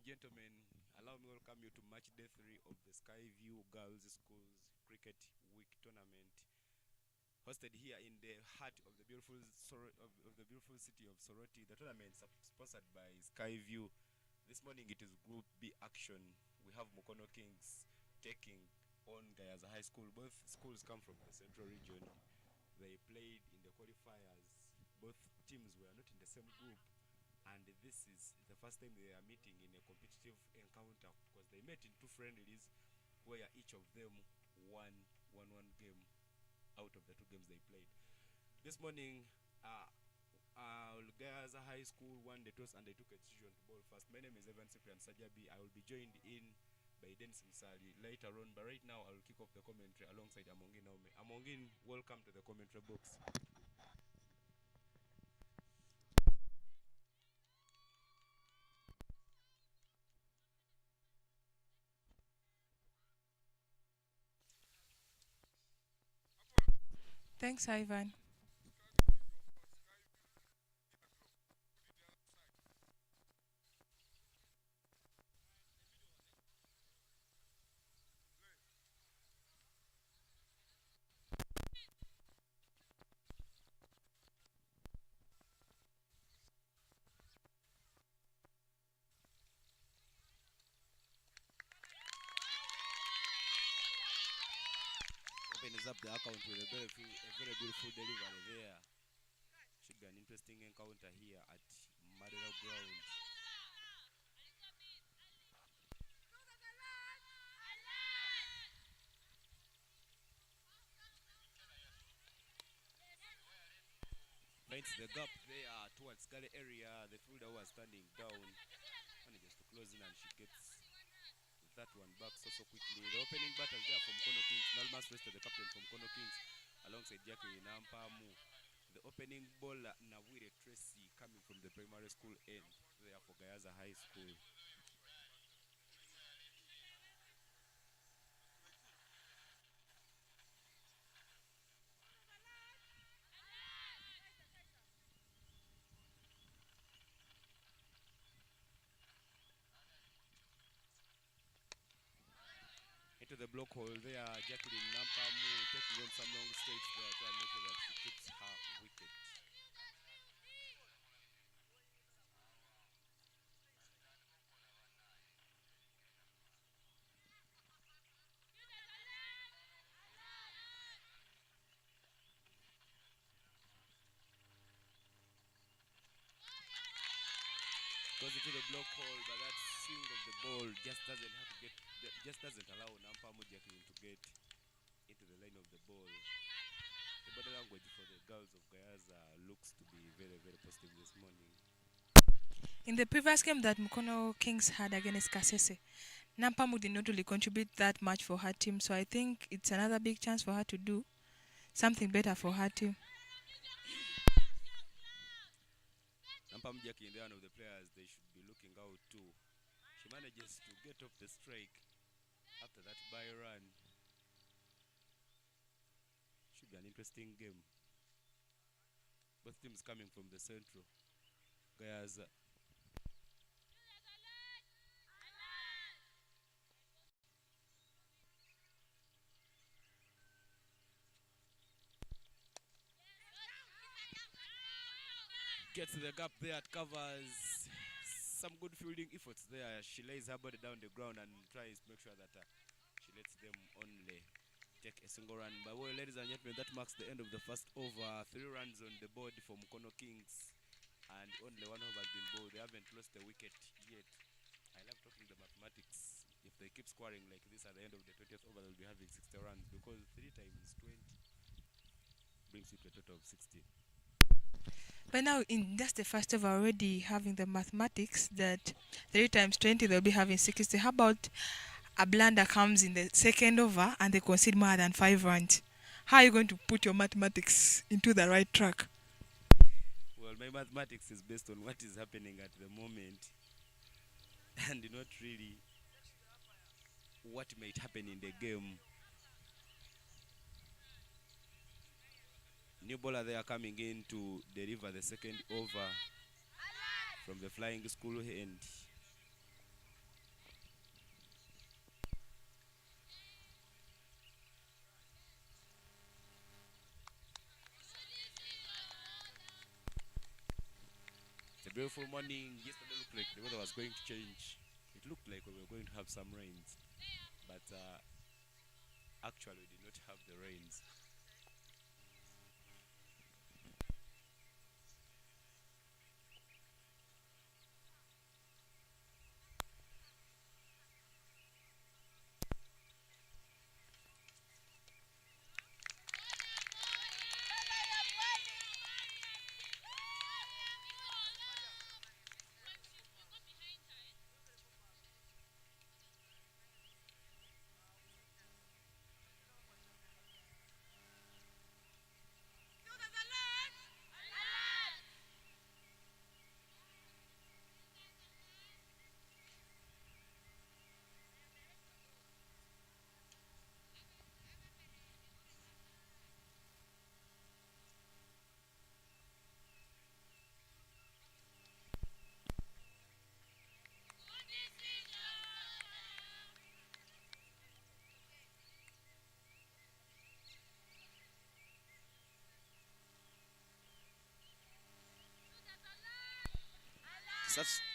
gentlemen, allow me welcome you to match day 3 of the Skyview Girls Schools Cricket Week tournament, hosted here in the heart of the beautiful of the beautiful city of Soroti. The tournament is sponsored by Skyview. This morning it is Group B action. We have MUKONO Kings taking on GAYAZA High School. Both schools come from the central region. They played in the qualifiers. Both teams were not in the same group, and this is the first time they are meeting in a competitive encounter because they met in two friendlies where each of them won one game out of the two games they played. This morning, GAYAZA High School won the toss and they took a decision to bowl first. My name is Evan Cyprian Sajabi. I will be joined in by Dennis Msali later on, but right now I will kick off the commentary alongside Amongin Naume. Amongin, welcome to the commentary box. Thanks, Ivan. Opens up the account with a very beautiful delivery there. Should be an interesting encounter here at Madera Ground. Finds the gap there towards Gully area. The fielder was standing down. Manages to close in and she gets that one back so quickly. The opening batters there from Kono Kings. Nalmas rested the captain from Kono Kings alongside Jackie Nampamu. The opening bowler Nawire Tracy coming from the primary school end there for GAYAZA High School. Into the block hole there, Jacqueline Nampamu taking on some long straights there to make sure that she keeps her wicket. Goes into the block hole, but that swing of the ball just doesn't allow Nampamu Jacqueline to get into the line of the ball. The body language for the girls of GAYAZA looks to be very positive this morning. In the previous game that Mukono Kings had against Kasese, Nampamu did not really contribute that much for her team, so I think it's another big chance for her to do something better for her team. Nampamu Jacqueline, they're one of the players they should be looking out to. She manages to get off the strike after that by run. Should be an interesting game. Both teams coming from the central. GAYAZA gets the gap there, it covers some good fielding efforts there. She lays her body down the ground and tries to make sure that she lets them only take a single run. But well, ladies and gentlemen, that marks the end of the first over. 3 runs on the board for MUKONO Kings, and only one over has been bowled. They haven't lost a wicket yet. I love talking the mathematics. If they keep scoring like this at the end of the 20th over, they'll be having 60 runs, because 3 times 20 brings you to a total of 60. But now, in just the first over, already having the mathematics that 3 times 20, they'll be having 60. How about a blunder comes in the second over and they concede more than 5 runs? How are you going to put your mathematics into the right track? Well, my mathematics is based on what is happening at the moment and not really what might happen in the game. New bowler they are coming in to deliver the second over from the flying school end. beautiful morning. Yesterday looked like the weather was going to change. It looked like we were going to have some rains, but actually we did not have the rains.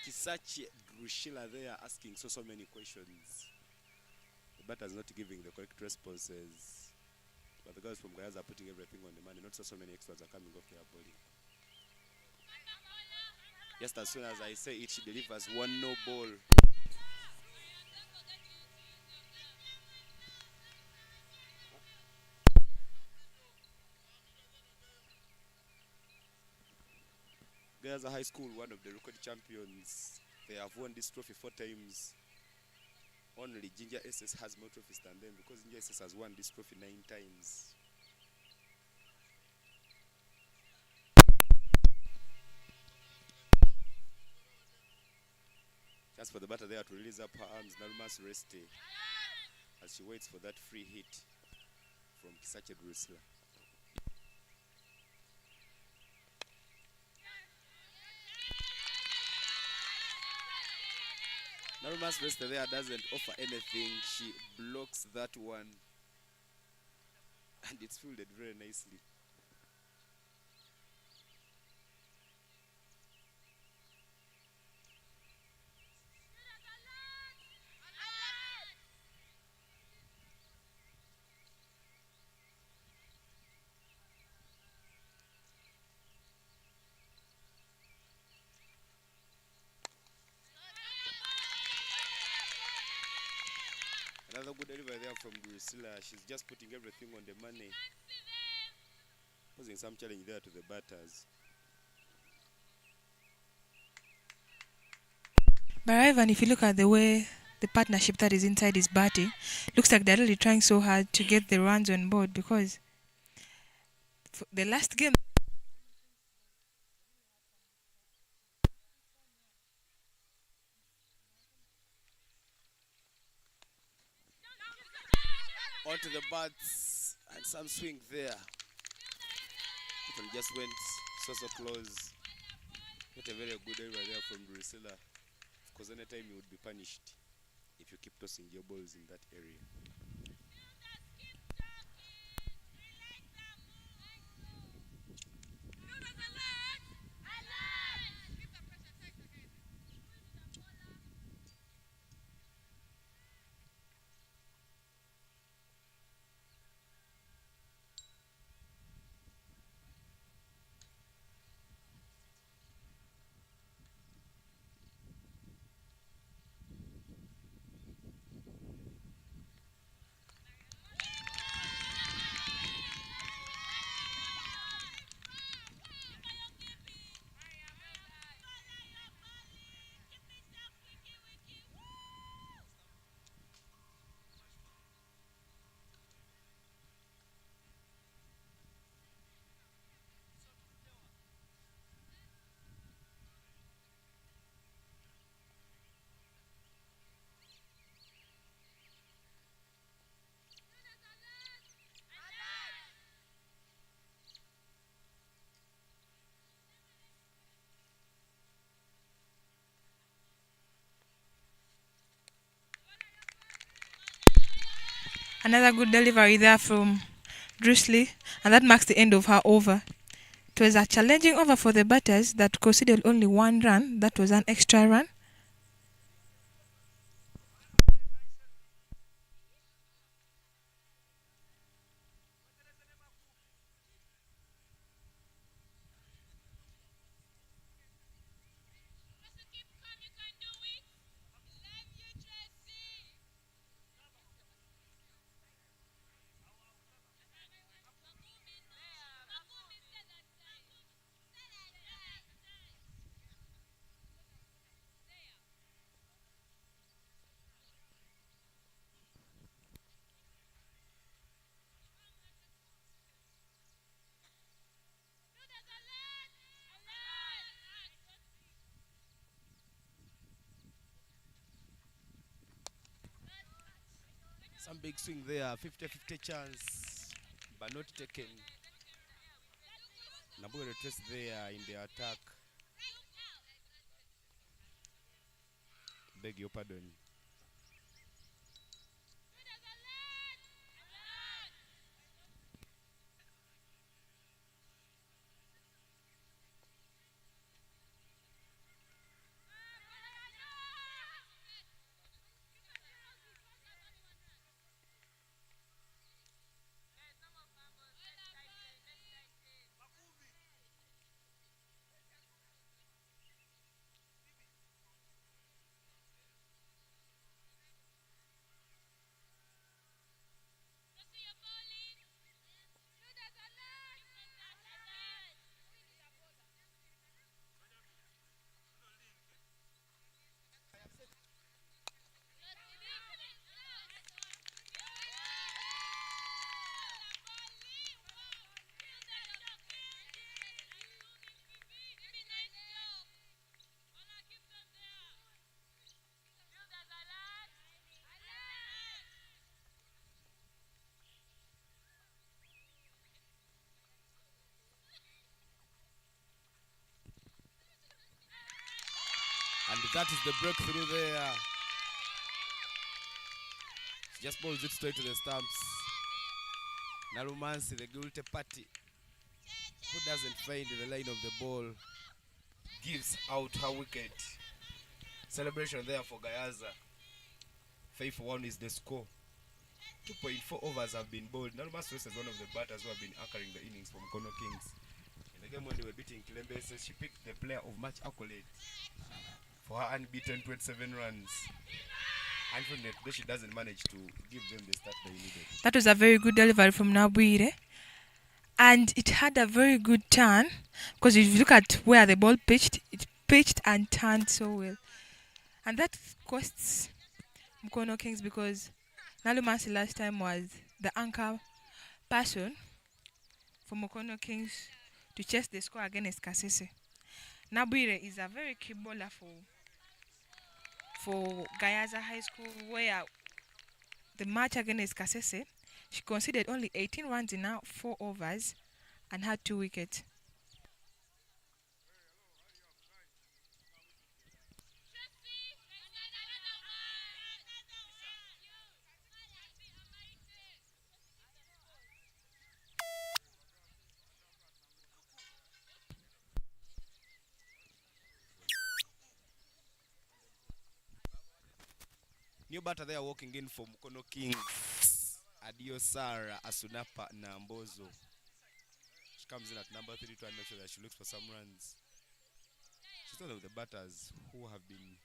Kisachi Drushila there asking so many questions. The batter's not giving the correct responses. But the guys from GAYAZA are putting everything on the money. Not so many experts are coming off their bowling. Just as soon as I say it, she delivers one no ball. GAYAZA High School, one of the record champions. They have won this trophy 4 times. Only Ginger SS has more trophies than them because Ginger SS has won this trophy 9 times. Just for the batter there to release up her arms, Narumas Reste, as she waits for that free hit from Kisache Drusilla. Narumas Reste there doesn't offer anything. She blocks that one. And it's fielded very nicely. Another good delivery there from Drusilla. She's just putting everything on the money. Posing some challenge there to the batters. But Ivan, if you look at the way the partnership that is inside his batting, looks like they're really trying so hard to get the runs on board, because for the last game, onto the bats and some swing there. It just went so close. Not a very good area there from Drusilla, because anytime you would be punished if you keep tossing your balls in that area. another good delivery there from Drusilla, and that marks the end of her over. It was a challenging over for the batters that conceded only one run. That was an extra run. Some big swing there, 50-50 chance, but not taken. Nabuga retrace there in the attack. Beg your pardon. And that is the breakthrough there. Just balls it straight to the stumps. Nalumansi, the guilty party, who doesn't find the line of the ball, gives out her wicket. Celebration there for GAYAZA. 5-1 is the score. 2.4 overs have been bowled. Nalumansi is one of the batters who have been anchoring the innings from MUKONO Kings. In the game when they were beating Kilembe, she picked the player of match accolade for her unbeaten 27 runs. Unfortunately, she doesn't manage to give them the start they needed. That was a very good delivery from Nabuire. And it had a very good turn, because if you look at where the ball pitched, it pitched and turned so well. And that costs MUKONO Kings, because Nalumansi last time was the anchor person for MUKONO Kings to chase the score against Kasese. Nabuire is a very key bowler for GAYAZA High School, where the match against Kasese, she conceded only 18 runs in 4 overs and had 2 wickets. New batter there walking in for MUKONO Kings. Adiosara Asunapa Nambozo. She comes in at number 3 to make sure that she looks for some runs. She's one of the batters who have been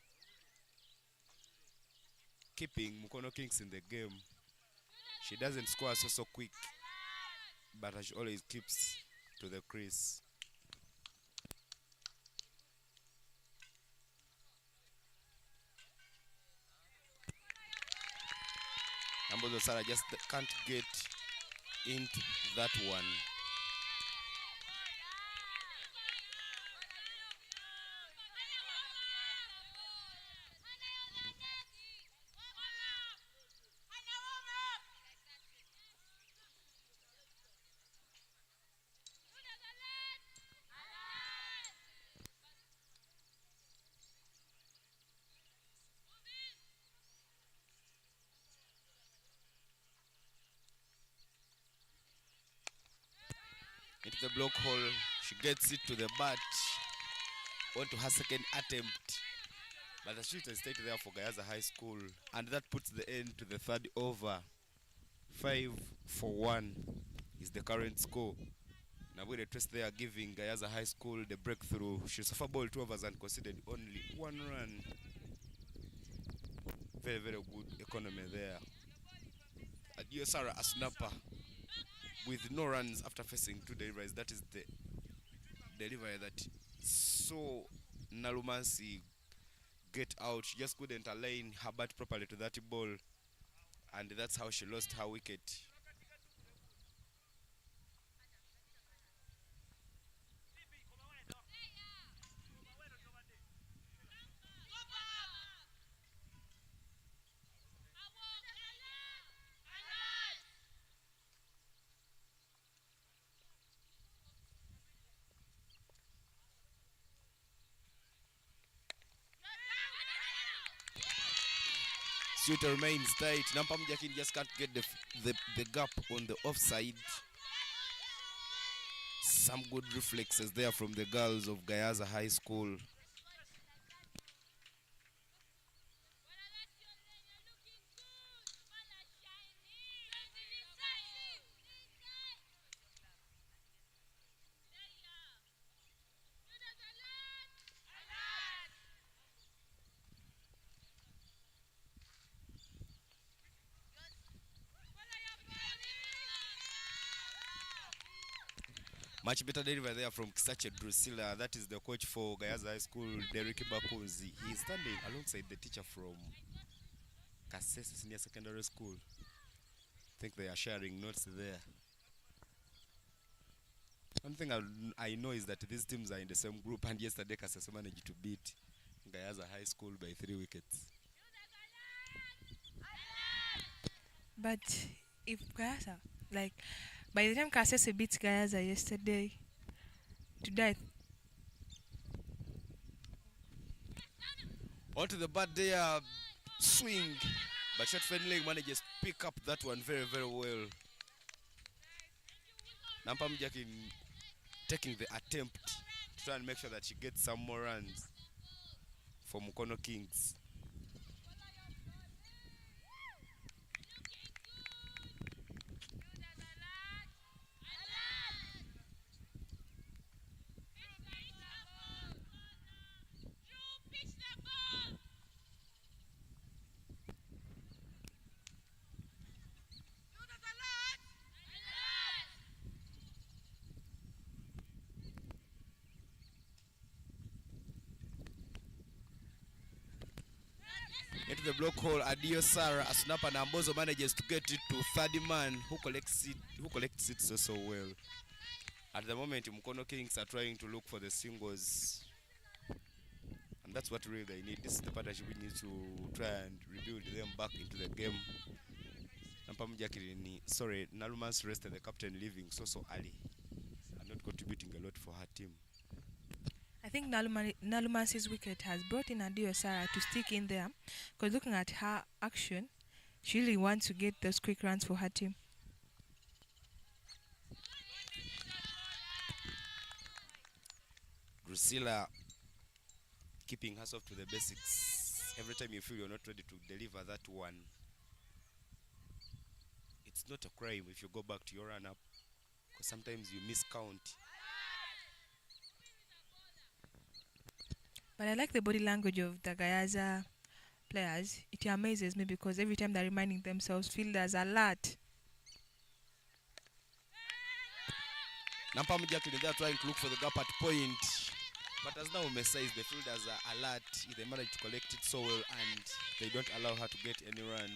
keeping MUKONO Kings in the game. She doesn't score so quick, but she always keeps to the crease. Nambozo Sara just can't get into that one. Into the block hole, She gets it to the bat. On to her second attempt. But the shooter stayed there for GAYAZA High School. And that puts the end to the third over. 5-1 is the current score. Nabwire Trace there giving GAYAZA High School the breakthrough. She suffered ball 2 overs and conceded only 1 run. Very, very good economy there. Adio Sarah a snapper with no runs after facing 2 deliveries. That is the delivery that saw Nalumansi get out. She just couldn't align her bat properly to that ball, and that's how she lost her wicket. Shooter remains tight. Nampam Jakin just can't get the gap on the offside. Some good reflexes there from the girls of GAYAZA High School. Much better delivery there from Kisache Drusilla. That is the coach for GAYAZA High School, Derek Bakunzi. He is standing alongside the teacher from Kasese Senior Secondary School. I think they are sharing notes there. One thing I know is that these teams are in the same group, and yesterday Kasese managed to beat GAYAZA High School by 3 wickets. But if GAYAZA, like, by the time Kasese beat GAYAZA yesterday, today. Onto the bat there, swing. But Shot Fenling manages to pick up that one very, very well. Nampam Jakin taking the attempt to try and make sure that she gets some more runs for MUKONO Kings. Into the block hole, Adio Sarah, a snapper, and Ambozo manages to get it to third man who collects it so well. At the moment, MUKONO Kings are trying to look for the singles, and that's what really they need. This is the partnership we need to try and rebuild them back into the game. Sorry, Naluman's rested the captain leaving so early and not contributing a lot for her team. I think Nalumansi's wicket has brought in Adio Sarah to stick in there, because looking at her action, she really wants to get those quick runs for her team. Drusilla keeping herself to the basics. Every time you feel you're not ready to deliver that one, it's not a crime if you go back to your run-up, because sometimes you miscount. But I like the body language of the GAYAZA players. It amazes me because every time they're reminding themselves, fielders alert. Nampam Jacqueline, they're trying to look for the gap at point. But as now says, the fielders are alert. They manage to collect it so well, and they don't allow her to get any run.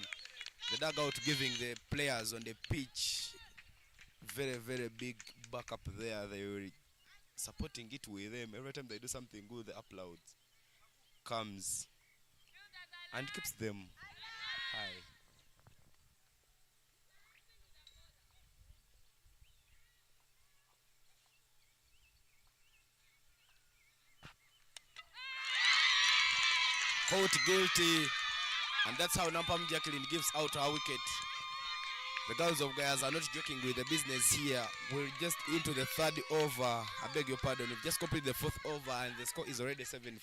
The dugout giving the players on the pitch very, very big backup there. They were supporting it with them. Every time they do something good, the upload comes and keeps them high. Caught guilty, and that's how Nampam Jacqueline gives out her wicket. The girls of Gayaza are not joking with the business here. We're just into the third over. I beg your pardon. We've just completed the fourth over and the score is already 7-2.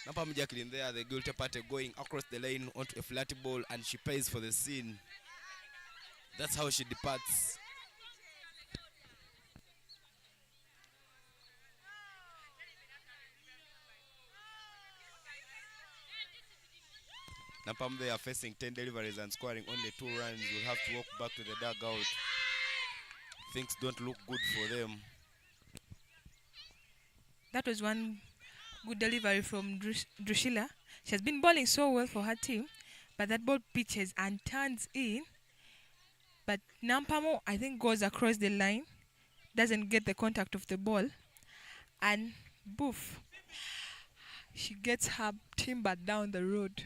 Nampam Jacqueline there, the guilty party going across the lane onto a flat ball and she pays for the scene. That's how she departs. Napam they are facing 10 deliveries and scoring only 2 runs. Will have to walk back to the dugout. Things don't look good for them. That was one good delivery from Drushila. She has been bowling so well for her team, but that ball pitches and turns in. But Nampamo, I think, goes across the line, doesn't get the contact of the ball, and boof, she gets her timber down the road.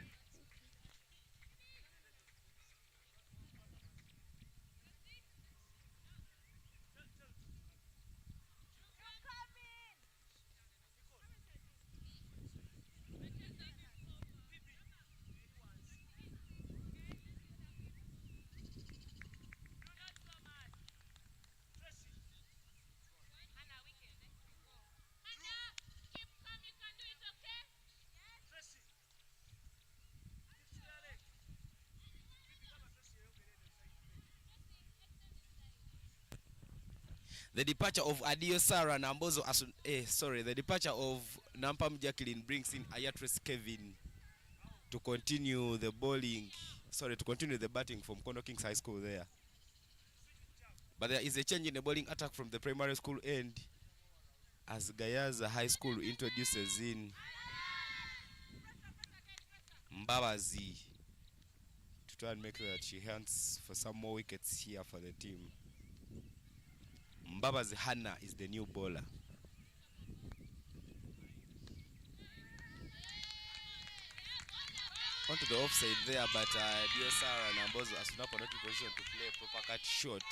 The departure of Adio Sarah Nambozo the departure of Nampam Jacqueline brings in Ayatres Kevin to continue the batting from Kono Kings High School there. But there is a change in the bowling attack from the primary school end as Gayaza High School introduces in Mbabazi to try and make sure that she hunts for some more wickets here for the team. Mbabazi Hannah is the new bowler. Onto the offside there, but dear Sarah Nambozo as not in position to play a proper cut shot.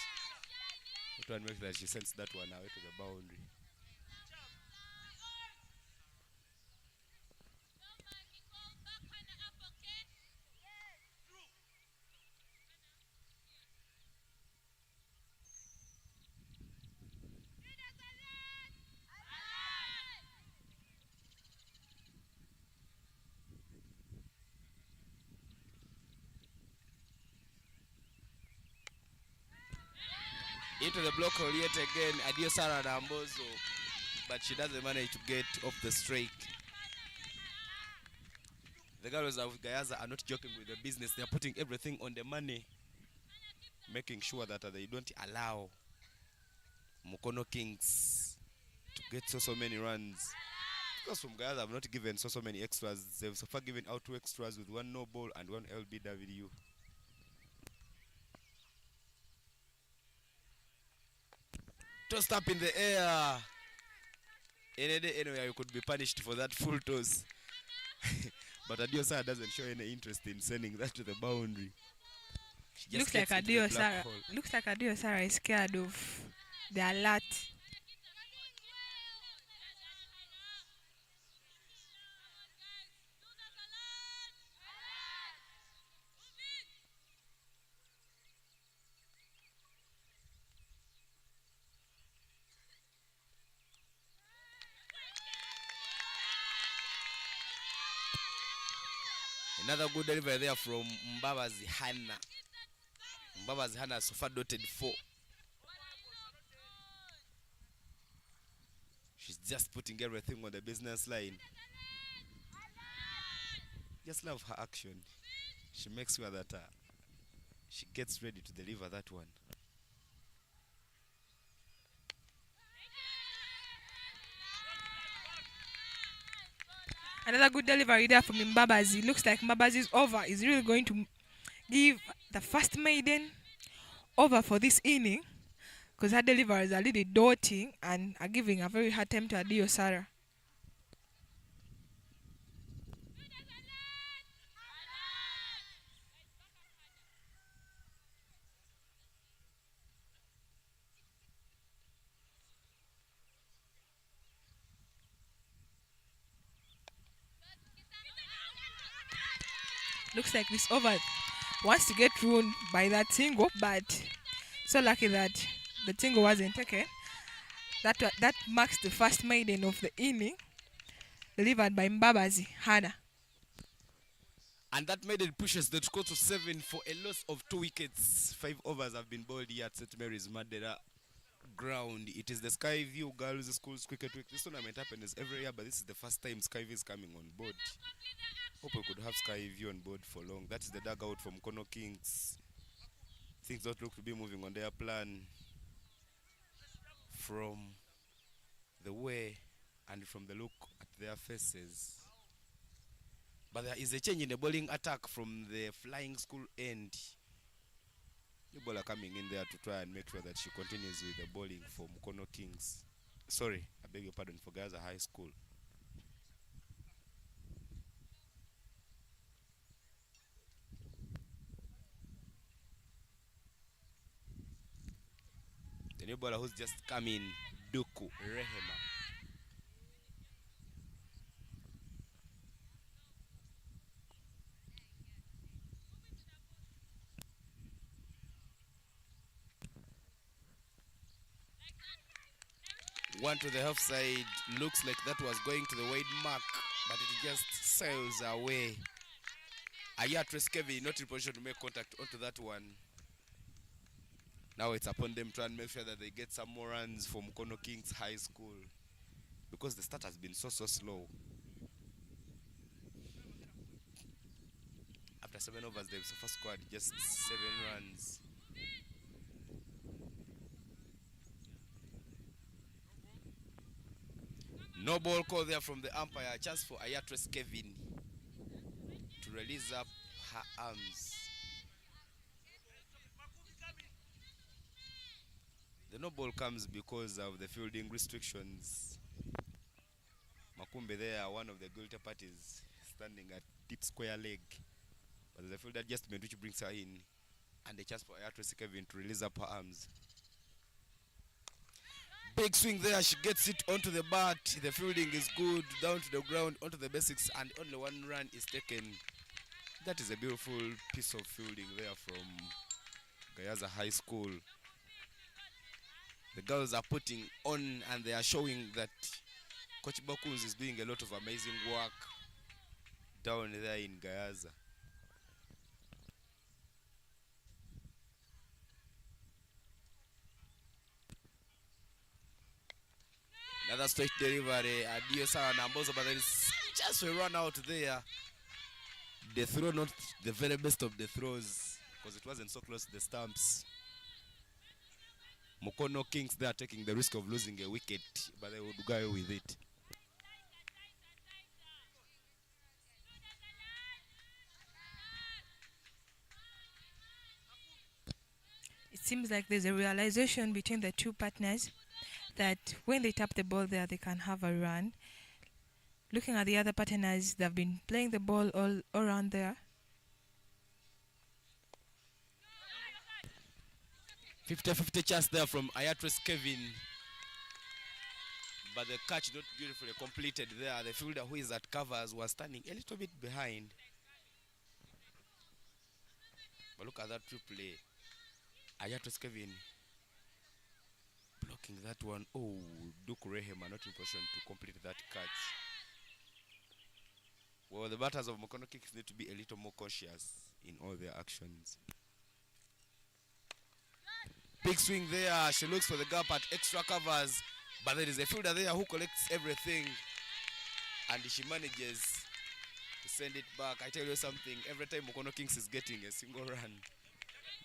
To try and make sure that she sends that one away to the boundary. Into the block hole yet again, Adio Sarah Nambozo, but she doesn't manage to get off the strike. The girls of Gayaza are not joking with the business. They are putting everything on the money, making sure that they don't allow Mukono Kings to get so many runs. Because from Gayaza have not given so many extras. They've so far given out 2 extras with 1 no ball and 1 LBW. Tossed up in the air. Any day, anywhere, you could be punished for that full toss. But Adio Sarah doesn't show any interest in sending that to the boundary. Looks like Adio Sarah is scared of the alert. Another good delivery there from Mbabazi Hannah. Mbabazi Hannah so far dotted 4. She's just putting everything on the business line. Just love her action. She makes sure that she gets ready to deliver that one. Another good delivery there from Mbabazi. Looks like Mbabazi's over is really going to give the first maiden over for this inning, because her deliveries are really dotting and are giving a very hard time to Adio Sarah. Looks like this over wants to get ruined by that single, but so lucky that the single wasn't taken. That marks the first maiden of the inning, delivered by Mbabazi Hannah. And that made it pushes the score to 7 for a loss of 2 wickets. 5 overs have been bowled here at St. Mary's Madera ground. It is the Skyview Girls Schools Cricket Week. This tournament happens every year, but this is the first time Skyview is coming on board. Hope we could have Skyview on board for long. That is the dugout from MUKONO Kings. Things don't look to be moving on their plan from the way and from the look at their faces. But there is a change in the bowling attack from the flying school end. New bowler coming in there to try and make sure that she continues with the bowling for MUKONO Kings. Sorry, I beg your pardon, for GAYAZA High School. The new bowler who's just come in, Duku Rehema. One to the half side, looks like that was going to the wide mark, but it just sails away. Ayatres Kevin not in position to make contact onto that one. Now it's upon them to try and make sure that they get some more runs from MUKONO Kings High School, because the start has been so slow. After 7 overs, they've so far scored just 7 runs. No ball call there from the umpire. Chance for Ayatres Kevin to release up her arms. The no ball comes because of the fielding restrictions. Makumbe there, one of the guilty parties, standing at deep square leg. But the field adjustment which brings her in, and a chance for Ayatres Kevin to release up her arms. Big swing there, she gets it onto the bat. The fielding is good, down to the ground, onto the basics, and only 1 run is taken. That is a beautiful piece of fielding there from GAYAZA High School. The girls are putting on, and they are showing that Coach Bakuns is doing a lot of amazing work down there in GAYAZA. Another straight delivery, Adiosa and Ambozo, but there is just a run out there. The throw not the very best of the throws, because it wasn't so close to the stumps. MUKONO Kings, they are taking the risk of losing a wicket, but they would go with it. It seems like there's a realization between the two partners that when they tap the ball there, they can have a run. Looking at the other partners, they've been playing the ball all around there. 50-50 chance there from Ayatres Kevin, but the catch not beautifully completed there. The fielder who is at covers was standing a little bit behind. But look at that replay. Ayatres Kevin blocking that one. Oh, Duke Rehema not in position to complete that catch. Well, the batters of MUKONO Kings need to be a little more cautious in all their actions. Big swing there. She looks for the gap at extra covers, but there is a fielder there who collects everything, and she manages to send it back. I tell you something, every time MUKONO Kings is getting a single run,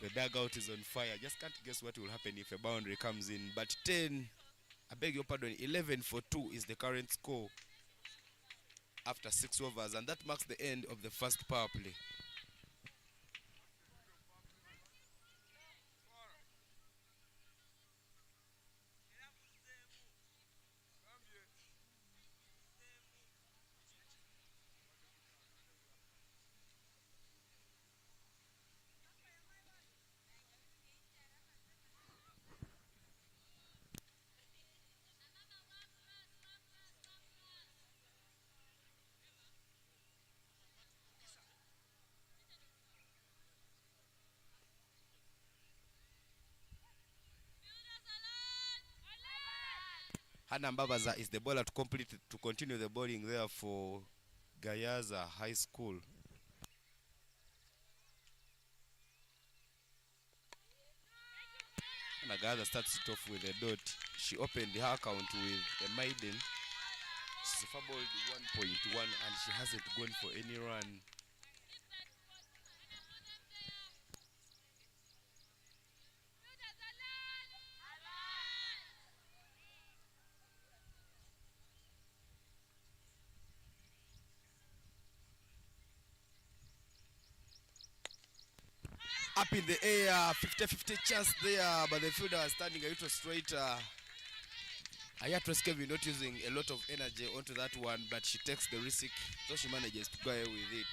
the dugout is on fire. Just can't guess what will happen if a boundary comes in. But 10, I beg your pardon, 11 for 2 is the current score after 6 overs, and that marks the end of the first power play. Hannah Mbabaza is the bowler to continue the bowling there for GAYAZA High School. Hannah GAYAZA starts it off with a dot. She opened her account with a maiden. She's fumbled 1.1 and she hasn't gone for any run. Up in the air, 50-50 chance there, but the fielder was standing a little straighter. Ayatres Kevin not using a lot of energy onto that one, but she takes the risk, so she manages to go away with it.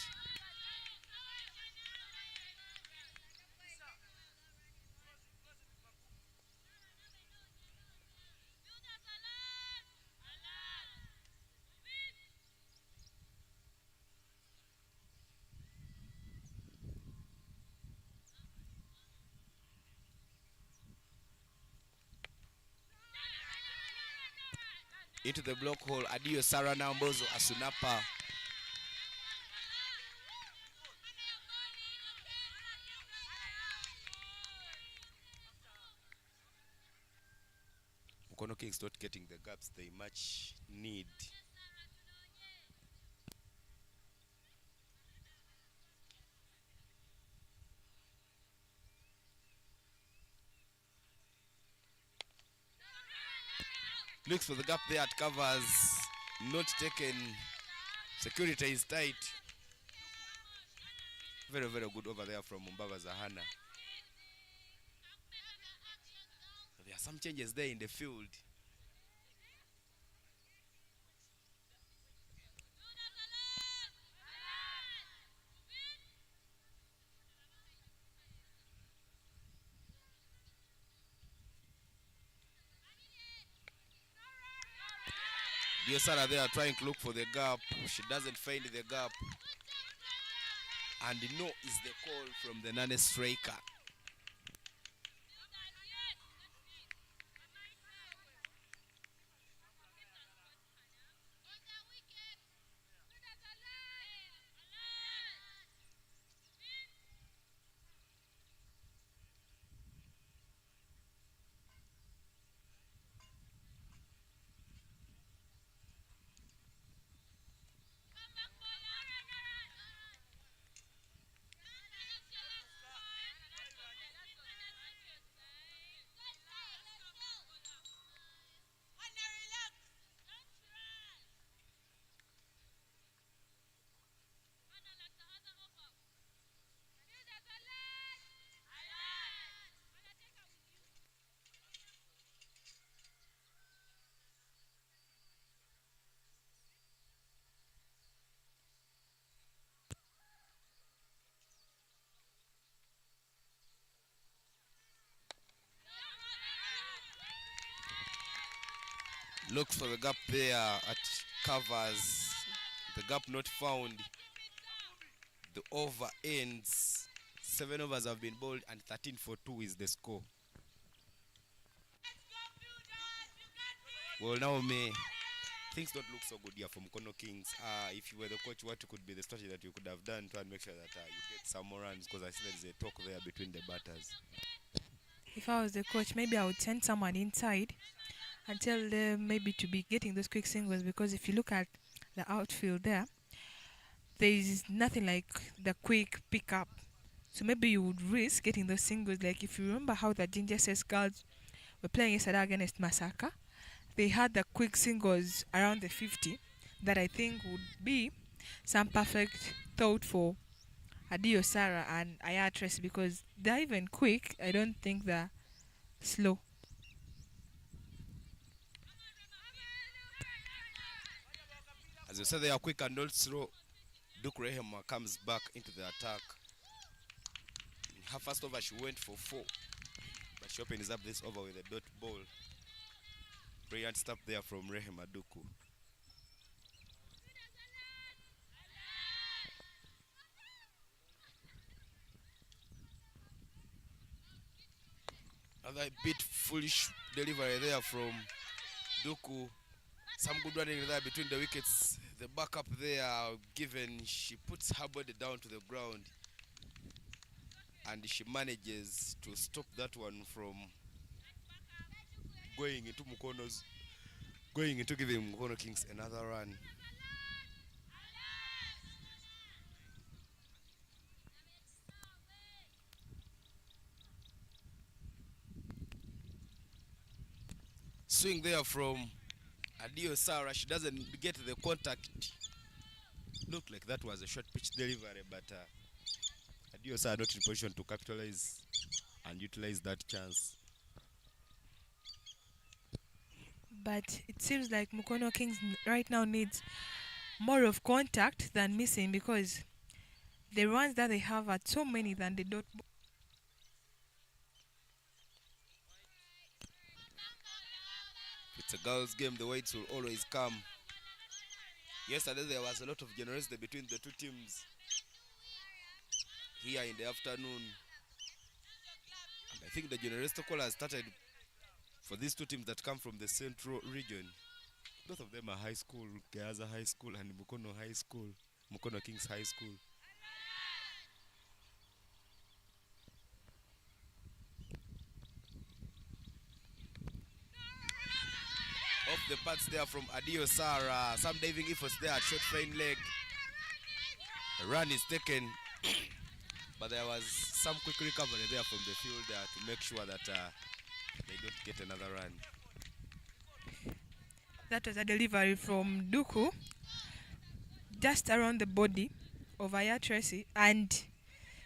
Into the block hole, Adio Sarah Nambozo Asunapa. Mukono Kings not getting the gaps they much need. Looks for the gap there at covers, not taken. Security is tight. Very, very good over there from Mbabaza Hannah. There are some changes there in the field. Sarah there trying to look for the gap. She doesn't find the gap. And no is the call from the Nane striker. Looks for the gap there at covers. The gap not found. The over ends. 7 overs have been bowled and 13 for 2 is the score. Well, now things don't look so good here for Mukono Kings. If you were the coach, what could be the strategy that you could have done to make sure that you get some more runs? Because I see there's a talk there between the batters. If I was the coach, maybe I would send someone inside and tell them maybe to be getting those quick singles, because if you look at the outfield there is nothing like the quick pickup. So maybe you would risk getting those singles. Like if you remember how the Ginger Says girls were playing yesterday against Masaka, they had the quick singles around the 50 that I think would be some perfect thought for Adio Sarah and Ayatres, because they're even quick. I don't think they're slow. As you said, they are quick and not slow. Duke Rehema comes back into the attack. In her first over, she went for 4. But she opens up this over with a dot ball. Brilliant stop there from Rehema Duku. Another bit foolish delivery there from Duku. Some good running there between the wickets. The backup there given, she puts her body down to the ground and she manages to stop that one from going into giving Mukono Kings another run. Swing there from Adio Sara. She doesn't get the contact. Looked like that was a short pitch delivery, but Adio Sara not in position to capitalize and utilize that chance. But it seems like Mukono Kings right now needs more of contact than missing, because the runs that they have are so many than they don't. It's a girls' game. The whites will always come. Yesterday there was a lot of generosity between the two teams here in the afternoon. And I think the generosity call has started for these two teams that come from the central region. Both of them are high school, GAYAZA High School and Mukono High School, Mukono Kings High School. Off the pads there from Adio Sara. Some diving efforts there at short fine leg. A run is taken, but there was some quick recovery there from the fielder to make sure that they don't get another run. That was a delivery from Duku, just around the body of Aya Tracy, and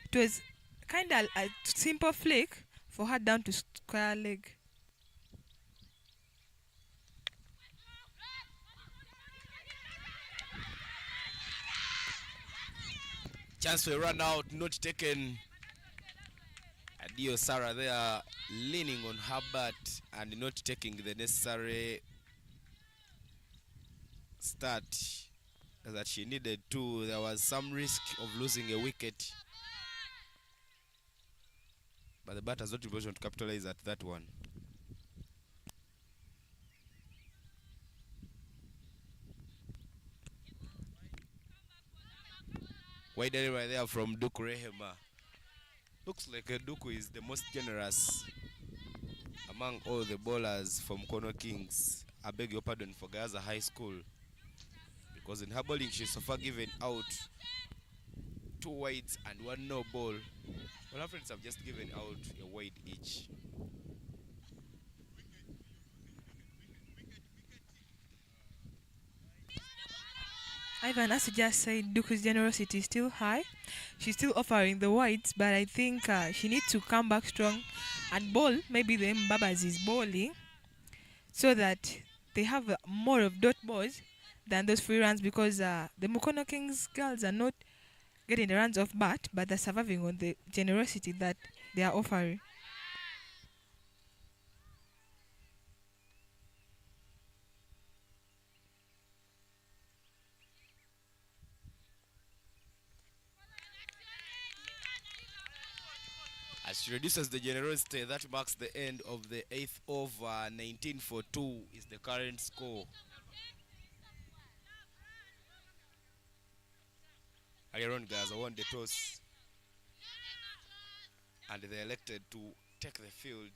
it was kind of a simple flick for her down to square leg. Chance for a run out, not taken. Adio Sara there leaning on her butt and not taking the necessary start that she needed to. There was some risk of losing a wicket, but the batters not in position to capitalize at that one. Wide delivery there from Duku Rehema. Looks like Duku is the most generous among all the bowlers from Mukono Kings. I beg your pardon, for GAYAZA High School, because in her bowling she's so far given out 2 wides and 1 no ball. Well, her friends have just given out a wide each. Ivan, as you just said, Duku's generosity is still high. She's still offering the whites, but I think she needs to come back strong and bowl maybe the Mbabas is bowling, so that they have more of dot balls than those free runs, because the Mukono Kings girls are not getting the runs off bat, but they're surviving on the generosity that they are offering. As she reduces the generosity, that marks the end of the 8th over. 19 for 2 is the current score. Earlier on, GAYAZA won the toss and they elected to take the field.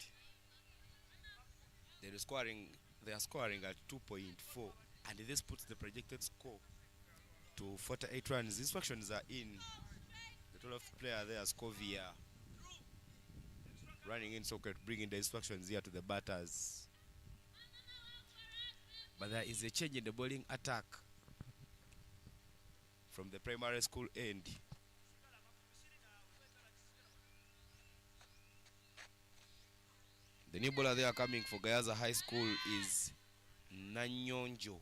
They are scoring at 2.4, and this puts the projected score to 48 runs. Instructions are in. The 12th player there, Scovia, running in socket, bringing the instructions here to the batters. But there is a change in the bowling attack from the primary school end. The new bowler they are coming for GAYAZA High School is Nanyonjo.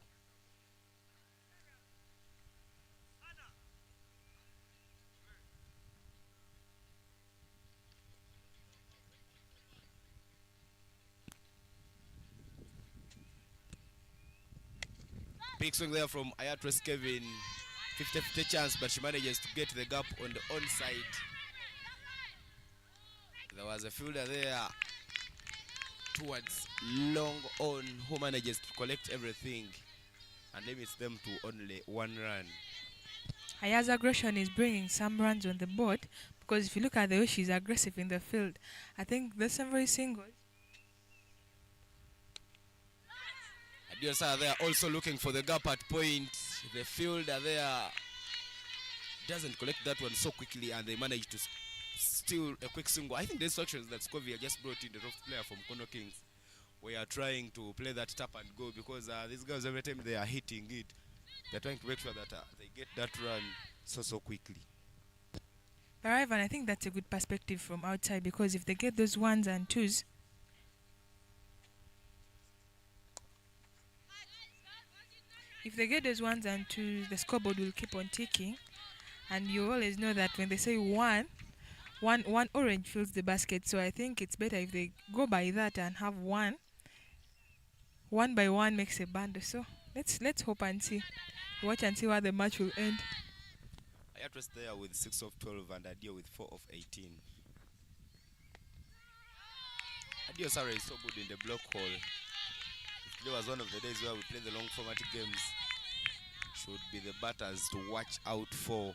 Big swing there from Ayatres Kevin. 50-50 chance, but she manages to get the gap on the onside. There was a fielder there towards long on who manages to collect everything. and limits them to only 1 run. Aya's aggression is bringing some runs on the board because if you look at the way she's aggressive in the field, I think there's some very singles. GAYAZA there also looking for the gap at point. The fielder there doesn't collect that one so quickly, and they manage to steal a quick single. I think the instructions that Scovia just brought in, the top player from MUKONO Kings, we are trying to play that tap and go because these girls, every time they are hitting it, they're trying to make sure that they get that run so quickly. But Ivan, I think that's a good perspective from outside because if they get those 1s and 2s, the scoreboard will keep on ticking. And you always know that when they say one orange fills the basket. So I think it's better if they go by that and have one by one makes a bundle. So let's hope and see. Watch and see where the match will end. Ayatress there with 6 of 12 and Adio with 4 of 18. Adio Sarah is so good in the block hole. If there was one of the days where we play the long format games, should be the batters to watch out for.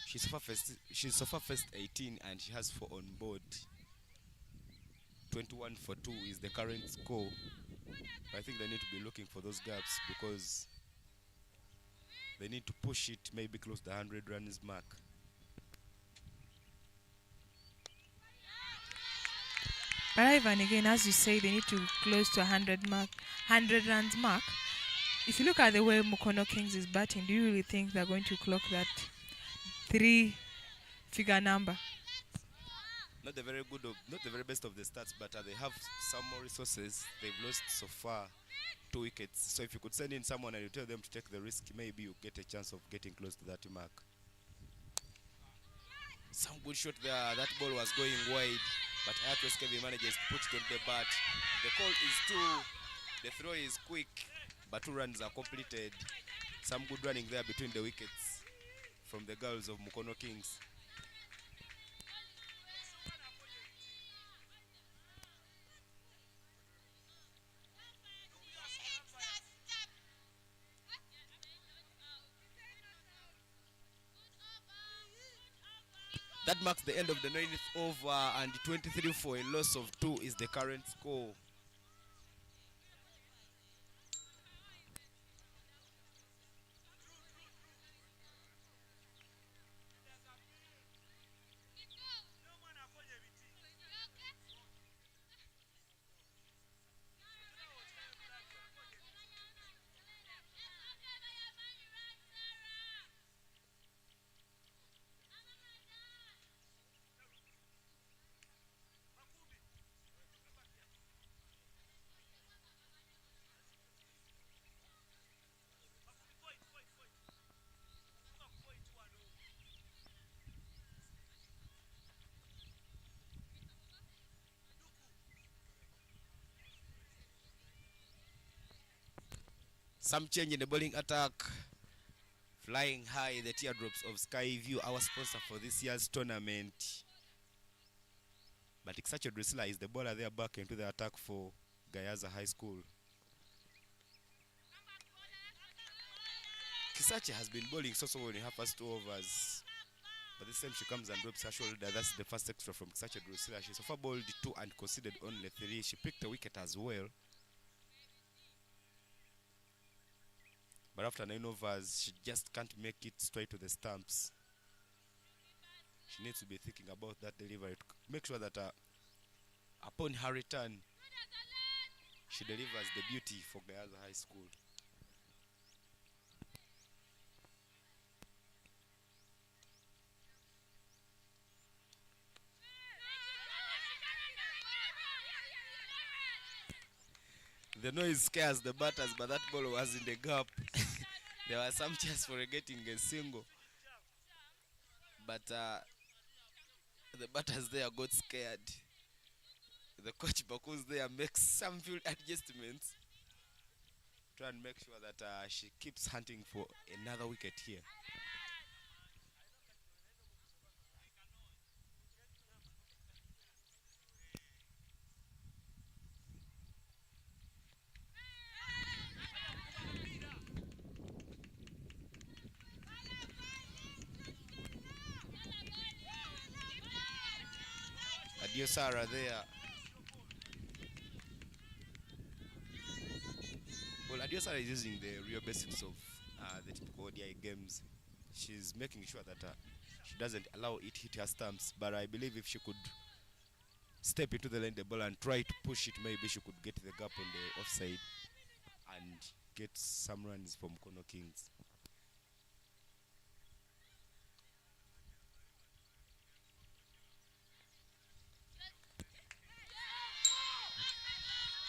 She's so far first 18 and she has 4 on board. 21 for 2 is the current score. But I think they need to be looking for those gaps because they need to push it maybe close to the 100 runs mark. But Ivan, again, as you say, they need to close to 100 runs mark. If you look at the way MUKONO Kings is batting, do you really think they're going to clock that 3-figure number? Not the very best of the stats, but they have some more resources. They've lost so far 2 wickets. So if you could send in someone and you tell them to take the risk, maybe you get a chance of getting close to that mark. Some good shot there. That ball was going wide, but Ayatress Kevin manages to put it on the bat. The call is 2. The throw is quick, but 2 runs are completed. Some good running there between the wickets from the girls of MUKONO Kings. That marks the end of the 9th over, and 23 for a loss of 2 is the current score. Some change in the bowling attack. Flying high, the teardrops of Skyview, our sponsor for this year's tournament. But Kisache Drusilla is the bowler there back into the attack for GAYAZA High School. Kisache has been bowling so well in her first 2 overs. But this time she comes and drops her shoulder. That's the first extra from Kisache Drusilla. She so far bowled 2 and conceded only 3. She picked a wicket as well. But after 9 overs, she just can't make it straight to the stumps. She needs to be thinking about that delivery to make sure that upon her return, she delivers the beauty for GAYAZA High School. The noise scares the batters, but that ball was in the gap. There was some chance for getting a single. But the batters there got scared. The coach Baku's there makes some field adjustments. Try and make sure that she keeps hunting for another wicket here. Adiosara there. Well, Adiosara is using the real basics of the typical ODI games. She's making sure that she doesn't allow it hit her stumps, but I believe if she could step into the lane the ball and try to push it, maybe she could get the gap on the offside and get some runs from MUKONO Kings.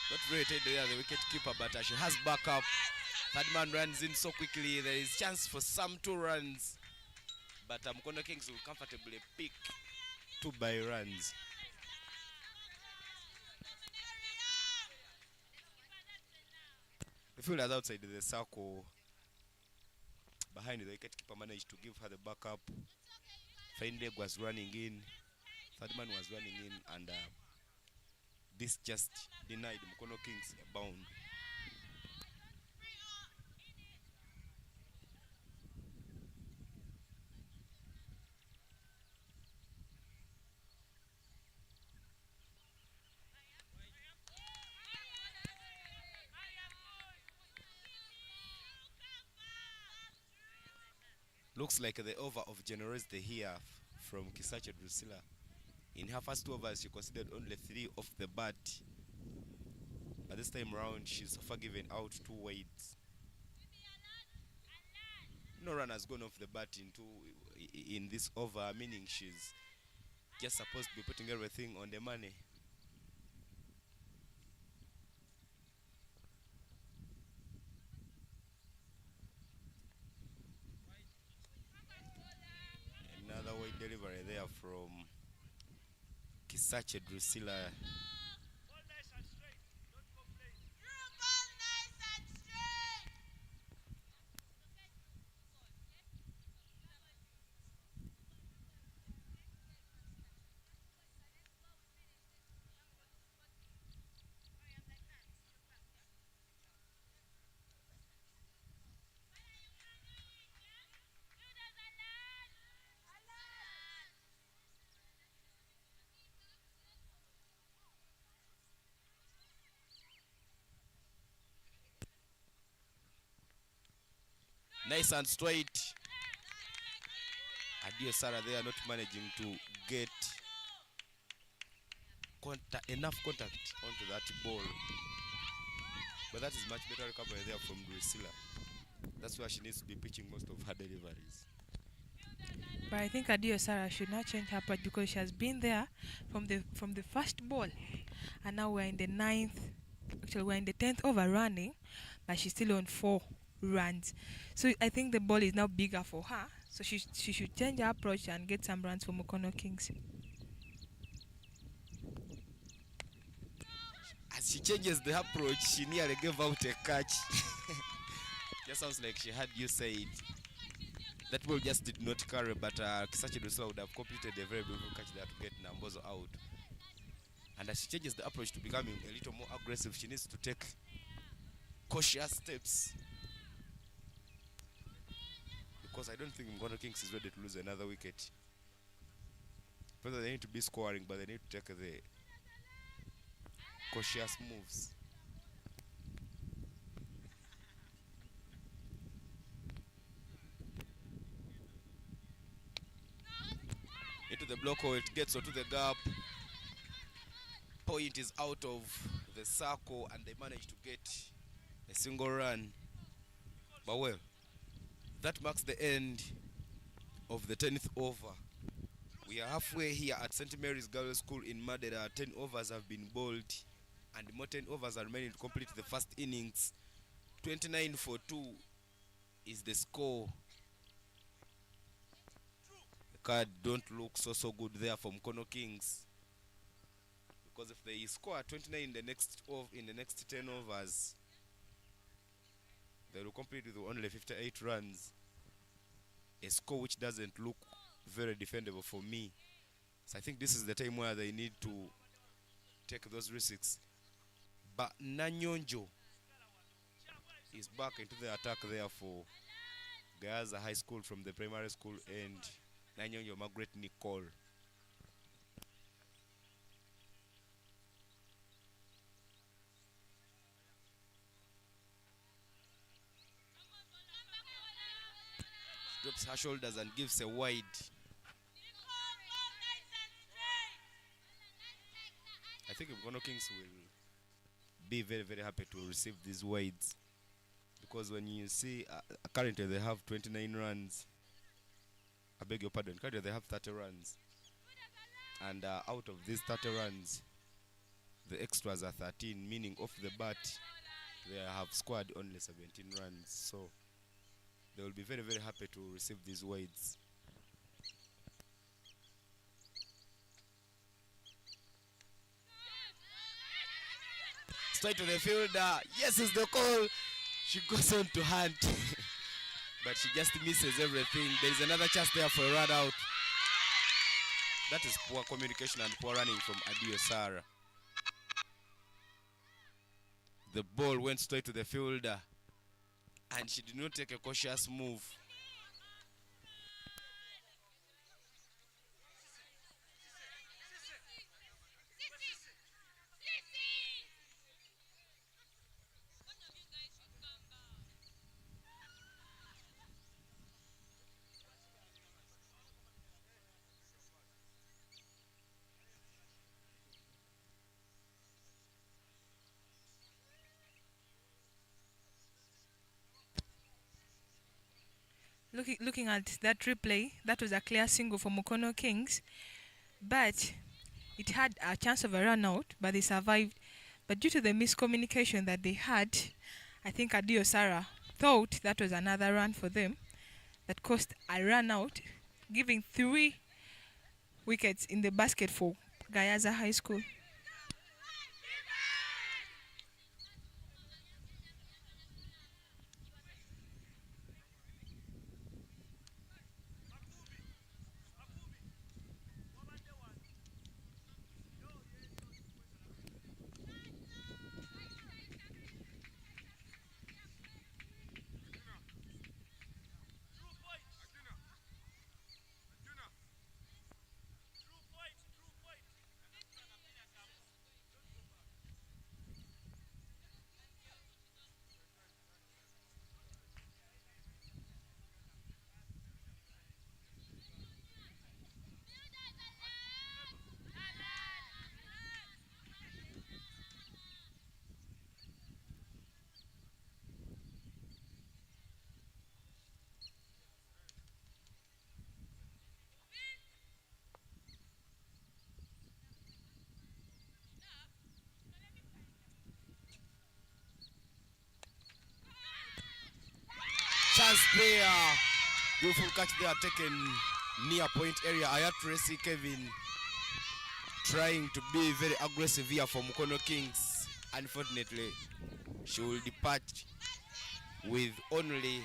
Not very tender there, the wicket keeper, but she has backup. Third man runs in so quickly, there is chance for some 2 runs, but MUKONO Kings will comfortably pick 2 by runs. The fielder's outside the circle. Behind the wicketkeeper managed to give her the backup. Findeg was running in. Third man was running in, and this just denied MUKONO Kings a bound. Looks like the over of generosity here from Kisache Drusilla. In her first 2 overs, she considered only 3 off the bat. But this time around, she's forgiven out 2 wides. No run has gone off the bat in this over, meaning she's just supposed to be putting everything on the money. Another wide delivery there from Kisache Drusilla. Nice and straight. Adiosara there not managing to get enough contact onto that ball. But that is much better recovery there from Drusilla. That's where she needs to be pitching most of her deliveries. But I think Adiosara should not change her part because she has been there from the first ball, and now we're in the 9th. Actually, we're in the 10th over running, but she's still on 4 runs. So I think the ball is now bigger for her. So she should change her approach and get some runs for MUKONO Kings. As she changes the approach, she nearly gave out a catch. Just sounds like she had you say it. That ball just did not carry, but Kisache Drusilla would have completed a very beautiful catch there to get Nambozo out. And as she changes the approach to becoming a little more aggressive, she needs to take cautious steps. Because I don't think MUKONO Kings is ready to lose another wicket. Whether they need to be scoring, but they need to take the cautious moves. Into the block hole, it gets onto the gap. Point is out of the circle, and they manage to get a single run. But well, that marks the end of the 10th over. We are halfway here at St. Mary's Girls' School in Madera. 10 overs have been bowled, and more 10 overs are remaining to complete the first innings. 29 for 2 is the score. The card don't look so good there for MUKONO Kings, because if they score 29 in the next 10 overs, they will complete with only 58 runs. A score which doesn't look very defendable for me. So I think this is the time where they need to take those risks. But Nanyonjo is back into the attack there for GAYAZA High School from the primary school, and Nanyonjo Margaret Nicole. drops her shoulders and gives a wide. I think MUKONO Kings will be very, very happy to receive these wides, because when you see currently they have 29 runs. I beg your pardon. Currently they have 30 runs, and out of these 30 runs, the extras are 13, meaning off the bat they have scored only 17 runs. So they will be very, very happy to receive these wides. Straight to the fielder. Yes, is the call. She goes on to hunt, but she just misses everything. There is another chance there for a run out. That is poor communication and poor running from GAYAZA. The ball went straight to the fielder, and she did not take a cautious move. Looking at that replay, that was a clear single for MUKONO Kings, but it had a chance of a run out, but they survived. But due to the miscommunication that they had, I think GAYAZA thought that was another run for them that caused a run out, giving 3 wickets in the basket for GAYAZA High School. Chance player. Beautiful catch there taken near point area. Tracy Kevin trying to be very aggressive here for MUKONO Kings. Unfortunately, she will depart with only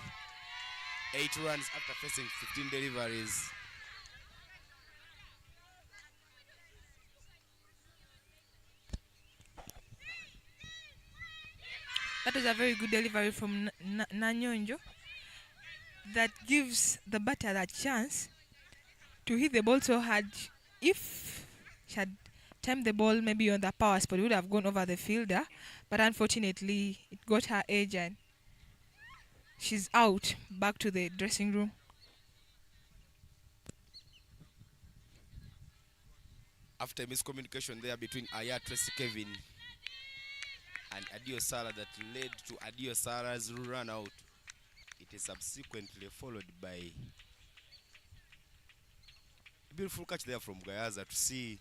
8 runs after facing 15 deliveries. That was a very good delivery from Nanyonjo that gives the batter that chance to hit the ball so hard. If she had timed the ball maybe on the power spot, it would have gone over the fielder, but unfortunately it got her edge and she's out, back to the dressing room. After miscommunication there between Tracy Kevin and GAYAZA that led to GAYAZA's run out, it is subsequently followed by a beautiful catch there from GAYAZA to see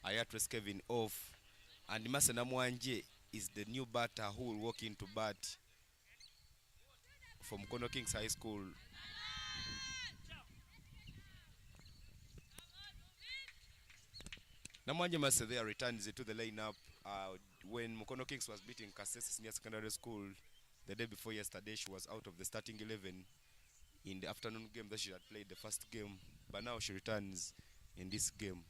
Tracy Kevin off, and Masena Mwanje is the new batter who will walk into bat from MUKONO Kings High School. Namwanje Mase there returns to the lineup when MUKONO Kings was beating Kasese Senior Secondary School the day before yesterday. She was out of the starting 11 in the afternoon game that she had played the first game, but now she returns in this game.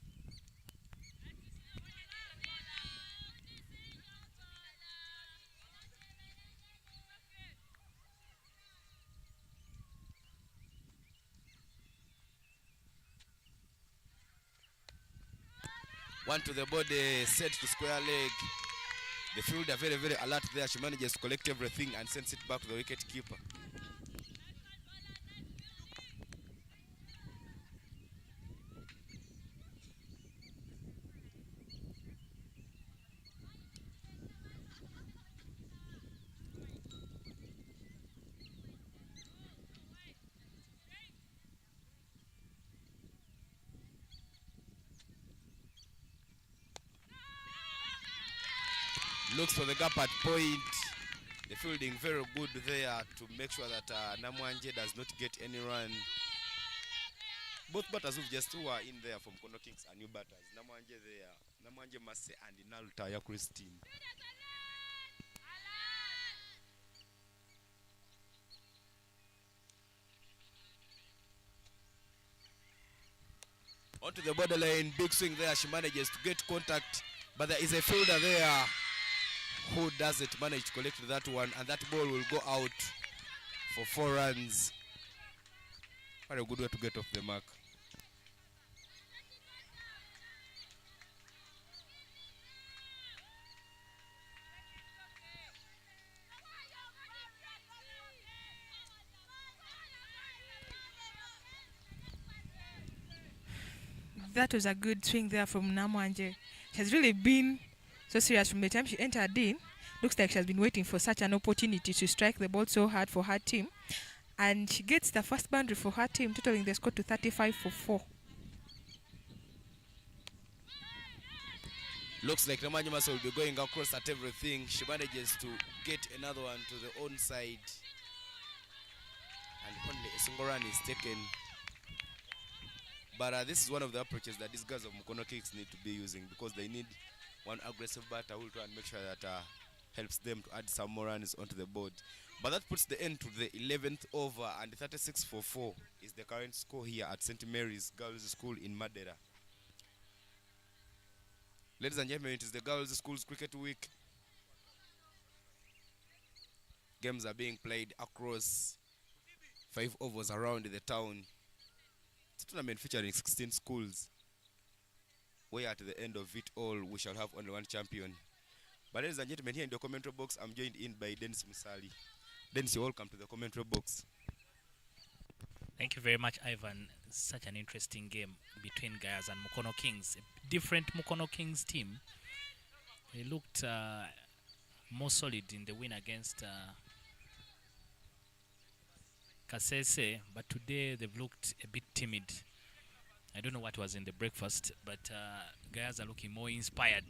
One to the body, set to square leg. The fielder very, very alert there. She manages to collect everything and sends it back to the wicket keeper. looks for the gap at point. The fielding very good there to make sure that Namwanje does not get any run. Both batters who just were in there from Mukono Kings are new batters. Namwanje there, Namwanje Mase and Inalta Christine. Onto the borderline, big swing there. She manages to get contact, but there is a fielder there who doesn't manage to collect that one, and that ball will go out for 4 runs. What a good way to get off the mark. That was a good swing there from Namwanje. She has really been so serious from the time she entered in. Looks like she has been waiting for such an opportunity to strike the ball so hard for her team. And she gets the first boundary for her team, totaling the score to 35 for 4. Looks like Namwanje will be going across at everything. She manages to get another one to the onside. And only a single run is taken. But this is one of the approaches that these guys of Mukono Kings need to be using, because they need one aggressive batter who will try and make sure that helps them to add some more runs onto the board. But that puts the end to the 11th over, and 36 for 4 is the current score here at St. Mary's Girls School in Madeira. Ladies and gentlemen, it is the Girls Schools Cricket Week. Games are being played across 5 overs around the town. It's a tournament featuring 16 schools, where at the end of it all, we shall have only one champion. But ladies and gentlemen, here in the commentary box, I'm joined in by Dennis Musali. Dennis, you're welcome to the commentary box. Thank you very much, Ivan. Such an interesting game between GAYAZA and Mukono Kings. A different Mukono Kings team. They looked more solid in the win against Kasese, but today they've looked a bit timid. I don't know what was in the breakfast, but GAYAZA looking more inspired.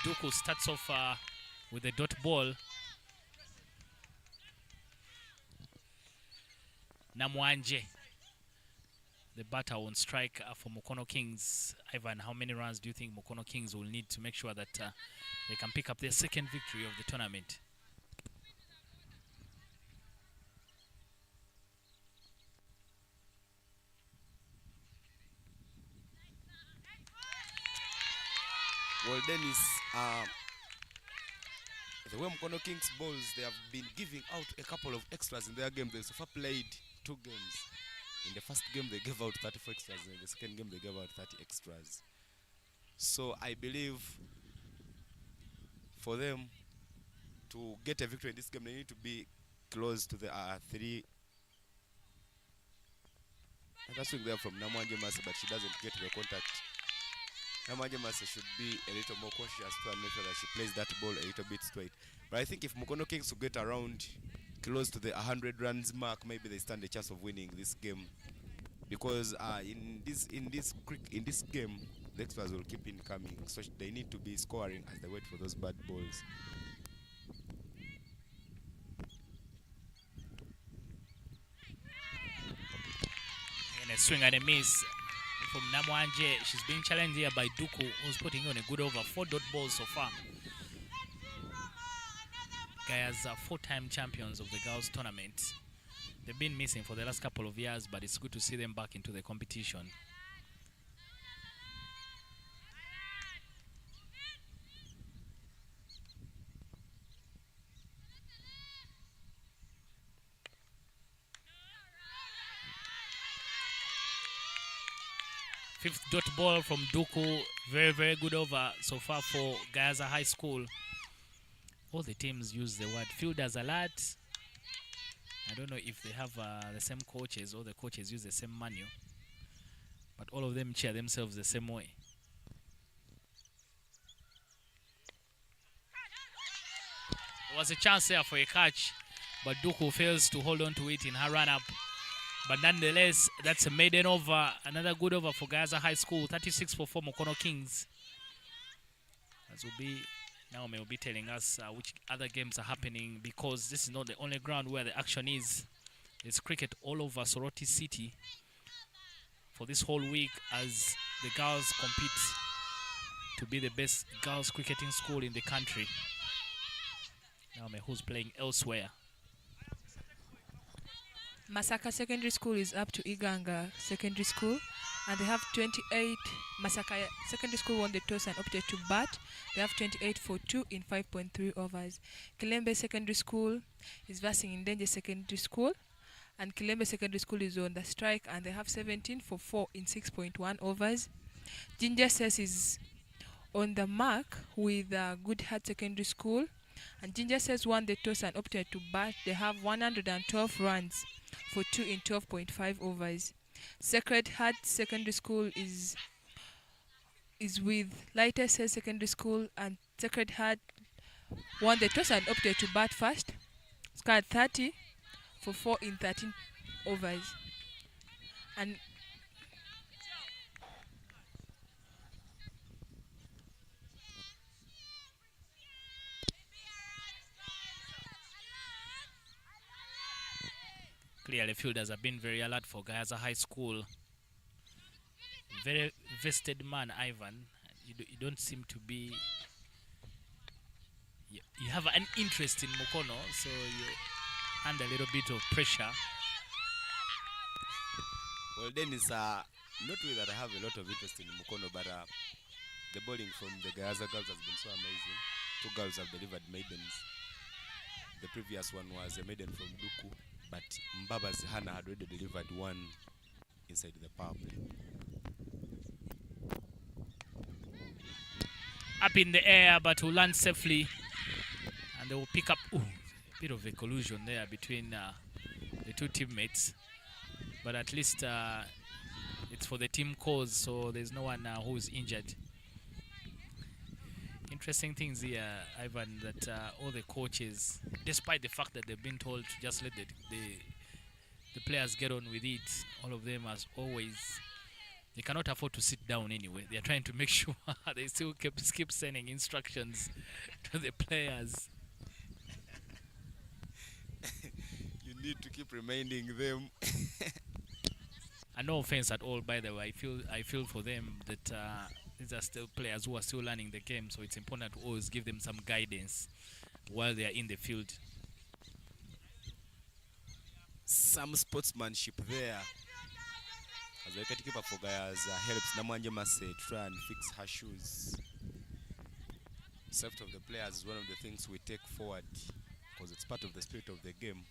Duku starts off with a dot ball. Namwanje, the batter on strike for Mukono Kings. Ivan, how many runs do you think Mukono Kings will need to make sure that they can pick up their second victory of the tournament? Well, Dennis, the way Mukono Kings balls, they have been giving out a couple of extras in their game. They so far played 2 games. In the first game, they gave out 34 extras. In the second game, they gave out 30 extras. So I believe for them to get a victory in this game, they need to be close to the 3. That's swing there from Namwanje Masa, but she doesn't get the contact. Namwanje Masa should be a little more cautious to make sure that she plays that ball a little bit straight. But I think if Mukono Kings will get around close to the 100 runs mark, maybe they stand a chance of winning this game. Because in this game, the extras will keep in coming, so they need to be scoring as they wait for those bad balls. And a swing and a miss from Namwanje. She's being challenged here by Duku, who's putting on a good over. 4 dot balls so far. GAYAZA are 4-time champions of the girls tournament. They've been missing for the last couple of years, but it's good to see them back into the competition. Fifth dot ball from Duku. Very, very good over so far for GAYAZA High School. All the teams use the word fielders a lot. I don't know if they have the same coaches or the coaches use the same manual, but all of them cheer themselves the same way. There was a chance there for a catch, but Duku fails to hold on to it in her run-up. But nonetheless, that's a maiden over. Another good over for GAYAZA High School. 36-4 MUKONO Kings. As Naomi will be telling us which other games are happening, because this is not the only ground where the action is. There's cricket all over Soroti City for this whole week as the girls compete to be the best girls cricketing school in the country. Naomi, who's playing elsewhere. Masaka Secondary School is up to Iganga Secondary School, and they have 28. Masaka Secondary School won the toss and opted to bat. They have 28 for 2 in 5.3 overs. Kilembe Secondary School is versing Indenje Secondary School, and Kilembe Secondary School is on the strike, and they have 17 for 4 in 6.1 overs. Ginger Says is on the mark with Good Heart Secondary School, and Ginger Says won the toss and opted to bat. They have 112 runs for 2 in 12.5 overs. Sacred Heart Secondary School is with Lighter Says Secondary School, and Sacred Heart won the toss and opted to bat first. Scored 30 for 4 in 13 overs. And clearly, fielders have been very alert for GAYAZA High School. Very vested man, Ivan. You don't seem to be... You have an interest in Mukono, so you're under a little bit of pressure. Well, Dennis, not really that I have a lot of interest in Mukono, but the bowling from the GAYAZA girls has been so amazing. 2 girls have delivered maidens. The previous one was a maiden from Duku, but Mbaba's Hannah had already delivered one inside the power play. Up in the air, but will land safely, and they will pick up a bit of a collusion there between the two teammates, but at least it's for the team cause, so there's no one who is injured. Interesting things here, Ivan, that all the coaches, despite the fact that they've been told to just let the players get on with it, all of them, as always, they cannot afford to sit down anyway. They are trying to make sure they still keep sending instructions to the players. You need to keep reminding them. And no offense at all, by the way. I feel for them that these are still players who are still learning the game, so it's important to always give them some guidance while they are in the field. Some sportsmanship there. As the wicketkeeper for GAYAZA helps Namwanje Mase to try and fix her shoes. Safety of the players is one of the things we take forward because it's part of the spirit of the game.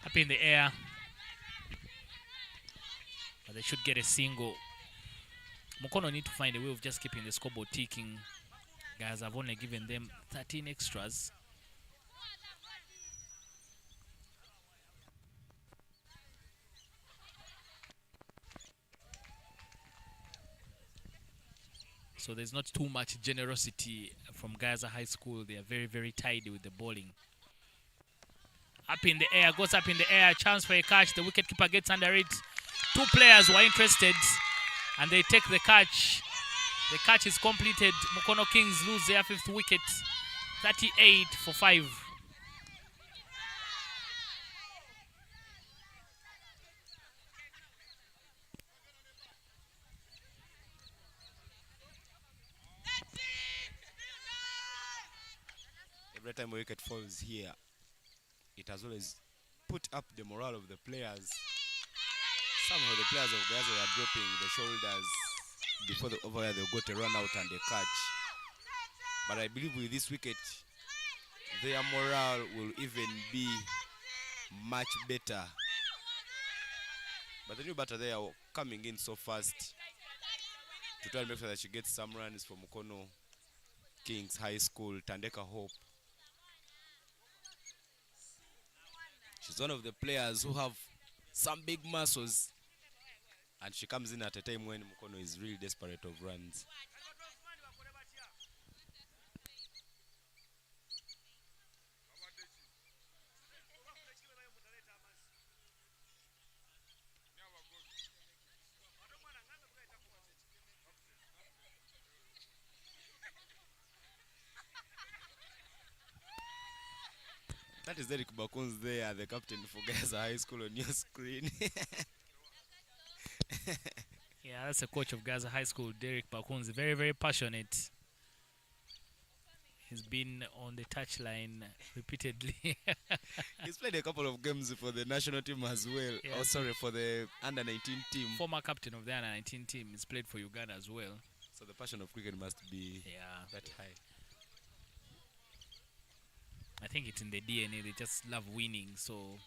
Up in the air, but they should get a single. Mukono need to find a way of just keeping the scoreboard ticking. Guys, I've only given them 13 extras. So there's not too much generosity from GAYAZA High School. They are very, very tidy with the bowling. Up in the air, goes up in the air, chance for a catch. The wicketkeeper gets under it. 2 players were interested, and they take the catch. The catch is completed. Mukono Kings lose their 5th wicket, 38 for 5. Every time a wicket falls here, it has always put up the morale of the players. Some of the players of GAYAZA are dropping the shoulders before the over they've got a run out and a catch. But I believe with this wicket, their morale will even be much better. But the new batter they are coming in so fast to try and make sure that she gets some runs for Mukono. Kings High School, Tandeka Hope. She's one of the players who have some big muscles, and she comes in at a time when Mukono is really desperate of runs. That is Eric Bakunz there, the captain for GAYAZA High School on your screen. Yeah, that's the coach of GAYAZA High School, Derek Bakunzi. Very, very passionate. He's been on the touchline repeatedly. He's played a couple of games for the national team as well. Yeah, Oh, sorry, for the under-19 team. Former captain of the under-19 team. He's played for Uganda as well. So the passion of cricket must be that high. I think it's in the DNA. They just love winning. So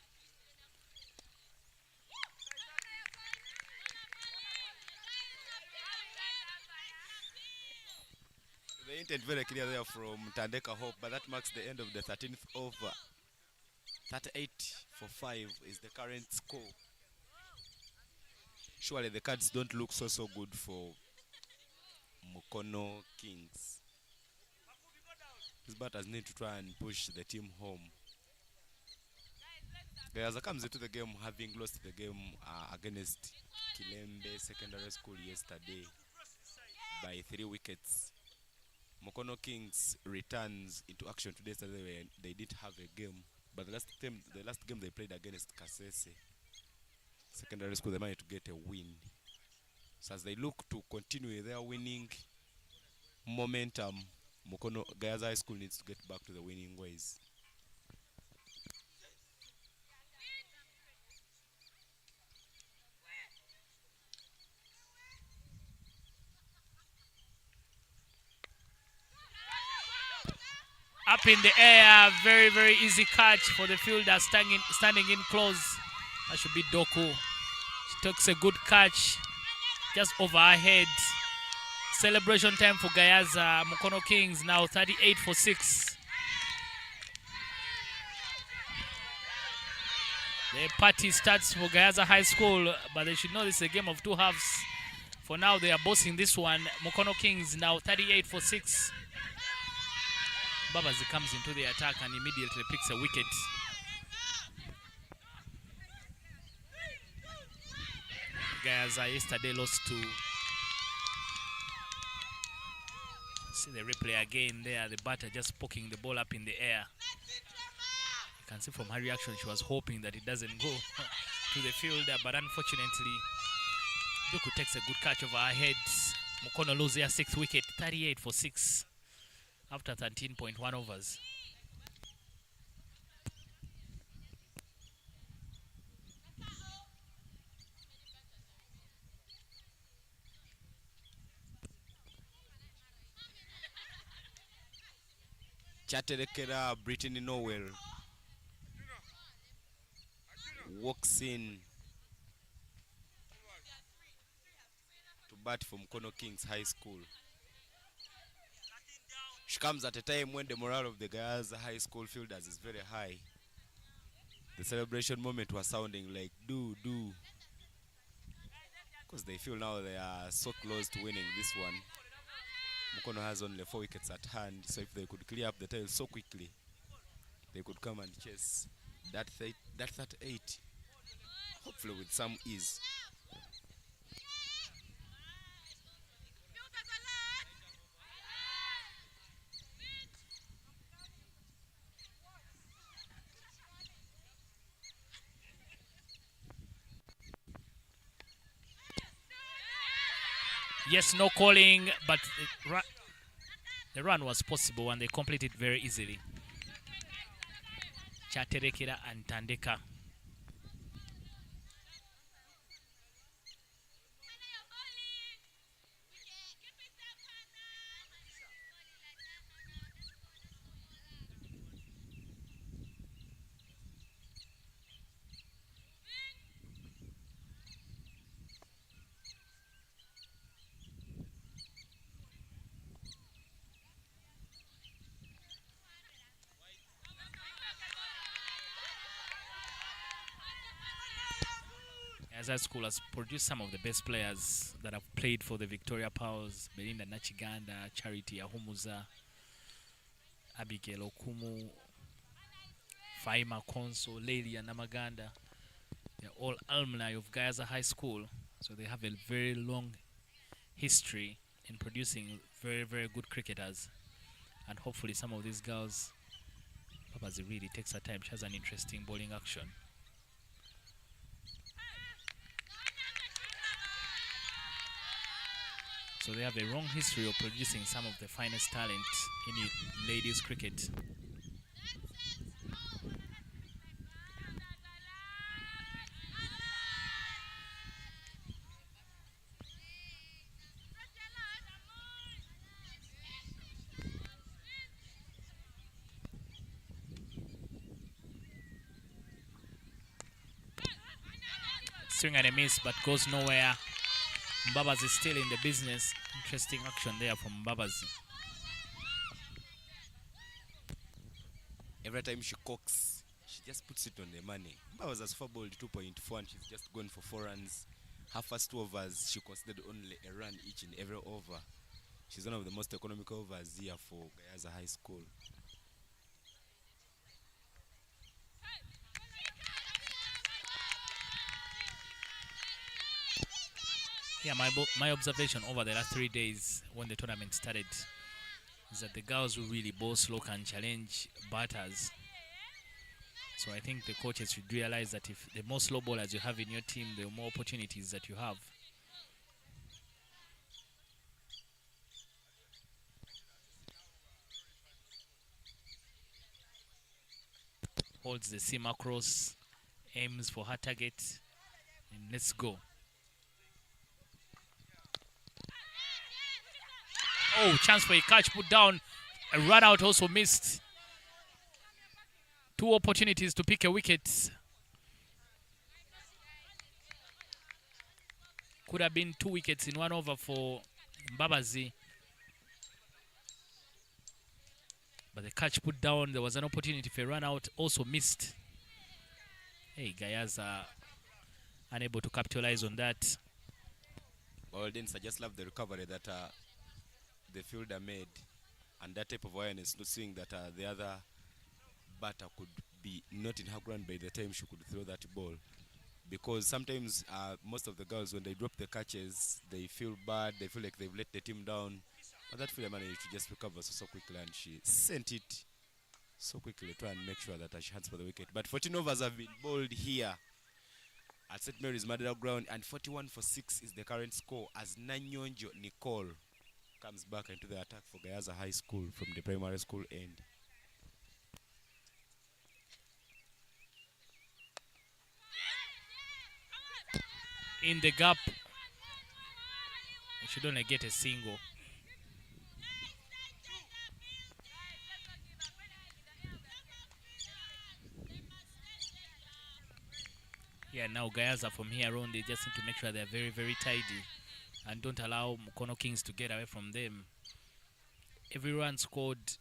the intent very clear there from Tandeka Hope, but that marks the end of the 13th over. 38 for 5 is the current score. Surely the cards don't look so good for Mukono Kings. These batters need to try and push the team home. GAYAZA comes into the game having lost the game against Kilembe Secondary School yesterday by 3 wickets. Mukono Kings returns into action today. They didn't have a game, but the last game they played against Kasese Secondary School, they managed to get a win. So as they look to continue their winning momentum, GAYAZA High School needs to get back to the winning ways. up in the air, very, very easy catch for the fielder standing in close. That should be Doku. She takes a good catch just over her head. Celebration time for GAYAZA. Mukono Kings now 38 for 6. The party starts for GAYAZA High School, but they should know this is a game of 2 halves. For now, they are bossing this one. Mukono Kings now 38 for 6. Babazi comes into the attack and immediately picks a wicket. GAYAZA yesterday lost to... See the replay again there, the batter just poking the ball up in the air. You can see from her reaction, she was hoping that it doesn't go to the fielder, but unfortunately, Duku takes a good catch over her head. Mukono loses their 6th wicket, 38 for 6 after 13.1 overs. Chaterekera Brittany Noel walks in to bat for Mukono Kings High School. She comes at a time when the morale of the GAYAZA High School fielders is very high. The celebration moment was sounding like do. Because they feel now they are so close to winning this one. Mukono has only 4 wickets at hand, so if they could clear up the tail so quickly, they could come and chase that 38, hopefully with some ease. Yes, no calling, but the run was possible and they completed very easily. Chaterekera and Tandeka. Gayaza School has produced some of the best players that have played for the Victoria Powers: Belinda Nachiganda, Charity Ahumuza, Abigail Okumu, Faima Konso, Lelia Namaganda. They're all alumni of Gayaza High School, so they have a very long history in producing very, very good cricketers. And hopefully some of these girls, Papazi really takes her time. She has an interesting bowling action. So they have a long history of producing some of the finest talent in ladies cricket. Swing and a miss, but goes nowhere. Mbabazi is still in the business. Interesting action there from Mbabazi. Every time she cocks, she just puts it on the money. Mbabazi has four bowled 2.4 and she's just gone for 4 runs. Her first 2 overs, she considered only a run each in every over. She's one of the most economical overs here for Gayaza High School. Yeah, my observation over the last 3 days when the tournament started is that the girls who really bowl slow can challenge batters. So I think the coaches should realize that if the more slow bowlers you have in your team, the more opportunities that you have. Holds the seam across, aims for her target, and let's go. Oh, chance for a catch, put down. A run out also missed. 2 opportunities to pick a wicket. Could have been 2 wickets in 1 over for Mbabazi. But the catch put down, there was an opportunity for a run out, also missed. Hey, Gayaza unable to capitalize on that. Well, then I just love the recovery that the fielder made, and that type of awareness, not seeing that the other batter could be not in her ground by the time she could throw that ball. Because sometimes most of the girls, when they drop the catches, they feel bad, they feel like they've let the team down. But that fielder managed to just recover so quickly, and she sent it so quickly to try and make sure that she hands for the wicket. But 14 overs have been bowled here at St. Mary's Madera Ground, and 41 for 6 is the current score as Nanyonjo Nicole comes back into the attack for Gayaza High School from the primary school end. In the gap, they should only get a single. Yeah, now Gayaza from here on, they just need to make sure they're very, very tidy and don't allow Mukono Kings to get away from them. Every run scored,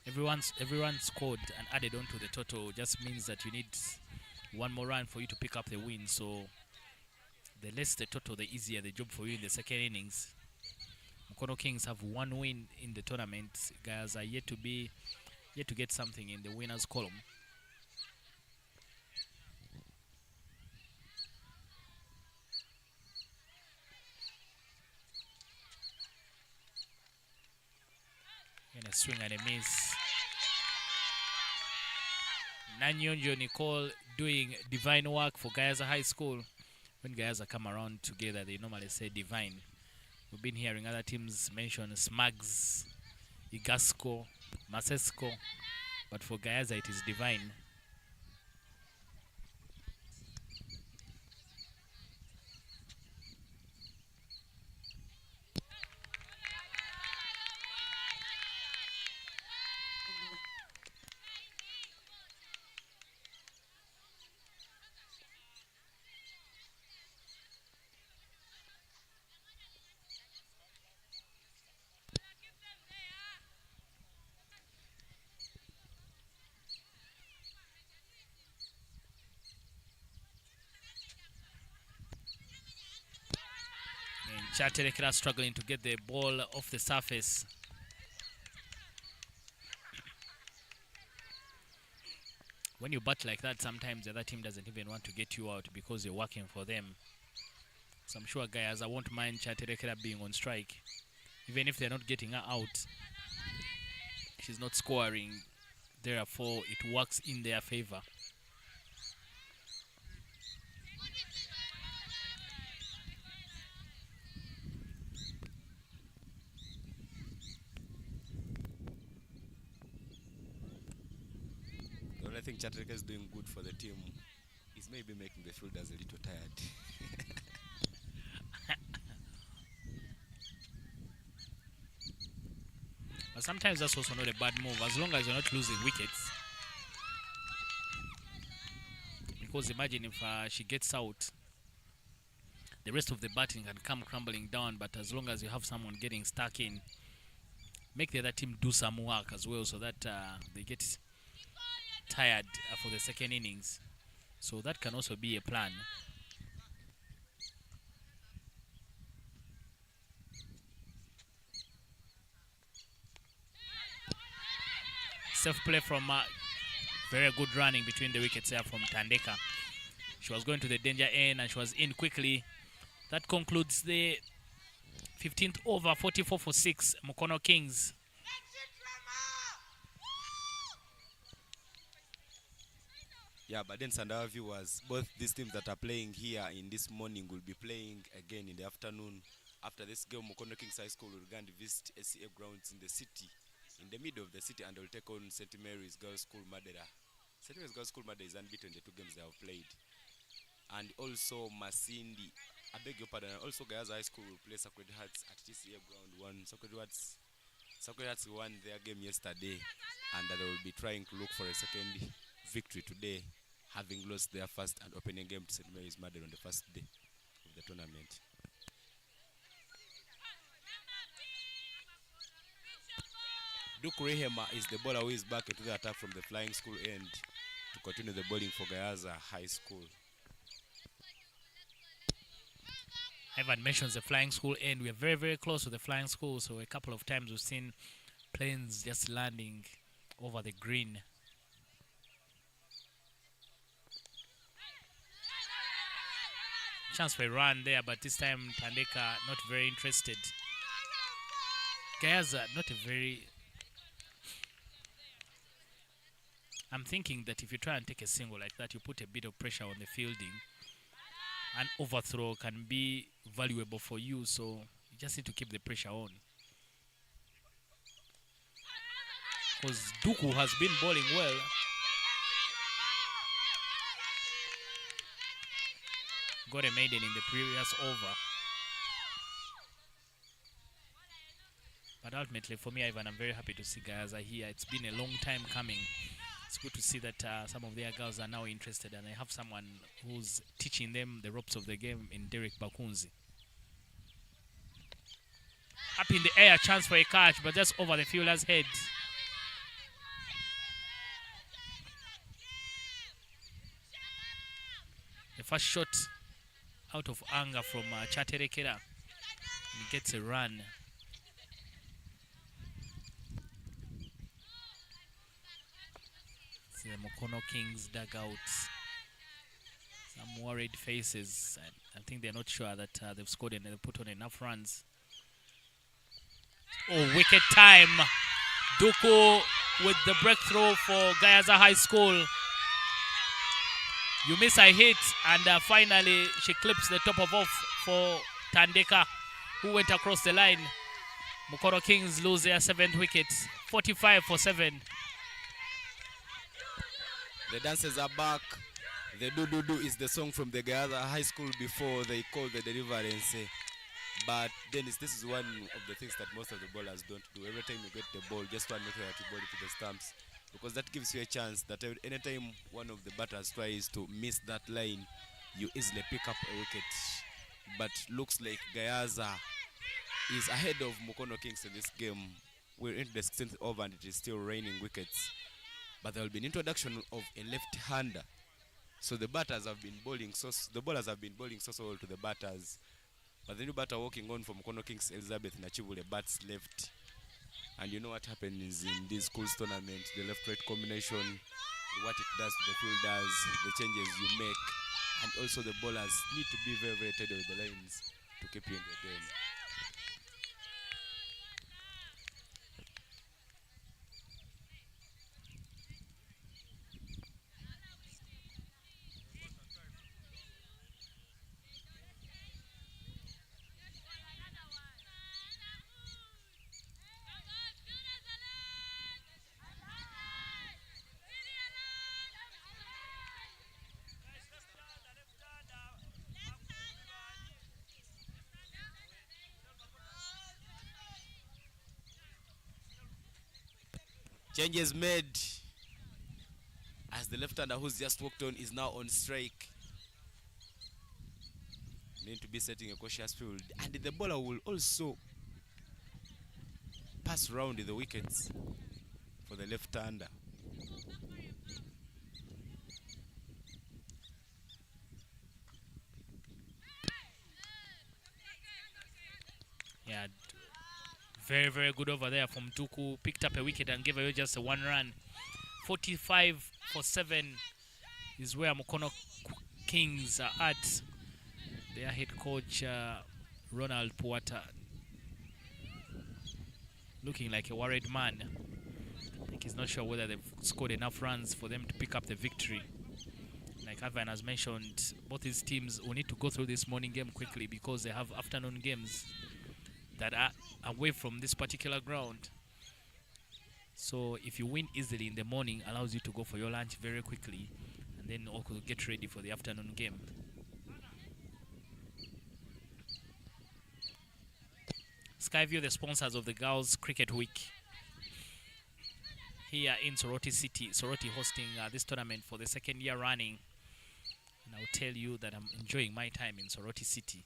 every run scored and added on to the total just means that you need 1 more run for you to pick up the win. So the less the total, the easier the job for you in the second innings. Mukono Kings have 1 win in the tournament. Guys are yet to get something in the winners column. And a swing and a miss. Nanyonjo Nicole doing divine work for Gayaza High School. When Gayaza come around together, they normally say divine. We've been hearing other teams mention Smags, Igasco, Masesco, but for Gayaza it is divine. Chaterekera struggling to get the ball off the surface. When you bat like that, sometimes the other team doesn't even want to get you out because you're working for them. So I'm sure GAYAZA won't mind Chaterekera being on strike. Even if they're not getting her out, she's not scoring. Therefore, it works in their favor. The only thing Chatrika is doing good for the team is maybe making the fielders a little tired. But sometimes that's also not a bad move, as long as you're not losing wickets. Because imagine if she gets out, the rest of the batting can come crumbling down, but as long as you have someone getting stuck in, make the other team do some work as well so that they get tired for the second innings. So that can also be a plan. Safe play from very good running between the wickets there from Tandeka. She was going to the danger end and she was in quickly. That concludes the 15th over, 44 for 6, Mukono Kings. Yeah, but then Sandawa viewers, both these teams that are playing here in this morning will be playing again in the afternoon. After this game, Mukono Kings High School will go and visit SCA grounds in the city, in the middle of the city, and will take on St. Mary's Girls School Madera. St. Mary's Girls School Madera is unbeaten in the 2 games they have played. And also Masindi, I beg your pardon, and also GAYAZA High School will play Sacred Hearts at TCA ground 1. Sacred Hearts won their game yesterday, and they will be trying to look for a second victory today, having lost their first and opening game to St. Mary's Madden on the first day of the tournament. Duke Rehema is the bowler who is back into the attack from the flying school end to continue the bowling for GAYAZA High School. Ivan mentions the flying school end. We are very, very close to the flying school, so a couple of times we've seen planes just landing over the green. Chance for a run there, but this time Tandeka not very interested. GAYAZA not a very... I'm thinking that if you try and take a single like that, you put a bit of pressure on the fielding. An overthrow can be valuable for you, so you just need to keep the pressure on. Because Duku has been bowling well. Got a maiden in the previous over. But ultimately, for me, Ivan, I'm very happy to see GAYAZA here. It's been a long time coming. It's good to see that some of their girls are now interested, and I have someone who's teaching them the ropes of the game in Derek Bakunzi. Up in the air, chance for a catch, but just over the fielder's head. The first shot out of anger from Chaterekera. And he gets a run. See the Mukono Kings dugouts. Some worried faces. I think they're not sure that they've scored and they've put on enough runs. Oh, wicked time. Duku with the breakthrough for GAYAZA High School. You miss a hit, and finally she clips the top of off for Tandeka, who went across the line. Mukono Kings lose their 7th wicket, 45 for 7. The dancers are back. The do-do-do is the song from the GAYAZA High School before they call the deliverance. But Dennis, this is one of the things that most of the bowlers don't do. Every time you get the ball, just try and make sure that you ball it to the stumps, because that gives you a chance that anytime one of the batters tries to miss that line, you easily pick up a wicket. But looks like GAYAZA is ahead of Mukono Kings in this game. We're into the 16th over and it is still raining wickets. But there will be an introduction of a left-hander. So the batters have been bowling, the bowlers have been bowling so well to the batters. But the new batter walking on from MUKONO Kings, Elizabeth Nachibule, bats left. And you know what happens in these schools tournaments, the left-right combination, what it does to the fielders, the changes you make, and also the bowlers need to be very, very tight with the lines to keep you in the game. Changes made as the left-hander who's just walked on is now on strike. Need to be setting a cautious field, and the bowler will also pass round the wickets for the left-hander. Yeah, very, very good over there from Tuku. Picked up a wicket and gave away just a 1 run. 45 for 7 is where MUKONO Kings are at. Their head coach, Ronald Puata, looking like a worried man. I think he's not sure whether they've scored enough runs for them to pick up the victory. Like Ivan has mentioned, both these teams will need to go through this morning game quickly because they have afternoon games that are away from this particular ground. So if you win easily in the morning, allows you to go for your lunch very quickly and then also get ready for the afternoon game. Skyview, the sponsors of the Girls Cricket Week here in Soroti City. Soroti hosting this tournament for the 2nd year running. And I'll tell you that I'm enjoying my time in Soroti City.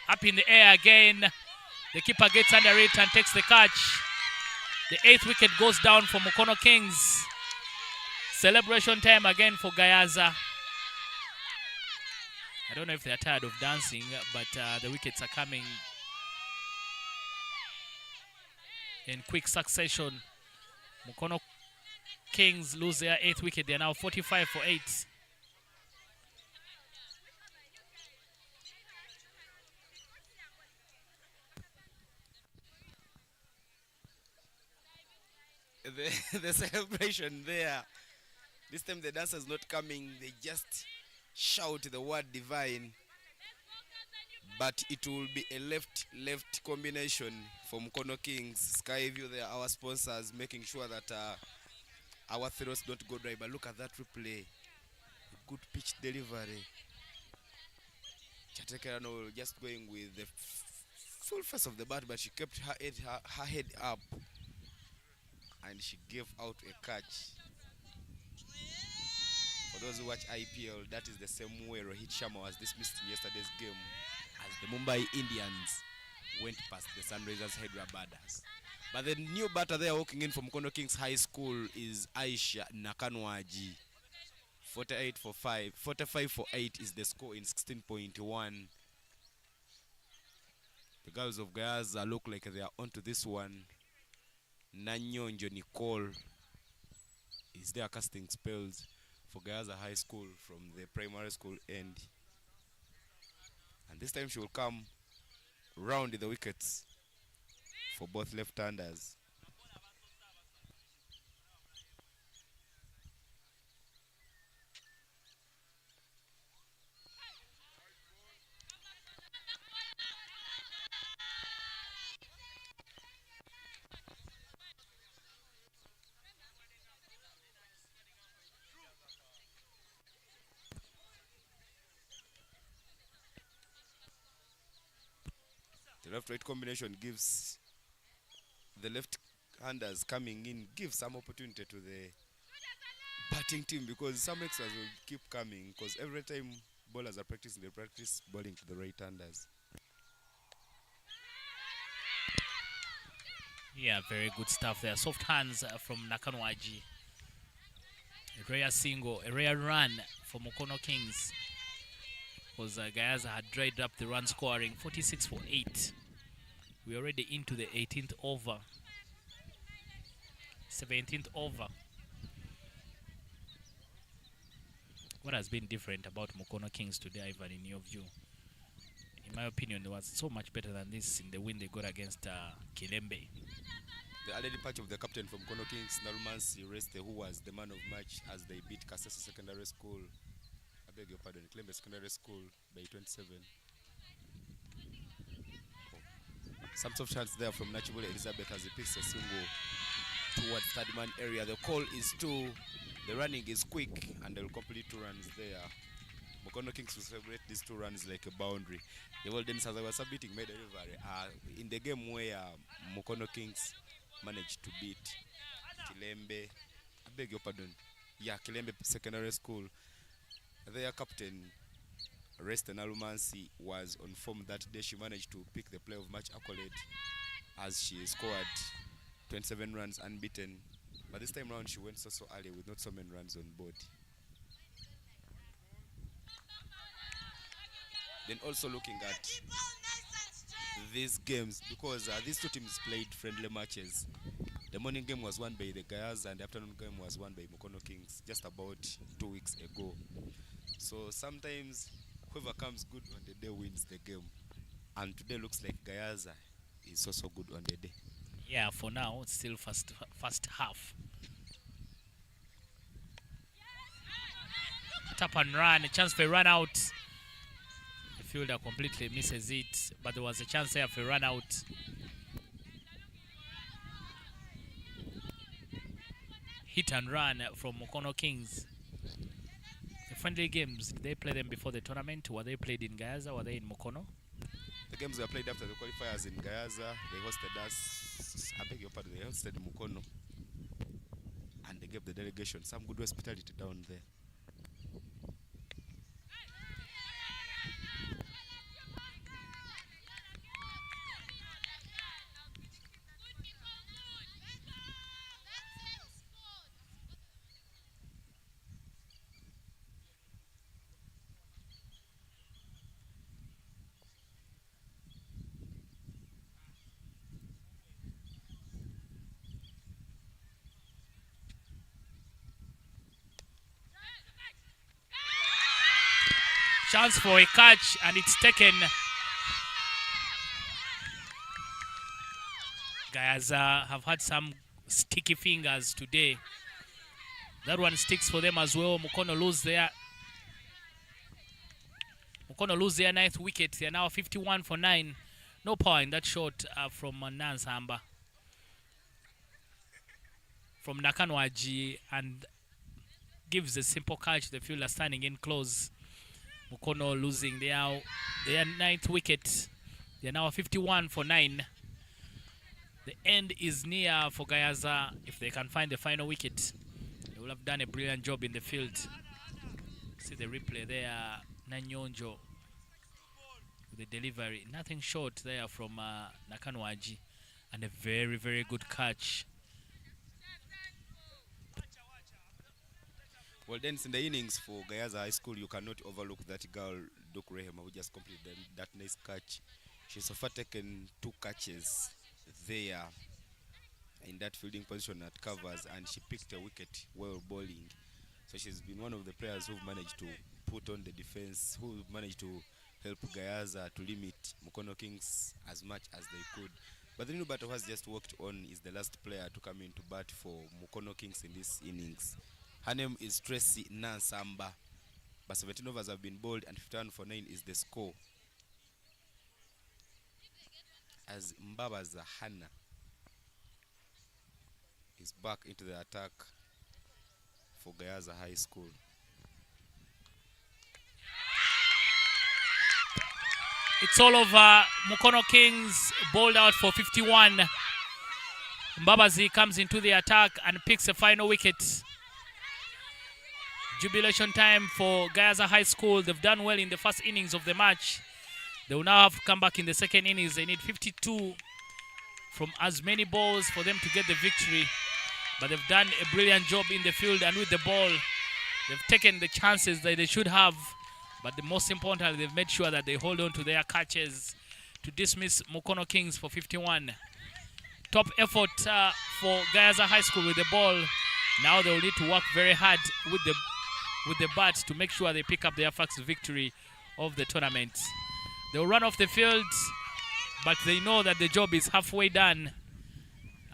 Up in the air again. The keeper gets under it and takes the catch. The 8th wicket goes down for MUKONO Kings. Celebration time again for GAYAZA. I don't know if they're tired of dancing, but the wickets are coming in quick succession. MUKONO Kings lose their 8th wicket. They are now 45 for 8. The celebration there. This time the dancer's not coming. They just shout the word divine. But it will be a left combination for MUKONO Kings. Skyview, they are our sponsors, making sure that our throws don't go dry. But look at that replay. Good pitch delivery. Chatekerano just going with the full face of the bat, but she kept her head up. And she gave out a catch. For those who watch IPL, that is the same way Rohit Sharma was dismissed in yesterday's game as the Mumbai Indians went past the Sunrisers Hyderabaders. But the new batter there walking in from MUKONO Kings High School is Aisha Nakanwaji. 45 for 8 is the score in 16.1. The girls of GAYAZA look like they are onto this one. Nanyonjo Nicole is there casting spells for GAYAZA High School from the primary school end. And this time she will come round the wickets for both left-handers. The left-right combination gives the left-handers coming in, give some opportunity to the batting team, because some extras will keep coming, because every time bowlers are practicing, they practice bowling to the right-handers. Yeah, very good stuff there. Soft hands from Nakanwaji. A rare single, a rare run for MUKONO Kings. because GAYAZA had dried up the run scoring, 46 for 8. We're already into the 18th over. 17th over. What has been different about Mukono Kings today, Ivan, in your view? In my opinion, it was so much better than this in the win they got against Kilembe. The added patch of the captain from Mukono Kings, Nalumansi Reste, who was the man of match as they beat Kasese Secondary School. I beg your pardon, Kilembe Secondary School by 27. Some soft chance there from Nachibule Elizabeth as he picks a single towards third man area. The call is 2. The running is quick and they'll complete 2 runs there. Mukono Kings will celebrate these 2 runs like a boundary. The Wildens, as I was submitting, made a delivery. In the game where Mukono Kings managed to beat Kilembe, I beg your pardon, yeah, Kilembe Secondary School, their captain, Reste Nalumansi, was on form that day. She managed to pick the play of match accolade as she scored 27 runs unbeaten. But this time round she went so early with not so many runs on board. Then also looking at these games, because these 2 teams played friendly matches. The morning game was won by the GAYAZA and the afternoon game was won by Mukono Kings just about 2 weeks ago. So sometimes whoever comes good on the day wins the game. And today looks like GAYAZA is also good on the day. Yeah, for now, it's still first half. Tap and run, a chance for a run out. The fielder completely misses it, but there was a chance there for a run out. Hit and run from Mukono Kings. The friendly games, did they play them before the tournament? Were they played in GAYAZA? Were they in Mukono? The games were played after the qualifiers in GAYAZA. They hosted us, I beg your pardon, they hosted Mukono. And they gave the delegation some good hospitality down there. Chance for a catch and it's taken. GAYAZA have had some sticky fingers today. That one sticks for them as well. Mukono lose their 9th wicket. They are now 51 for 9. No power in that shot from Nansamba. From Nakanwaji, and gives a simple catch. The fielder standing in close. Mukono losing their 9th wicket. They are now 51 for 9. The end is near for GAYAZA. If they can find the final wicket, they will have done a brilliant job in the field. See the replay there, Nanyonjo with the delivery. Nothing short there from Nakanwaji, and a very, very good catch. Well, then in the innings for GAYAZA High School, you cannot overlook that girl, Duke Rehema, who just completed that nice catch. She's so far taken 2 catches there in that fielding position at covers, and she picked a wicket while bowling. So she's been one of the players who've managed to put on the defense, who managed to help GAYAZA to limit Mukono Kings as much as they could. But the new batter who has just walked on is the last player to come in to bat for Mukono Kings in this innings. Her name is Tracy Nansamba. But 17 overs have been bowled and 51 for 9 is the score. As Mbabaza Hannah is back into the attack for GAYAZA High School. It's all over. Mukono Kings bowled out for 51. Mbabazi comes into the attack and picks a final wicket. Jubilation time for GAYAZA High School. They've done well in the first innings of the match. They will now have to come back in the second innings. They need 52 from as many balls for them to get the victory. But they've done a brilliant job in the field and with the ball. They've taken the chances that they should have But the most importantly, they've made sure that they hold on to their catches to dismiss Mukono Kings for 51. Top effort for GAYAZA High School with the ball. Now they will need to work very hard with the bat to make sure they pick up their first victory of the tournament. They will run off the field, but they know that the job is halfway done,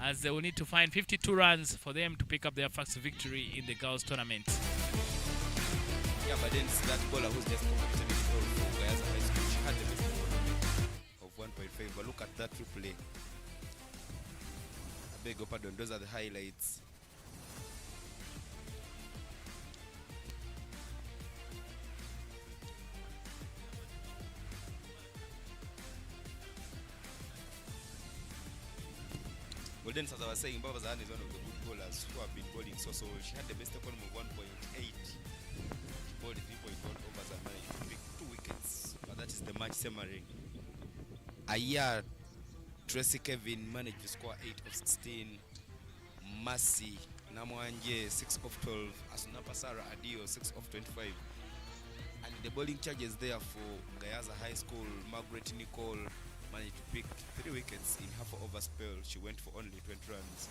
as they will need to find 52 runs for them to pick up their first victory in the girls tournament. Yeah, but then it's that bowler who's just completed it all for GAYAZA High School. She had the best of 1.5, but look at that replay. I beg your pardon, those are the highlights. Well then, as I was saying, Baba Zahan is one of the good bowlers who have been bowling so. She had the best economy of 1.8. She bowled 3.1 overs and managed to pick 2 wickets. But that is the match summary. Aya Tracy Kevin managed to score 8 of 16. Mercy Namwanje 6 of 12. Asunapa Sarah Adio 6 of 25. And the bowling charges there for GAYAZA High School, Margaret Nicole managed to pick 3 wickets in half an over spell. She went for only 20 runs.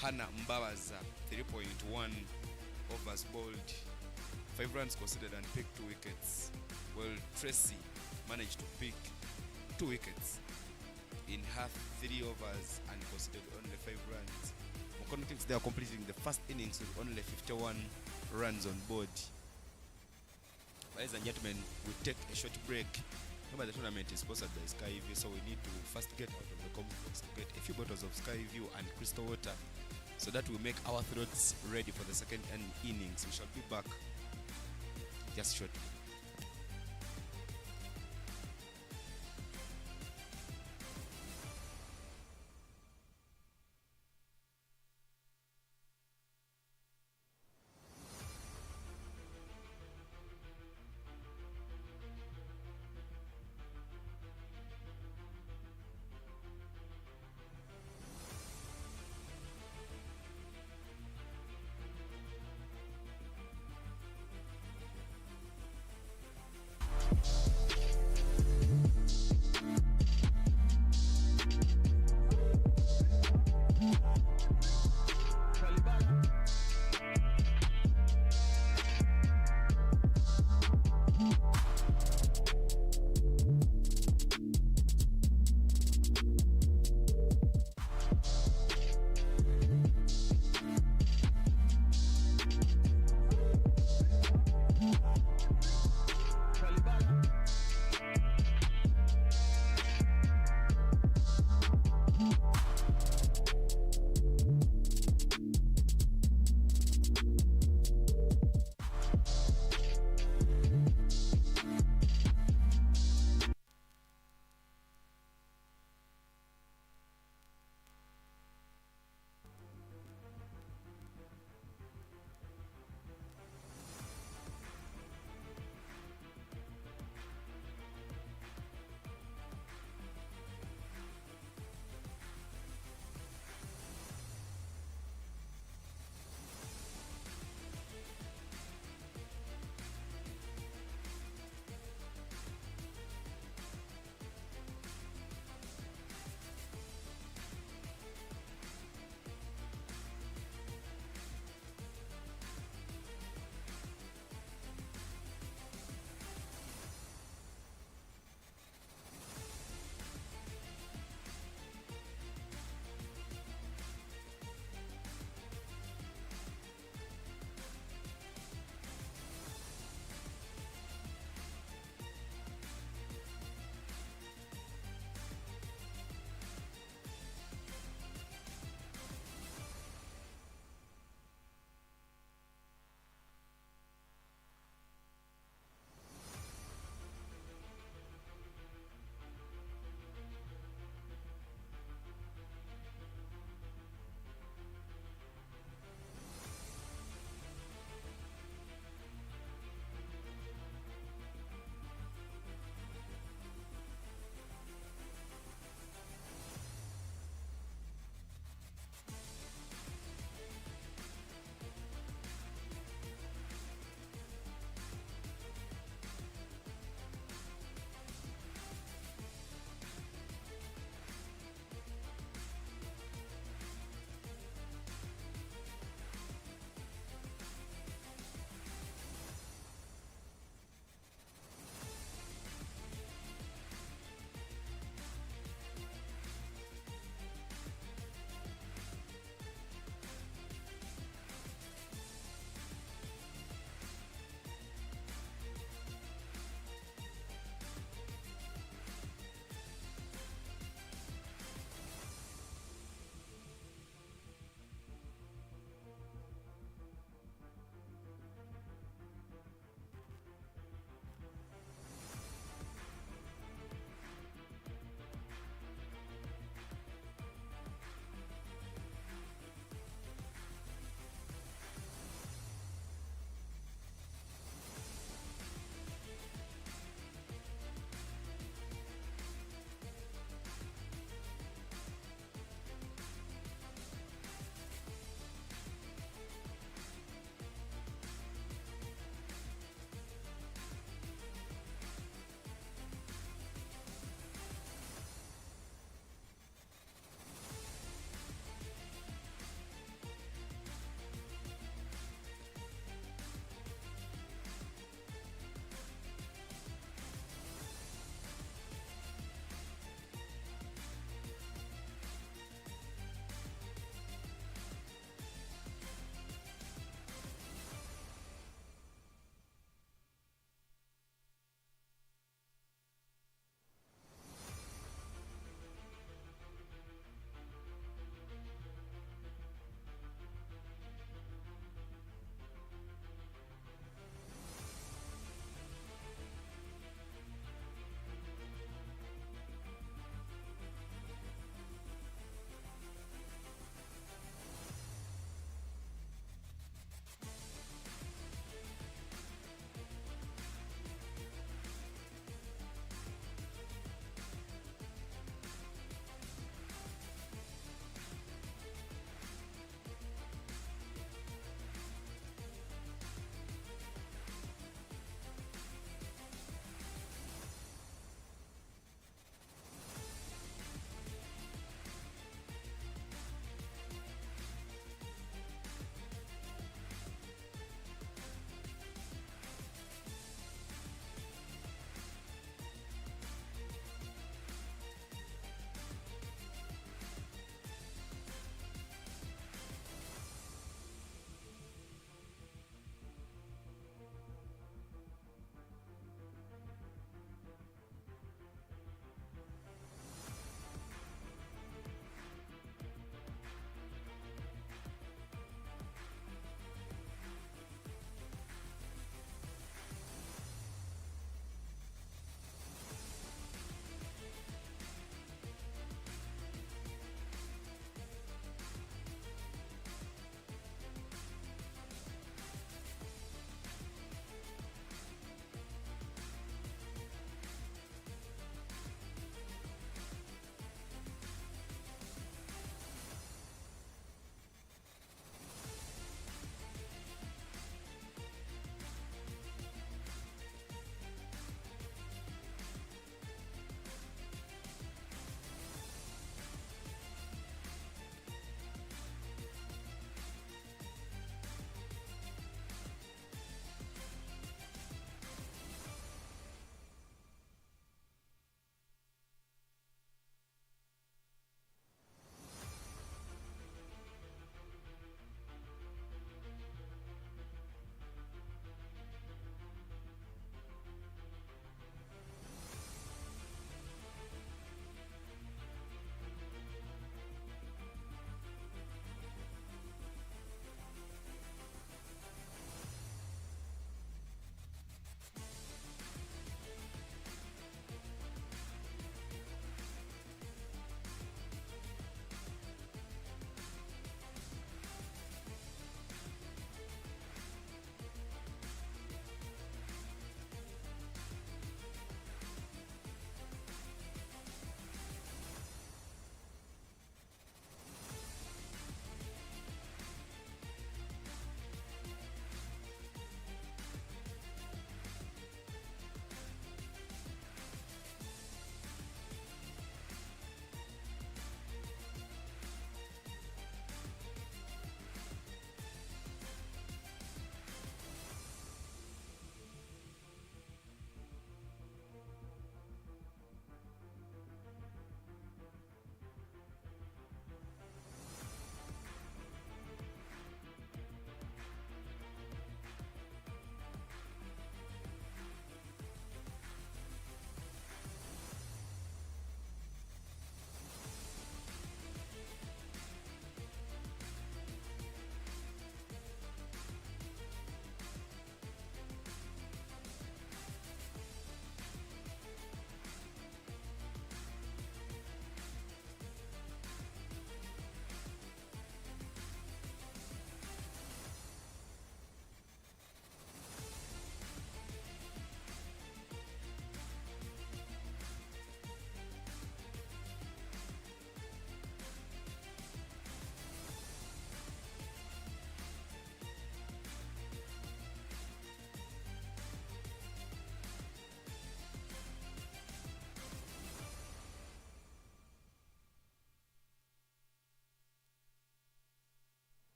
Hannah Mbabaza 3.1 overs bowled, 5 runs conceded and picked 2 wickets. Well, Tracy managed to pick 2 wickets in half 3 overs and conceded only 5 runs. Mukono Kings, they are completing the first innings with only 51 runs on board. Ladies and gentlemen, we take a short break. Remember, the tournament is sponsored by Skyview, so we need to first get out of the comms box to get a few bottles of Skyview and crystal water, so that we make our throats ready for the second innings. We shall be back just shortly.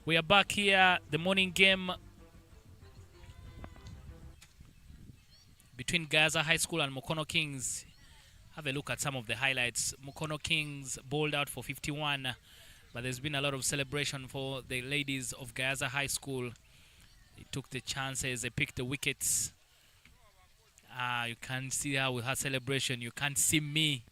We are back here, the morning game between GAYAZA High School and MUKONO Kings. Have a look at some of the highlights. MUKONO Kings bowled out for 51, but there's been a lot of celebration for the ladies of GAYAZA High School. They took the chances, they picked the wickets. You can't see her with her celebration. You can't see me.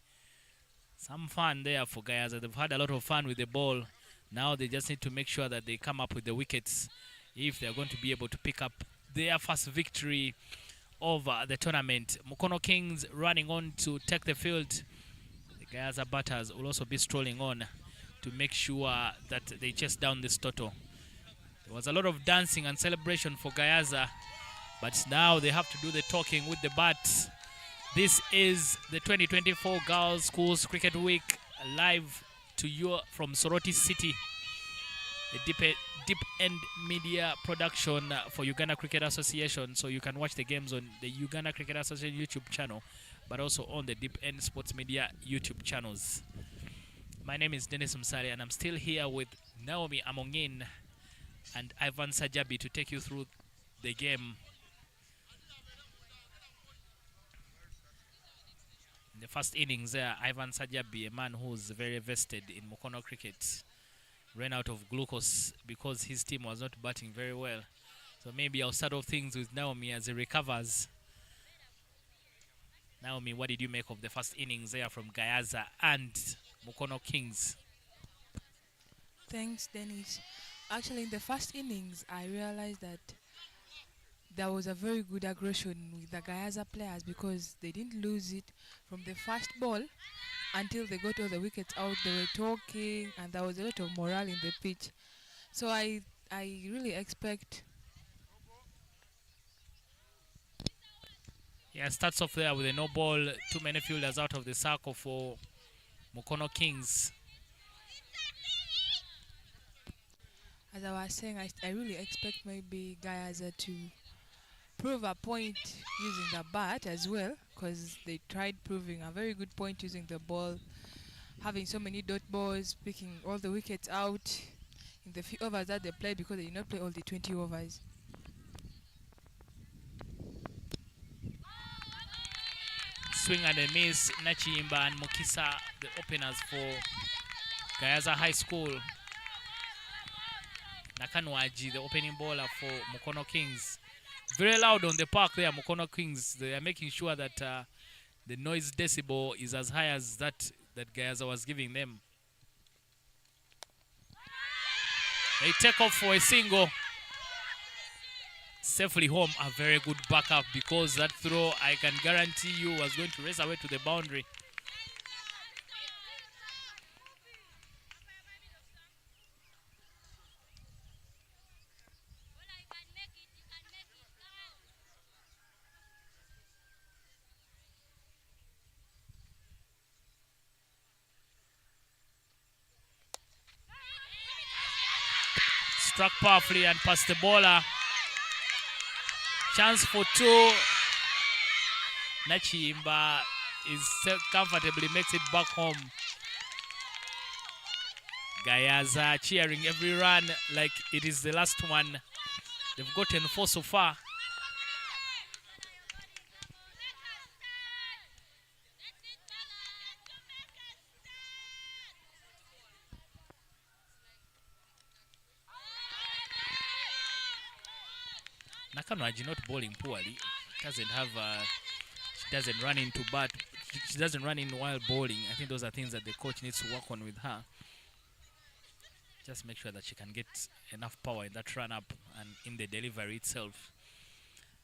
Some fun there for GAYAZA. They've had a lot of fun with the ball. Now they just need to make sure that they come up with the wickets if they're going to be able to pick up their first victory over the tournament. MUKONO Kings running on to take the field. The GAYAZA batters will also be strolling on to make sure that they chase down this total. There was a lot of dancing and celebration for GAYAZA, but now they have to do the talking with the bat. This is the 2024 Girls Schools Cricket Week, live to you from Soroti City. A deep end media production for Uganda Cricket Association, so you can watch the games on the Uganda Cricket Association YouTube channel, but also on the Deep End Sports Media YouTube channels. My name is Dennis Msari, and I'm still here with Naomi Amongin and Ivan Sajabi to take you through the game. In the first innings there, Ivan Sajabi, a man who's very vested in MUKONO cricket, ran out of glucose because his team was not batting very well. So maybe I'll start off things with Naomi as he recovers. Naomi, what did you make of the first innings there from GAYAZA and MUKONO Kings? Thanks, Dennis. Actually, in the first innings, I realized that there was a very good aggression with the GAYAZA players because they didn't lose it from the first ball until they got all the wickets out. They were talking, and there was a lot of morale in the pitch. So I really expect. Yeah, starts off there with a no ball. Too many fielders out of the circle for MUKONO Kings. As I was saying, I really expect maybe GAYAZA to prove a point using the bat as well, because they tried proving a very good point using the ball, having so many dot balls, picking all the wickets out in the few overs that they played, because they did not play all the 20 overs. Swing and a miss. Nachimba and Mukisa, the openers for GAYAZA High School. Nakanwaji, the opening bowler for MUKONO Kings. Very loud on the park there, MUKONO Kings. They are making sure that the noise decibel is as high as that GAYAZA was giving them. They take off for a single. Safely home, a very good backup, because that throw, I can guarantee you, was going to race away to the boundary. Struck powerfully and past the bowler. Chance for two. Nachimba is comfortably makes it back home. GAYAZA cheering every run like it is the last one. They've gotten 4 so far. Nakanwaji not bowling poorly. Doesn't have she doesn't run into bat. She doesn't run in while bowling. I think those are things that the coach needs to work on with her. Just make sure that she can get enough power in that run up and in the delivery itself.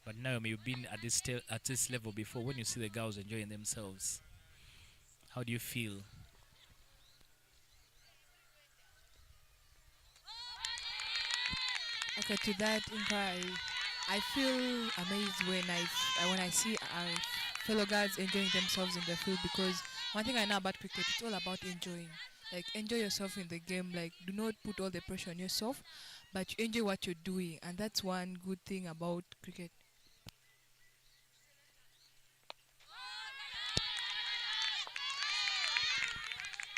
But Naomi, you've been at this level before. When you see the girls enjoying themselves, how do you feel? Okay, to that inquiry, I feel amazed when I see fellow girls enjoying themselves in the field, because one thing I know about cricket, it's all about enjoying. Like, enjoy yourself in the game. Like, do not put all the pressure on yourself, but you enjoy what you're doing, and that's one good thing about cricket.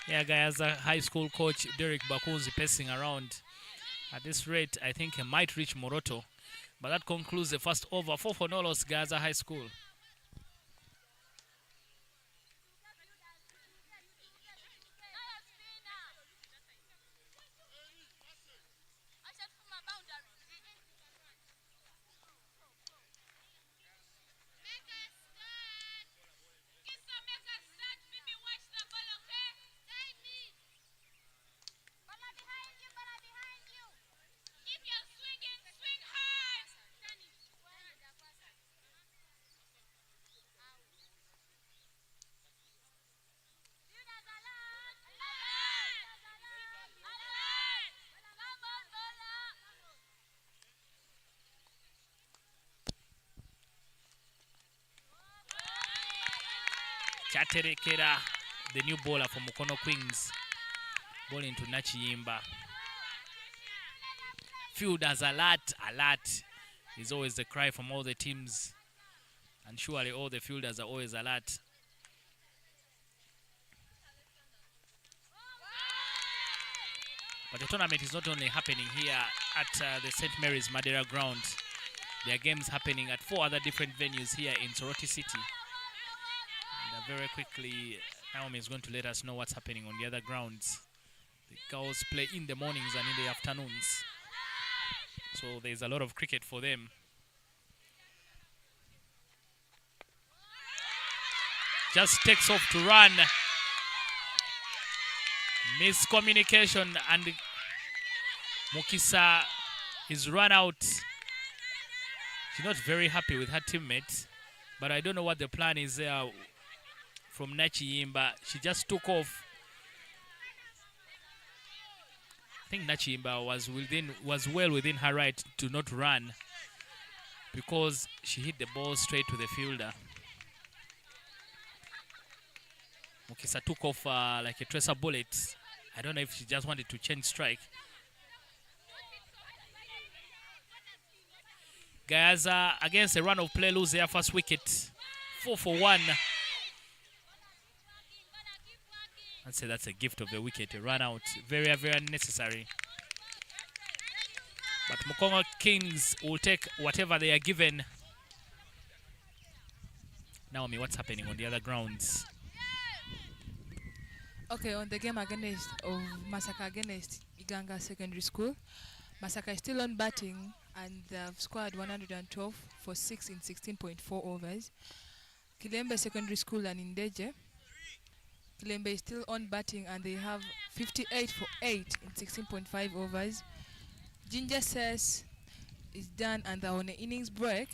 Yeah, GAYAZA High School coach Derek Bakunzi pacing around At this rate, I think he might reach Moroto. But that concludes the first over. 4 for Nolos, GAYAZA High School. Chaterekera, the new bowler for Mukono Queens. Ball into Nachiyimba. Fielders alert, alert is always the cry from all the teams. And surely all the fielders are always alert. But the tournament is not only happening here at the St. Mary's Madeira ground. There are games happening at 4 other different venues here in Soroti City. And very quickly, Naomi is going to let us know what's happening on the other grounds. The girls play in the mornings and in the afternoons. So there's a lot of cricket for them. Just takes off to run. Miscommunication, and Mukisa is run out. She's not very happy with her teammate, but I don't know what the plan is there from Nachiyimba. She just took off. I think Nachiyimba was well within her right to not run, because she hit the ball straight to the fielder. Mukisa took off like a tracer bullet. I don't know if she just wanted to change strike. GAYAZA against a run of play lose their first wicket. 4 for 1. I'd say that's a gift of the wicket, a run out. Very, very unnecessary. But Mukongo Kings will take whatever they are given. Naomi, what's happening on the other grounds? Okay, on the game against of Masaka against Iganga Secondary School, Masaka is still on batting and they've scored 112 for 6 in 16.4 overs. Kilembe Secondary School and Indeje, Kilembe is still on batting and they have 58 for 8 in 16.5 overs. Ginger Says is done and they're on an innings break.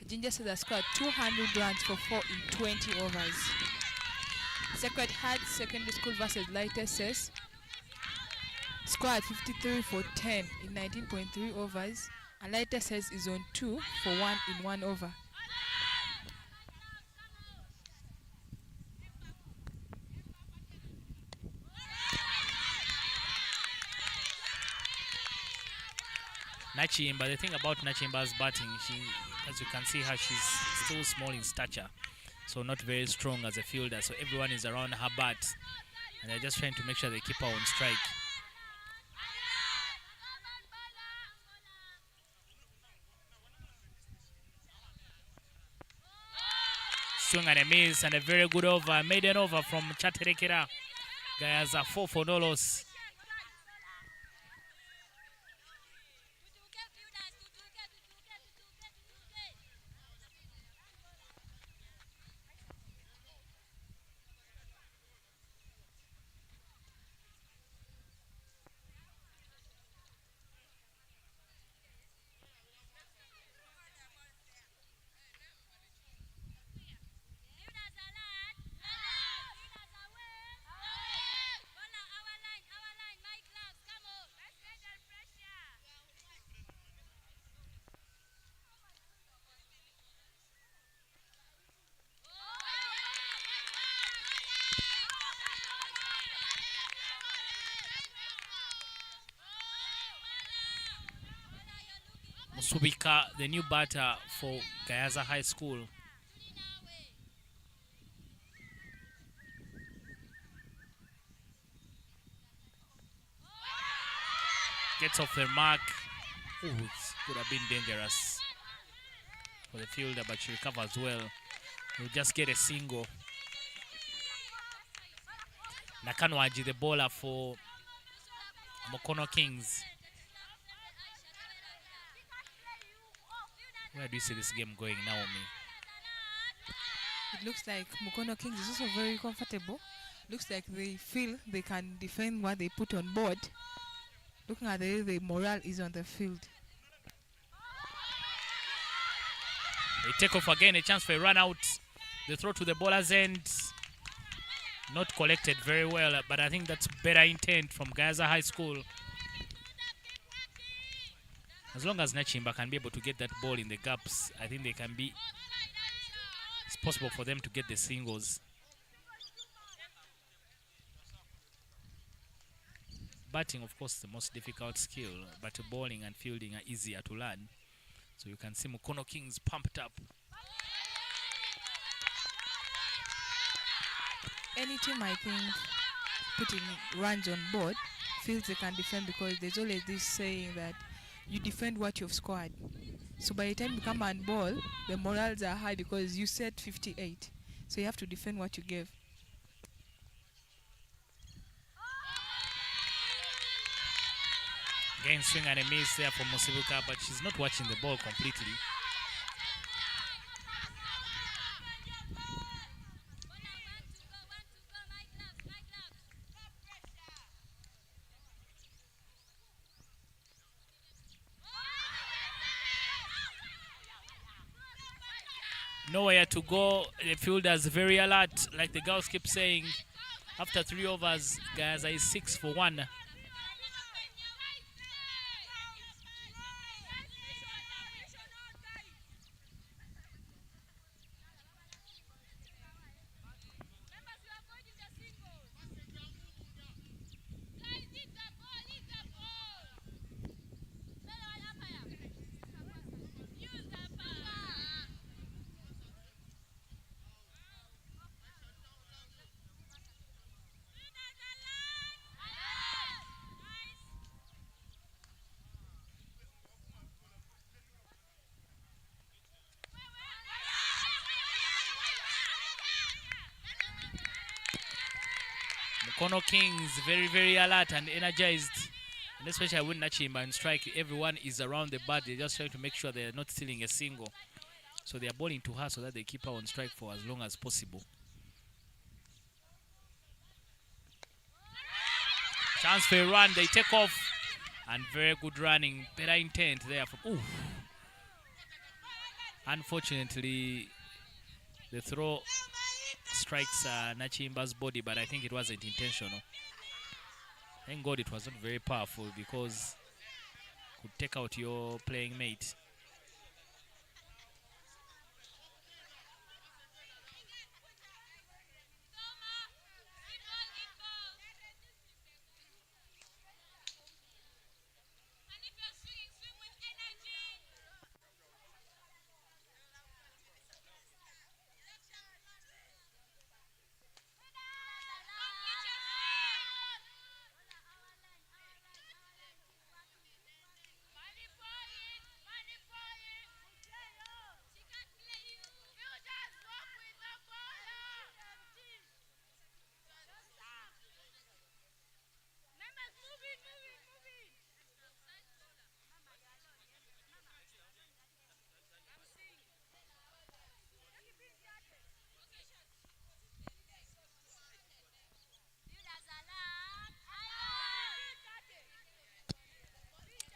Ginger Says has scored 200 runs for 4 in 20 overs. Sacred Heart Secondary School versus Lighter Says scored 53 for 10 in 19.3 overs, and Lighter Says is on 2 for 1 in 1 over. Nachiyimba, the thing about Nachiyimba's batting, as you can see her, she's still small in stature, so not very strong as a fielder, so everyone is around her bat and they're just trying to make sure they keep her on strike. Swing and a miss and a very good over, maiden over from Chaterekera. GAYAZA 4 for Nolos. Subika, the new batter for GAYAZA High School. Gets off the mark. Ooh, it could have been dangerous for the fielder, but she recovers well. He'll just get a single. Nakanwaji, the bowler for Mukono Kings. Where do you see this game going, Naomi? It looks like Mukono Kings is also very comfortable. Looks like they feel they can defend what they put on board. Looking at the way the morale is on the field. They take off again, a chance for a run out. They throw to the bowler's end. Not collected very well, but I think that's better intent from GAYAZA High School. As long as Nachimba can be able to get that ball in the gaps, I think they can be... It's possible for them to get the singles. Batting, of course, the most difficult skill, but bowling and fielding are easier to learn. So you can see Mukono Kings pumped up. Any team, I think, putting runs on board feels they can defend, because there's always this saying that you defend what you've scored. So by the time you come and ball, the morals are high because you set 58. So you have to defend what you give. Again, swing and a miss there for Musibuka, but she's not watching the ball completely. Nowhere to go. The fielders very alert, like the girls keep saying. After 3 overs, GAYAZA is 6 for 1. Mukono Kings very, very alert and energized. And especially when Nachimba and strike, everyone is around the bat. They're just trying to make sure they're not stealing a single. So they are bowling to her so that they keep her on strike for as long as possible. Chance for a run, they take off. And very good running, better intent there. From, ooh. Unfortunately, the throw strikes Nachimba's body, but I think it wasn't intentional. Thank God it was not very powerful, because it could take out your playing mate.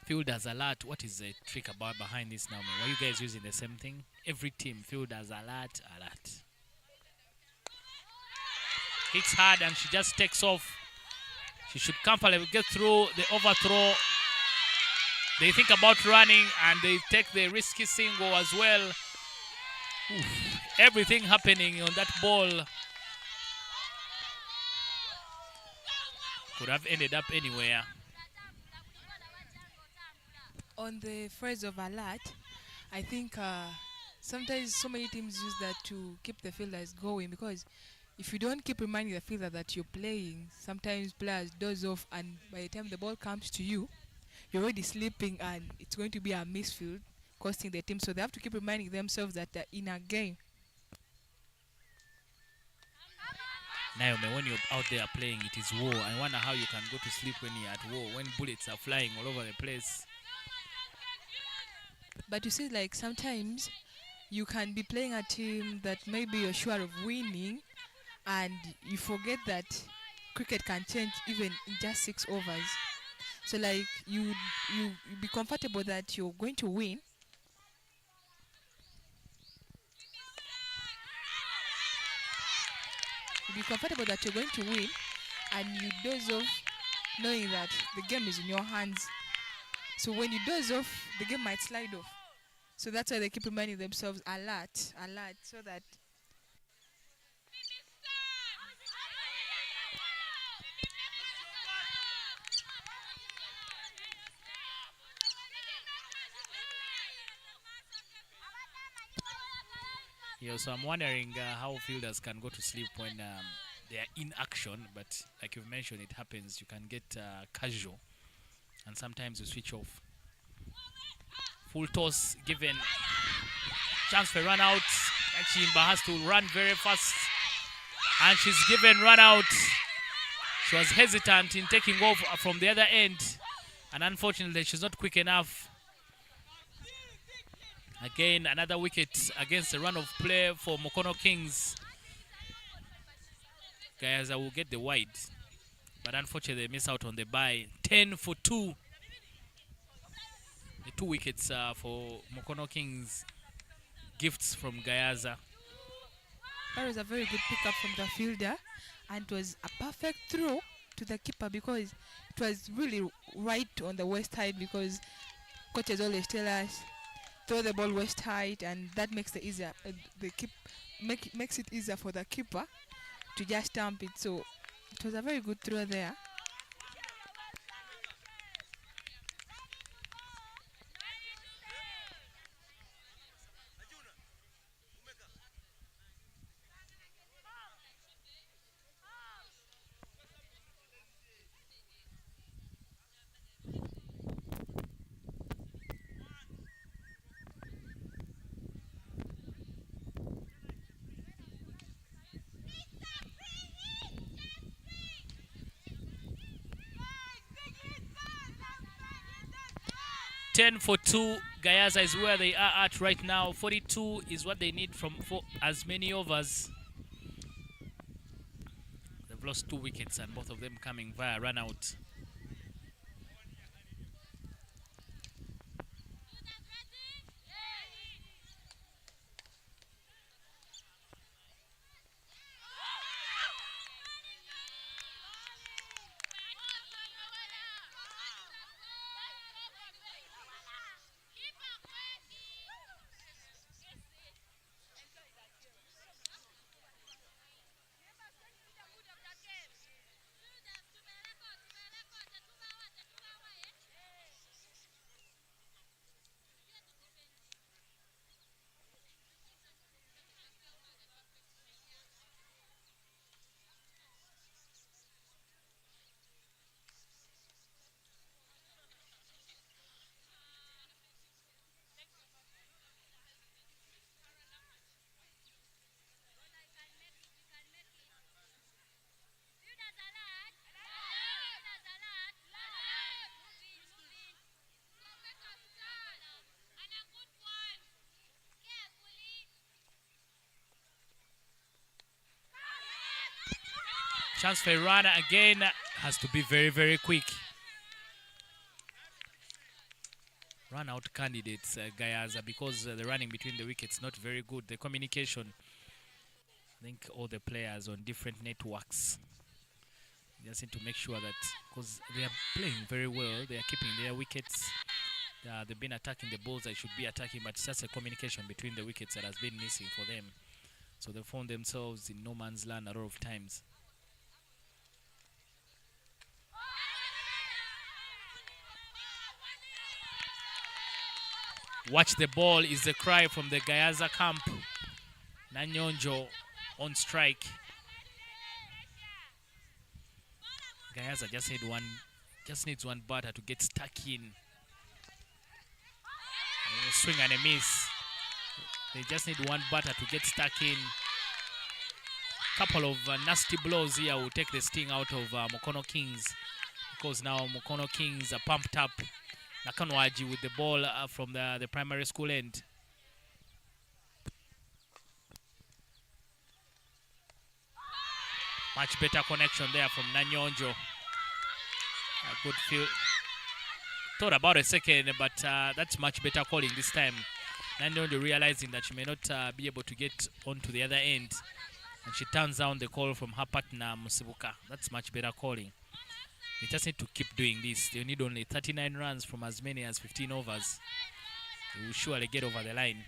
Fielders alert. What is the trick about behind this now, man? Were you guys using the same thing? Every team, fielders alert, alert. Hits hard and she just takes off. She should comfortably get through the overthrow. They think about running and they take the risky single as well. Oof. Everything happening on that ball. Could have ended up anywhere. On the phrase of alert, I think sometimes so many teams use that to keep the fielders going, because if you don't keep reminding the fielder that you're playing, sometimes players doze off, and by the time the ball comes to you, you're already sleeping and it's going to be a misfield costing the team. So they have to keep reminding themselves that they're in a game. Naomi, when you're out there playing, it is war. I wonder how you can go to sleep when you're at war, when bullets are flying all over the place. But you see, like, sometimes you can be playing a team that maybe you're sure of winning, and you forget that cricket can change even in just 6 overs. So, like, you be comfortable that you're going to win. You be comfortable that you're going to win, and you doze off knowing that the game is in your hands. So when you doze off, the game might slide off. So that's why they keep reminding themselves alert, so that Yeah, so I'm wondering how fielders can go to sleep when they are in action, but like you've mentioned, it happens. You can get casual, and sometimes you switch off. Full toss given. Chance for run out. Chimba has to run very fast, and she's given run out. She was hesitant in taking off from the other end, and unfortunately, she's not quick enough. Again, another wicket against the run of play for Mukono Kings. GAYAZA will get the wide, but unfortunately they miss out on the bye. 10 for 2. The 2 wickets for Mukono Kings. Gifts from GAYAZA. that was a very good pickup from the fielder, and it was a perfect throw to the keeper because it was really right on the west side, because coaches always tell us throw the ball west side, and that makes the easier makes it easier for the keeper to just stamp it. So it was a very good throw there. Ten for 2. GAYAZA is where they are at right now. 42 is what they need for as many overs. They've lost 2 wickets, and both of them coming via run out. Chance for runner again, has to be very, very quick. Run out candidates, GAYAZA, because the running between the wickets not very good. The communication, I think all the players on different networks, they just need to make sure that, because they are playing very well, they are keeping their wickets. They've been attacking the balls they should be attacking, but it's just a communication between the wickets that has been missing for them. So they found themselves in no man's land a lot of times. Watch the ball is the cry from the GAYAZA camp. Nanyonjo on strike. GAYAZA just needs one batter to get stuck in. swing and a miss. They just need one batter to get stuck in. Couple of nasty blows here will take the sting out of Mukono Kings, because now Mukono Kings are pumped up. Nakanwaji with the ball from the primary school end. Much better connection there from Nanyonjo. A good field. Thought about a second, but that's much better calling this time. Nanyonjo realizing that she may not be able to get onto the other end, and she turns down the call from her partner Musibuka. That's much better calling. They just need to keep doing this. They need only 39 runs from as many as 15 overs. They will surely get over the line.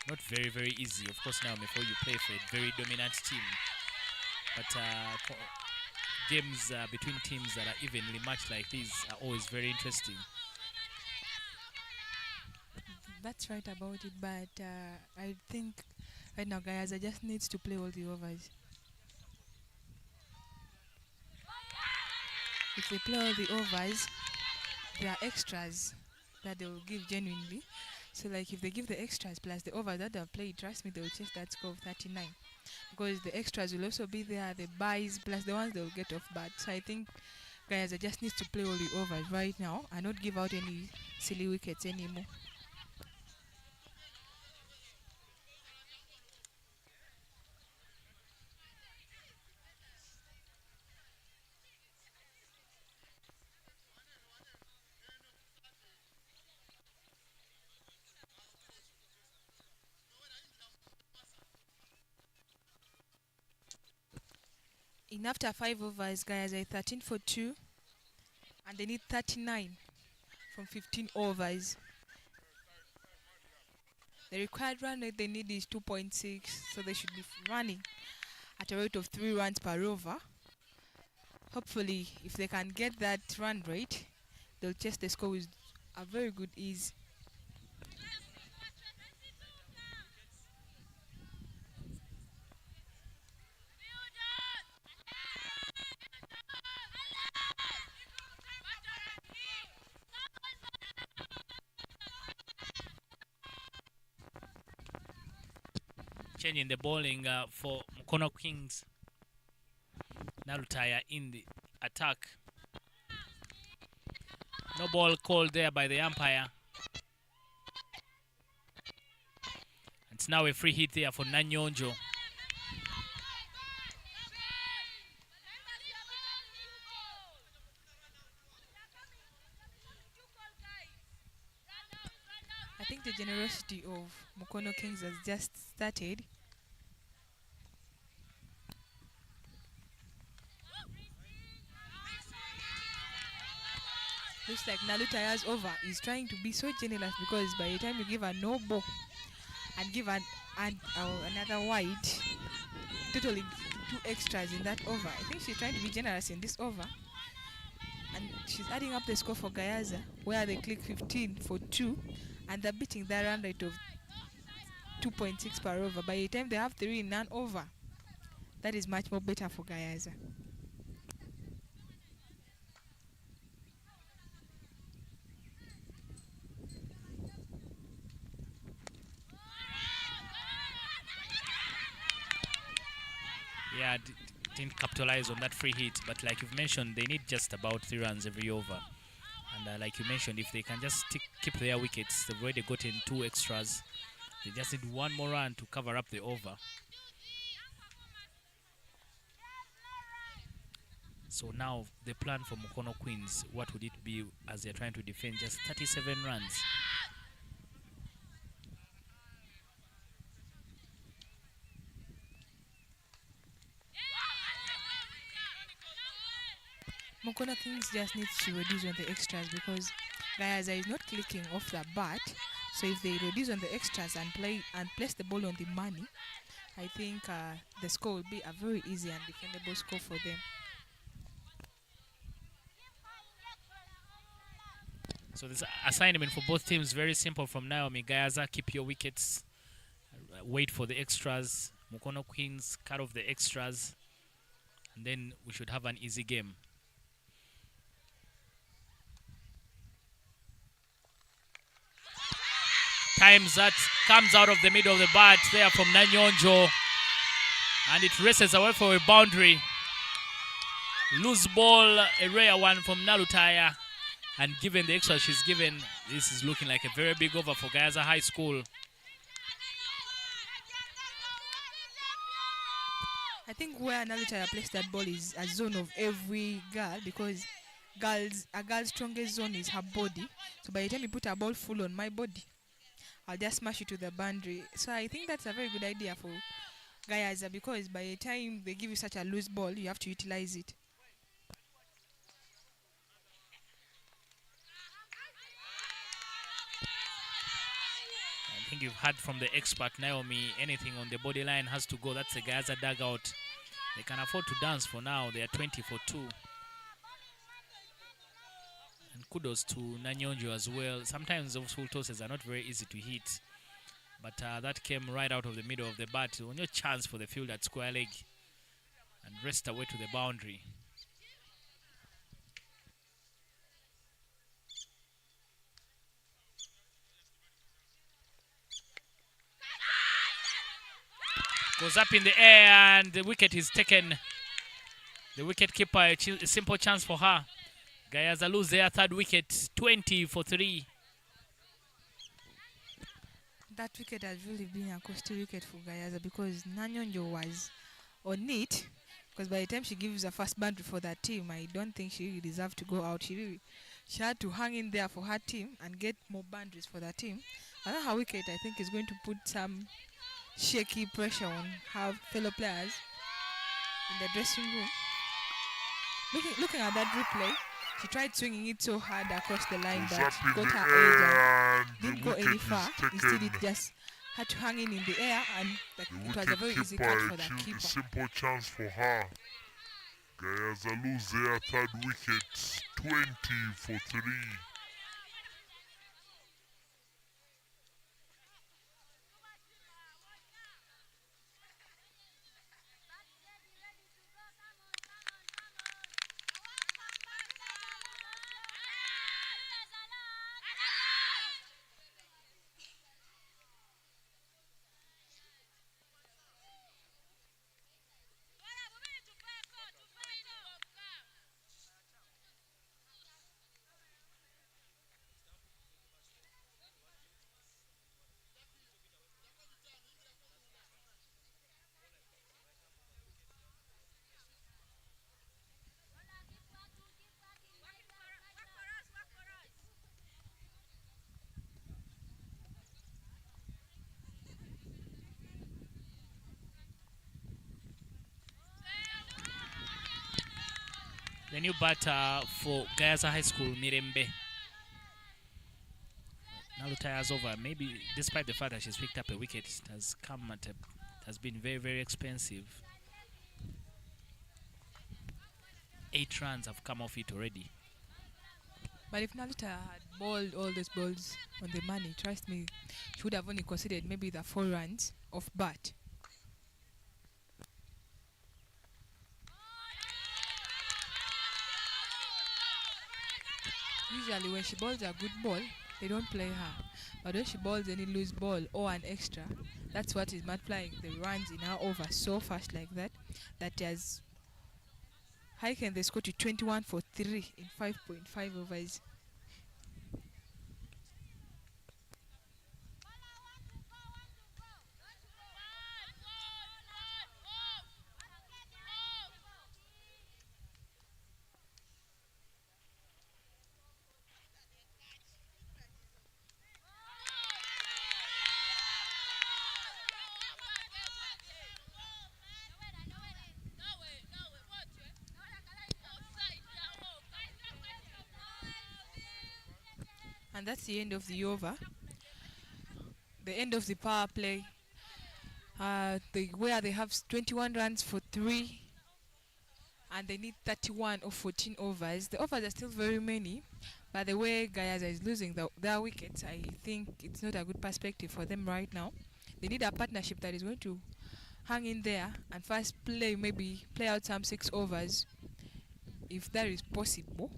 Not very, very easy. Of course, now before you play for a very dominant team. But games between teams that are evenly matched like these are always very interesting. That's right about it, but I think right now Gayaza just needs to play all the overs. If they play all the overs, there are extras that they will give genuinely. So like if they give the extras plus the overs that they've played, trust me, they will chase that score of 39. Because the extras will also be there, the buys plus the ones they will get off bat. So I think Gayaza just needs to play all the overs right now and not give out any silly wickets anymore. In after 5 overs, guys, are 13 for 2, and they need 39 from 15 overs. The required run rate they need is 2.6, so they should be running at a rate of 3 runs per over. Hopefully, if they can get that run rate, they'll chase the score with a very good ease. Changing the bowling for Mukono Kings. Nalutaya in the attack. No ball called there by the umpire. It's now a free hit there for Nanyonjo. I think the generosity of Mukono Kings has just started. Looks like Nalutaya's over is trying to be so generous, because by the time you give a no ball and give another wide, totaling 2 extras in that over, I think she's trying to be generous in this over. And she's adding up the score for Gayaza, where they click 15 for 2, and they're beating their run rate of 2.6 per over. By the time they have 3 in none over, that is much more better for Gayaza. Yeah, didn't capitalize on that free hit, but like you've mentioned, they need just about 3 runs every over. And like you mentioned, if they can just keep their wickets, they've already gotten 2 extras. They just need 1 more run to cover up the over. So now the plan for Mukono Queens, what would it be as they're trying to defend just 37 runs? Mukono Kings just needs to reduce on the extras, because Gayaza is not clicking off the bat. So if they reduce on the extras and place the ball on the money, I think the score will be a very easy and defendable score for them. So this assignment for both teams very simple from now. Gayaza, keep your wickets, wait for the extras. Mukono Queens, cut off the extras and then we should have an easy game. Times that comes out of the middle of the bat there from Nanyonjo, and it races away for a boundary. Loose ball, a rare one from Nalutaya, and given the extra she's given, this is looking like a very big over for GAYAZA High School. I think where Nalutaya placed that ball is a zone of every girl, because a girl's strongest zone is her body. So by the time you put a ball full on my body, I'll just smash it to the boundary. So I think that's a very good idea for GAYAZA, because by the time they give you such a loose ball, you have to utilize it. I think you've heard from the expert Naomi, anything on the body line has to go. That's a GAYAZA dugout. They can afford to dance for now. They are 20 for 2. And kudos to Nanyonjo as well. Sometimes those full tosses are not very easy to hit, but that came right out of the middle of the bat. No chance for the field at square leg, and raced away to the boundary. Goes up in the air, and the wicket is taken. The wicket keeper, a simple chance for her. GAYAZA lose their third wicket, 20 for 3. That wicket has really been a costly wicket for GAYAZA, because Nanyonjo was on it. Because by the time she gives a first boundary for that team, I don't think she really deserved to go out. She had to hang in there for her team and get more boundaries for that team. And her wicket, I think, is going to put some shaky pressure on her fellow players in the dressing room. Looking at that replay, she tried swinging it so hard across the line that got her edge and didn't go any far. Instead, it just had to hang in the air, and it was a very easy catch for the keeper. Simple chance for her. GAYAZA lose their third wicket, 20 for 3. The new batter for GAYAZA High School, Mirembe. Nalutaya's over. Maybe despite the fact that she's picked up a wicket, it has come at it has been very, very expensive. 8 runs have come off it already. But if Nalutaya had bowled all those balls on the money, trust me, she would have only considered maybe the 4 runs of bat. Usually when she bowls a good ball, they don't play her. But when she bowls any loose ball or an extra, that's what is multiplying the runs in her over so fast like that, that has hiken the score to 21 for 3 in 5.5 overs. And that's the end of the over. The end of the power play. Where they have 21 runs for 3 and they need 31 or 14 overs. The overs are still very many, but the way GAYAZA is losing their wickets, I think it's not a good perspective for them right now. They need a partnership that is going to hang in there and first maybe play out some 6 overs, if that is possible.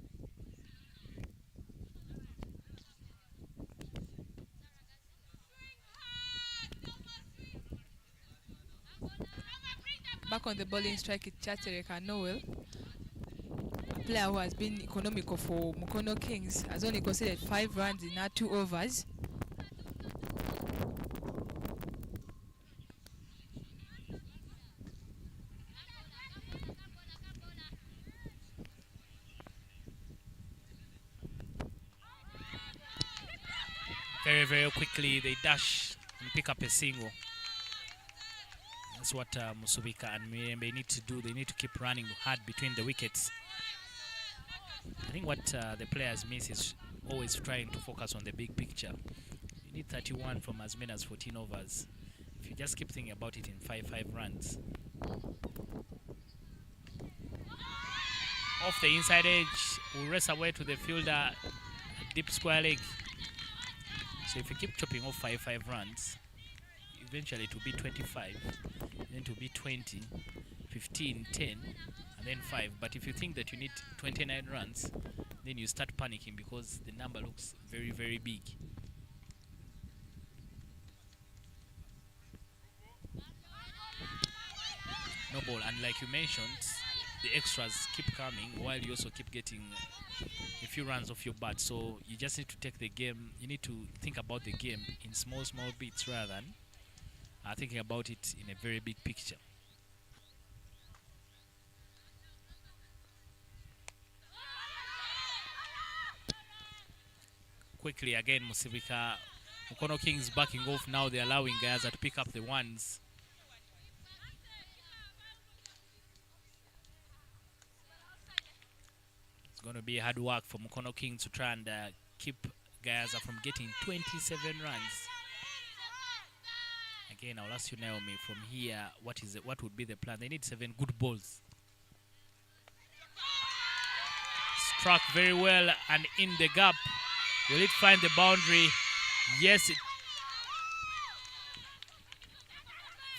Back on the bowling strike, it's Chatereka Noel, a player who has been economical for Mukono Kings, has only conceded 5 runs in our 2 overs. Very, very quickly they dash and pick up a single. That's what Musubika and Mirembe need to do. They need to keep running hard between the wickets. I think what the players miss is always trying to focus on the big picture. You need 31 from as many as 14 overs. If you just keep thinking about it in 5 runs. Off the inside edge, will race away to the fielder, deep square leg. So if you keep chopping off 5 runs, eventually it will be 25, then it will be 20, 15, 10, and then 5. But if you think that you need 29 runs, then you start panicking because the number looks very, very big. No ball, and like you mentioned, the extras keep coming while you also keep getting a few runs off your bat. So you just need to take the game, you need to think about the game in small bits rather than thinking about it in a very big picture. Quickly again, Musibika, Mukono Kings backing off now. They're allowing GAYAZA to pick up the ones. It's going to be hard work for Mukono Kings to try and keep GAYAZA from getting 27 runs. Again, I'll ask you, Naomi, from here, what would be the plan? They need 7 good balls. Struck very well and in the gap. Will it find the boundary? Yes.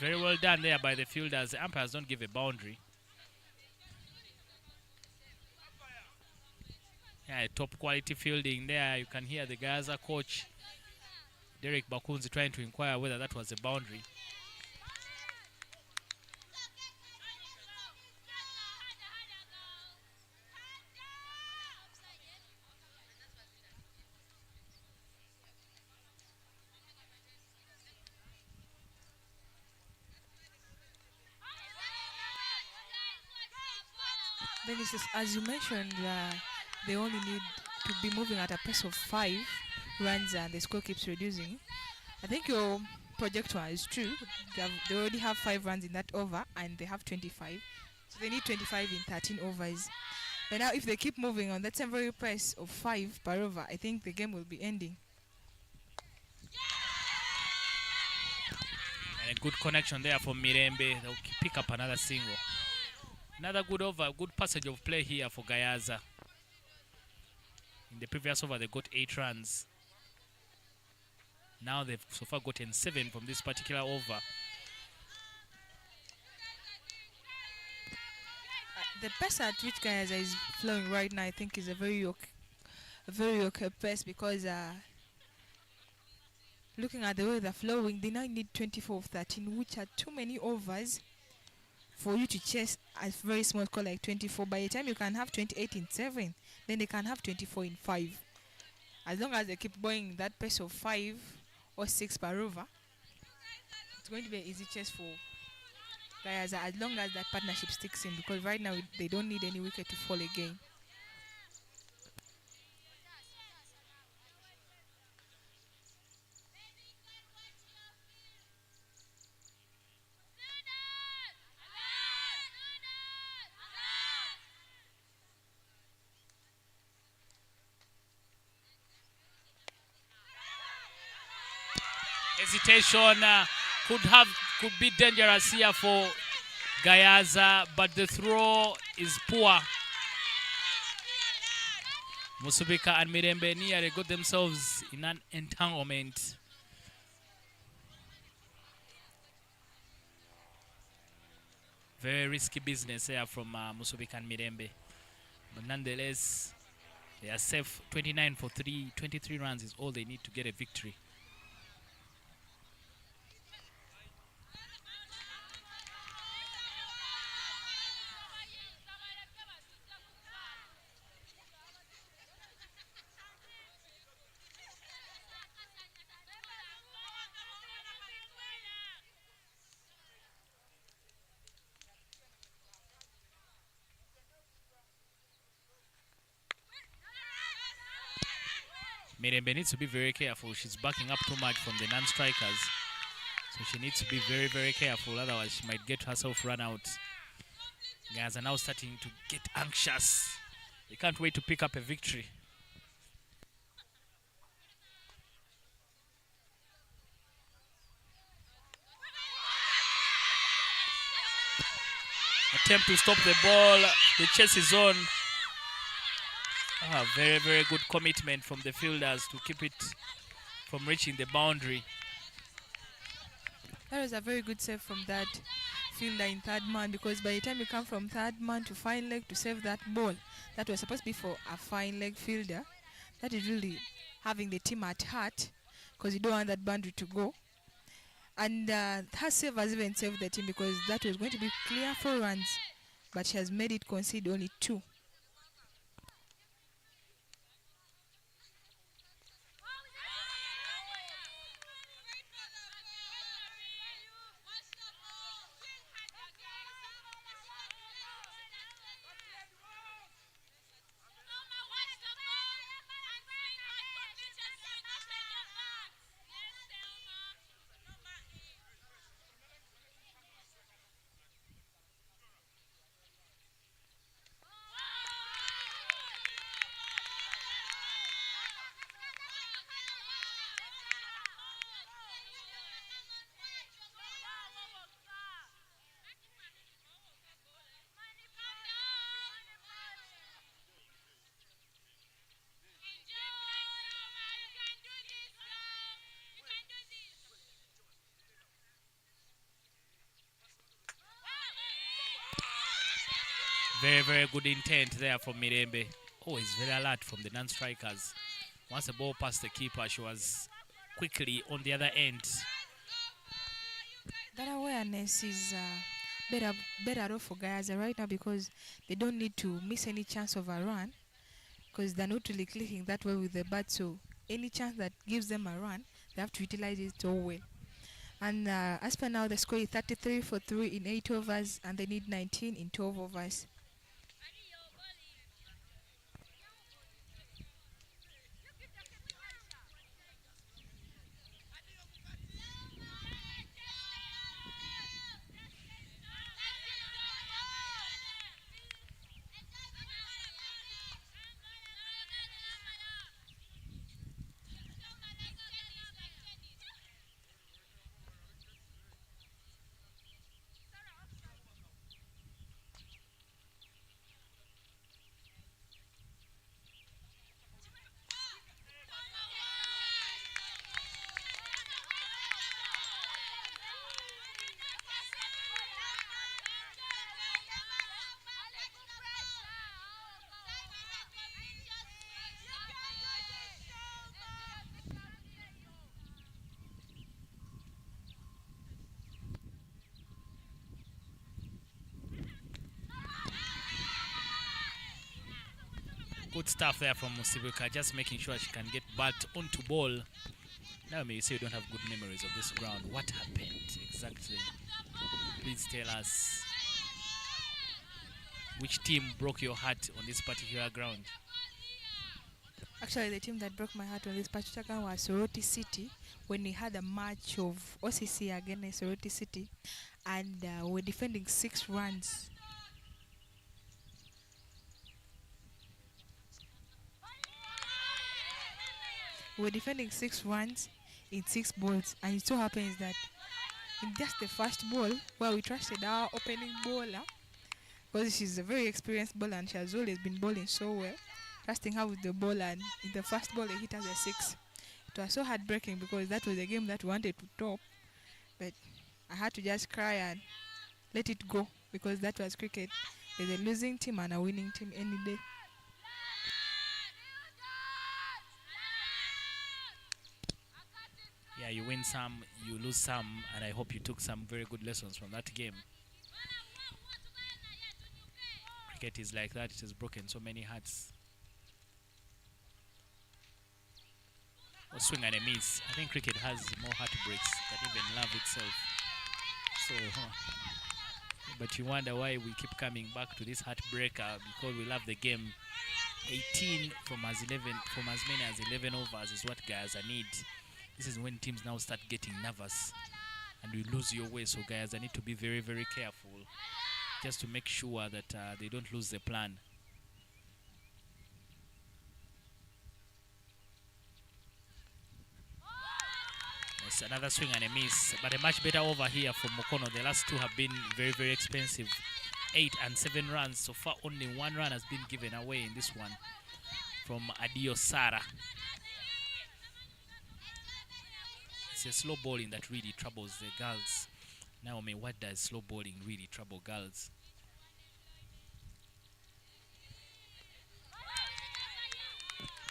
Very well done there by the fielders. The umpires don't give a boundary. Yeah, top quality fielding there. You can hear the GAYAZA coach, Derek Bakunzi, trying to inquire whether that was a boundary. Then it's just, as you mentioned, they only need to be moving at a pace of 5 runs and the score keeps reducing. I think your projector is true. They already have 5 runs in that over and they have 25. So they need 25 in 13 overs. But now if they keep moving on that temporary pace of 5 per over, I think the game will be ending. And a good connection there for Mirembe. They'll pick up another single. Another good over, good passage of play here for GAYAZA. In the previous over, they got 8 runs. Now they've so far gotten 7 from this particular over. The pace at which GAYAZA is flowing right now, I think, is a very okay pace because looking at the way they're flowing, they now need 24 of 13, which are too many overs for you to chase a very small score like 24. By the time you can have 28 in 7, then they can have 24 in 5. As long as they keep going that pace of 5 or 6 per over, it's going to be an easy chase for GAYAZA as long as that partnership sticks in, because right now they don't need any wicket to fall again. Hesitation could be dangerous here for GAYAZA, but the throw is poor. Musubika and Mirembe nearly got themselves in an entanglement. Very risky business here from Musubika and Mirembe. But nonetheless, they are safe. 29 for 3, 23 runs is all they need to get a victory. Mirembe needs to be very careful. She's backing up too much from the non-strikers. So she needs to be very, very careful. Otherwise, she might get herself run out. Guys are now starting to get anxious. They can't wait to pick up a victory. Attempt to stop the ball. The chase is on. Very, very good commitment from the fielders to keep it from reaching the boundary. That was a very good save from that fielder in third man, because by the time you come from third man to fine leg to save that ball, that was supposed to be for a fine leg fielder. That is really having the team at heart, because you don't want that boundary to go. And her save has even saved the team, because that was going to be clear 4 runs, but she has made it concede only 2. Very, very good intent there from Mirembe. Always very alert from the non-strikers. Once the ball passed the keeper, she was quickly on the other end. That awareness is better off for Gayaza right now, because they don't need to miss any chance of a run, because they're not really clicking that way with the bat. So any chance that gives them a run, they have to utilize it so well. And as per now, the score is 33 for 3 in 8 overs, and they need 19 in 12 overs. Good stuff there from Musibuka, just making sure she can get bat onto ball. Now you say you don't have good memories of this ground. What happened exactly? Please tell us. Which team broke your heart on this particular ground? Actually, the team that broke my heart on this particular ground was Soroti City, when we had a match of OCC against Soroti City, and we're defending 6 runs. We're defending 6 runs in 6 balls, and it so happens that in just the first ball, where we trusted our opening bowler, because she's a very experienced bowler and she has always been bowling so well, trusting her with the ball, and in the first ball they hit us a 6. It was so heartbreaking, because that was a game that we wanted to top, but I had to just cry and let it go because that was cricket. There's a losing team and a winning team any day. Yeah, you win some, you lose some, and I hope you took some very good lessons from that game. Cricket is like that, it has broken so many hearts. A swing and a miss. I think cricket has more heartbreaks than even love itself. So, but you wonder why we keep coming back to this heartbreaker, because we love the game. 18 from as many as 11 overs is what GAYAZA need. This is when teams now start getting nervous and you lose your way. So GAYAZA need to be very, very careful just to make sure that they don't lose the plan. It's another swing and a miss, but a much better over here from MUKONO. The last two have been very, very expensive. 8 and 7 runs. So far, only 1 run has been given away in this one from Adio Sara. It's a slow bowling that really troubles the girls. Naomi, what does slow bowling really trouble girls?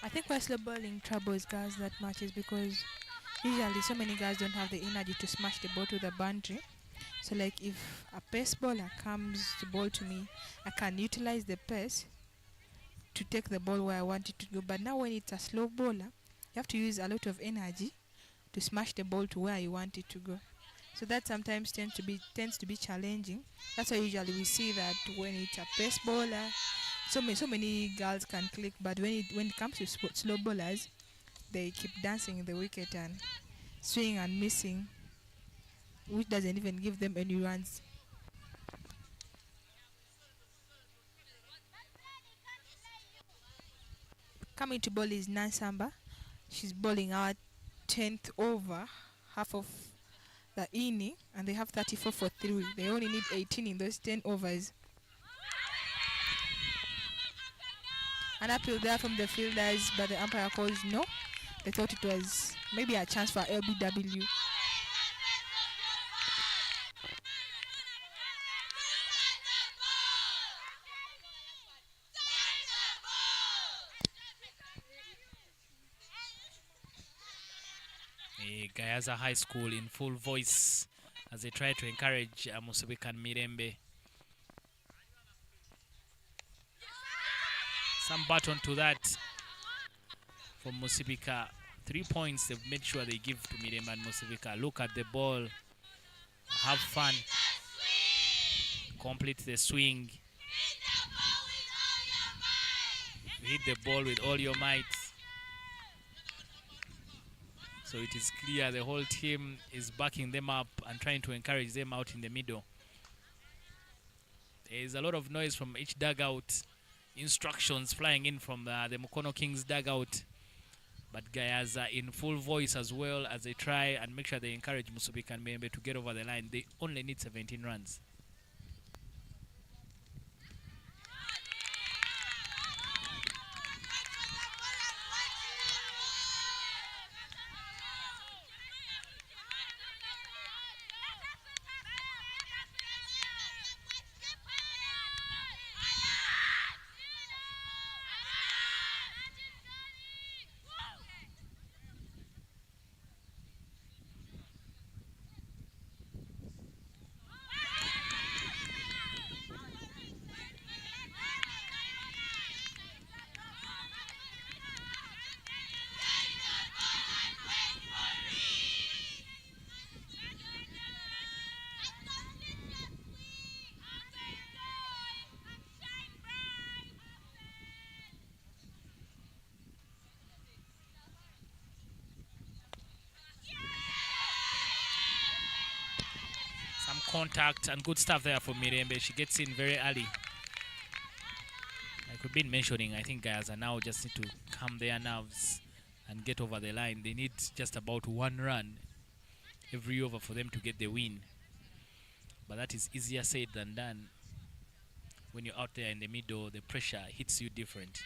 I think why slow bowling troubles girls that much is because usually so many guys don't have the energy to smash the ball to the boundary. So like if a pace bowler comes to bowl to me, I can utilize the pace to take the ball where I want it to go. But now when it's a slow bowler, you have to use a lot of energy to smash the ball to where you want it to go. So that sometimes tends to be challenging. That's why usually we see that when it's a pace bowler, so many girls can click. But when it comes to slow bowlers, they keep dancing in the wicket and swinging and missing, which doesn't even give them any runs. Coming to bowl is Nansamba. She's bowling our 10th over, half of the inning, and they have 34 for 3. They only need 18 in those 10 overs. An appeal there from the fielders, but the umpire calls no. They thought it was maybe a chance for LBW. GAYAZA High School in full voice as they try to encourage Musibika and Mirembe. Some button to that from Musibika. 3 points they've made sure they give to Mirembe and Musibika. Look at the ball. Have fun. Complete the swing. Hit the ball with all your might. So it is clear the whole team is backing them up and trying to encourage them out in the middle. There is a lot of noise from each dugout. Instructions flying in from the MUKONO Kings dugout. But GAYAZA in full voice as well as they try and make sure they encourage Musibika and Mirembe to get over the line. They only need 17 runs. Contact and good stuff there for Mirembe. She gets in very early. Like we've been mentioning, I think GAYAZA now just need to calm their nerves and get over the line. They need just about 1 run every over for them to get the win. But that is easier said than done. When you're out there in the middle, the pressure hits you different.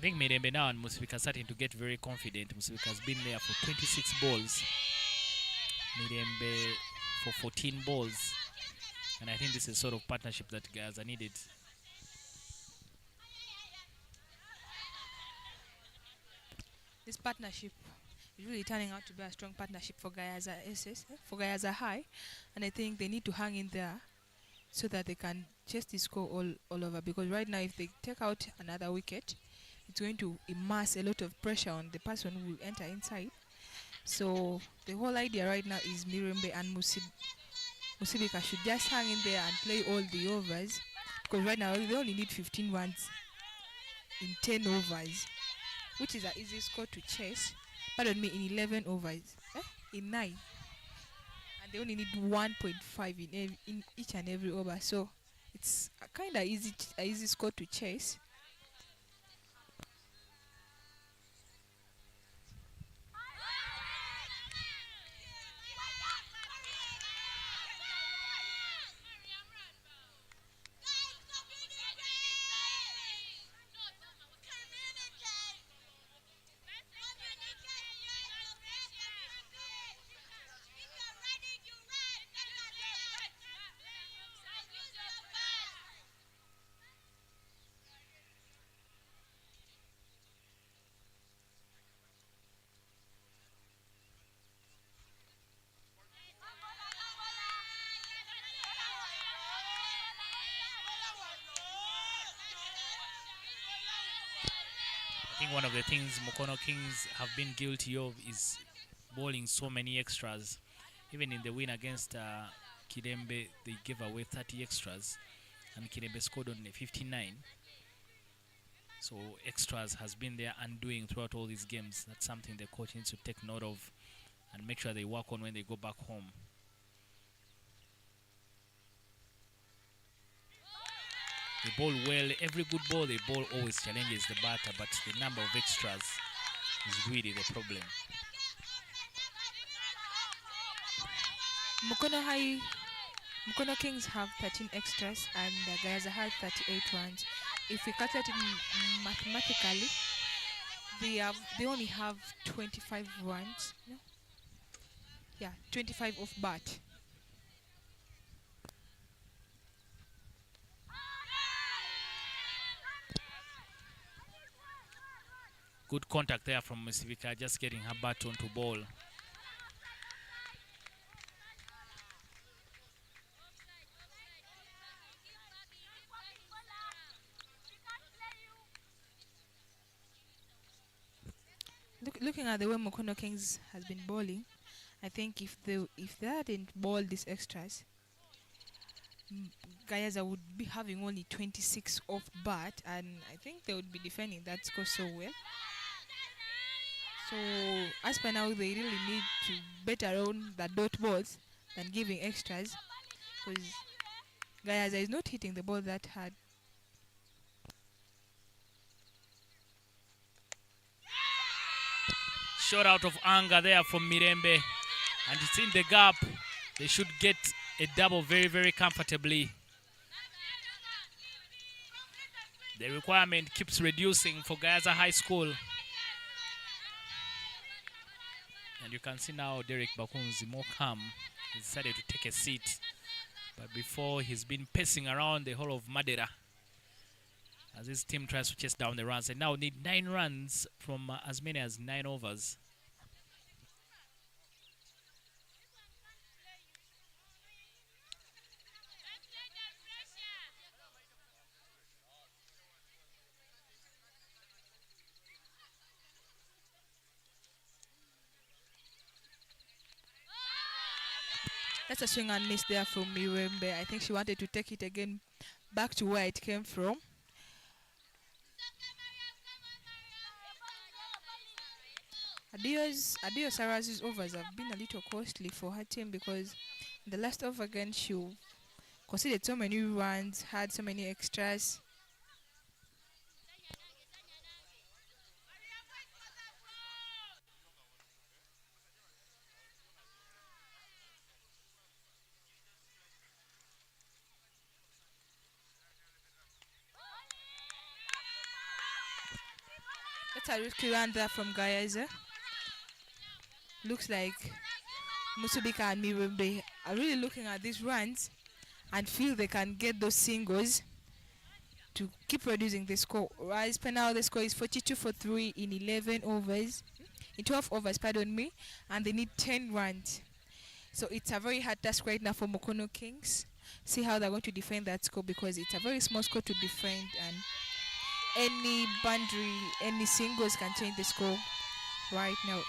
I think Mirembe now and Musibika are starting to get very confident. Musibika has been there for 26 balls. Mirembe for 14 balls. And I think this is sort of partnership that GAYAZA needed. This partnership is really turning out to be a strong partnership for GAYAZA SS, for GAYAZA High, and I think they need to hang in there so that they can chase the score all over. Because right now, if they take out another wicket, it's going to immerse a lot of pressure on the person who will enter inside. So the whole idea right now is Mirembe and Musibika should just hang in there and play all the overs, because right now they only need 15 runs in 10 overs, which is an easy score to chase. Pardon me, in 11 overs, in 9, and they only need 1.5 in each and every over. So it's a kind of easy score to chase. I think one of the things Mukono Kings have been guilty of is bowling so many extras. Even in the win against Kirembe, they gave away 30 extras, and Kirembe scored only 59. So extras has been their undoing throughout all these games. That's something the coach needs to take note of and make sure they work on when they go back home. They bowl well. Every good ball they bowl always challenges the batter, but the number of extras is really the problem. Mukono Kings have 13 extras and GAYAZA have 38 runs. If we calculate it mathematically, they only have 25 runs. No? Yeah, 25 off bat. Good contact there from Musibika, just getting her bat onto ball. Looking at the way Mukono Kings has been bowling, I think if they hadn't bowled these extras, GAYAZA would be having only 26 off bat, and I think they would be defending that score so well. So as per now, they really need to bet around the dot balls than giving extras, because GAYAZA is not hitting the ball that hard. Shot out of anger there from Mirembe, and it's in the gap. They should get a double very, very comfortably. The requirement keeps reducing for GAYAZA High School. And you can see now Derek Bakunzi more calm. He decided to take a seat. But before, he's been pacing around the whole of Madeira as his team tries to chase down the runs. And now need 9 runs from as many as 9 overs. That's a swing and miss there from Mirembe. I think she wanted to take it again back to where it came from. Adio Sarasi's overs have been a little costly for her team, because in the last over again she conceded so many runs, had so many extras. That's a risky run there from GAYAZA. Looks like Musubika and Mirembe are really looking at these runs and feel they can get those singles to keep reducing the score. As per now, the score is 42 for 3 in 11 overs, in 12 overs, pardon me, and they need 10 runs. So it's a very hard task right now for Mukono Kings. See how they're going to defend that score, because it's a very small score to defend, and any boundary, any singles can change the score right now.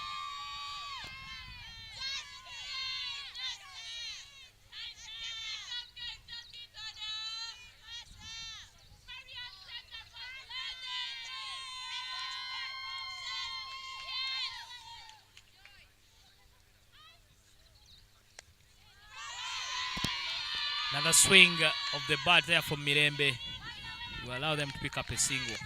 Another swing of the bat there from Mirembe will allow them to pick up a single.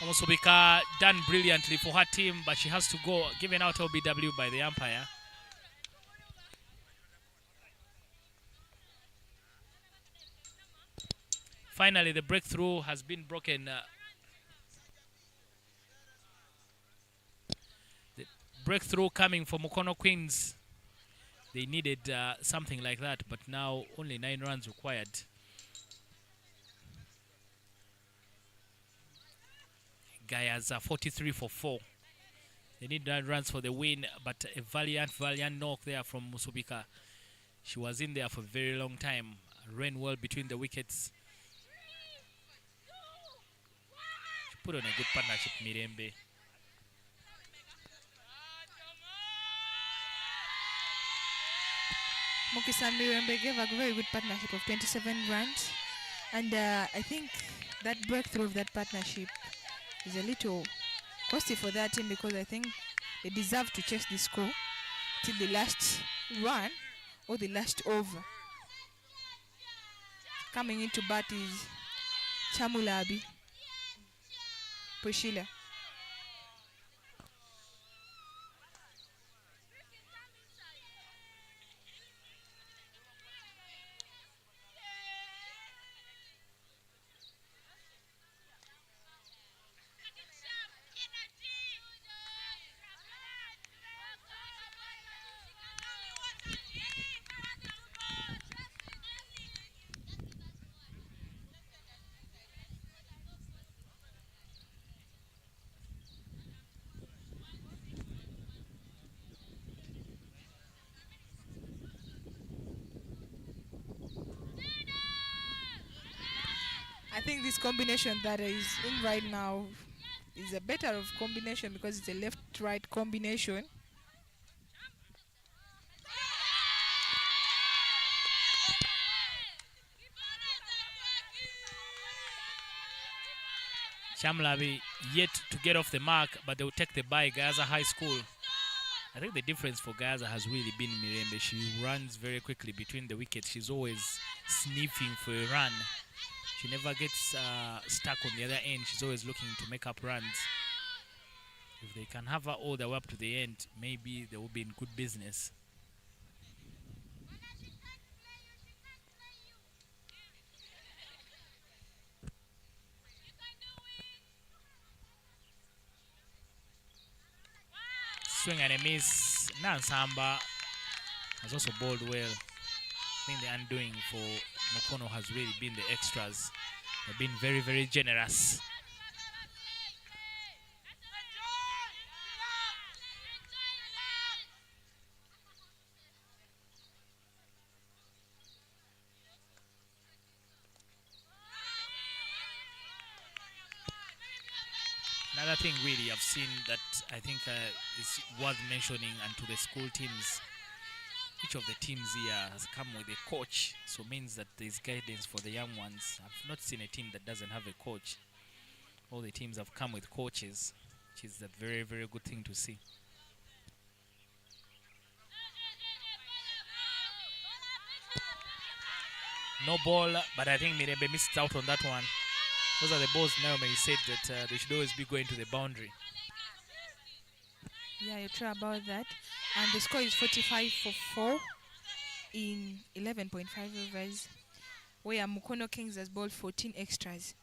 Musubika done brilliantly for her team, but she has to go, given out LBW by the umpire. Finally, the breakthrough has been broken. The breakthrough coming for Mukono Queens. They needed something like that, but now only 9 runs required. GAYAZA 43 for 4. They need 9 runs for the win, but a valiant knock there from Musubika. She was in there for a very long time, ran well between the wickets. She put on a good partnership, Mirembe. Mukisa and Mirembe gave a very good partnership of 27 runs, and I think that breakthrough of that partnership is a little costly for that team, because I think they deserve to chase the score till the last run or the last over. Coming into bat is Chamulabi Priscilla. I think this combination that is in right now is a better of combination, because it's a left-right combination. Chamlabi yet to get off the mark, but they will take the bye. GAYAZA High School. I think the difference for GAYAZA has really been Mirembe. She runs very quickly between the wickets. She's always sniffing for a run. She never gets stuck on the other end. She's always looking to make up runs. If they can have her all the way up to the end, maybe they will be in good business. Swing and a miss. Nansamba has also bowled well. I think the undoing for Mukono has really been the extras. They've been very, very generous. Another thing really I've seen that I think is worth mentioning, and to the school teams, each of the teams here has come with a coach, so means that there's guidance for the young ones. I've not seen a team that doesn't have a coach. All the teams have come with coaches, which is a very, very good thing to see. No ball, but I think Mirembe missed out on that one. Those are the balls Naomi said that they should always be going to the boundary. Yeah, you're true about that. And the score is 45-4 in 11.5 overs, where Mukono Kings has bowled 14 extras.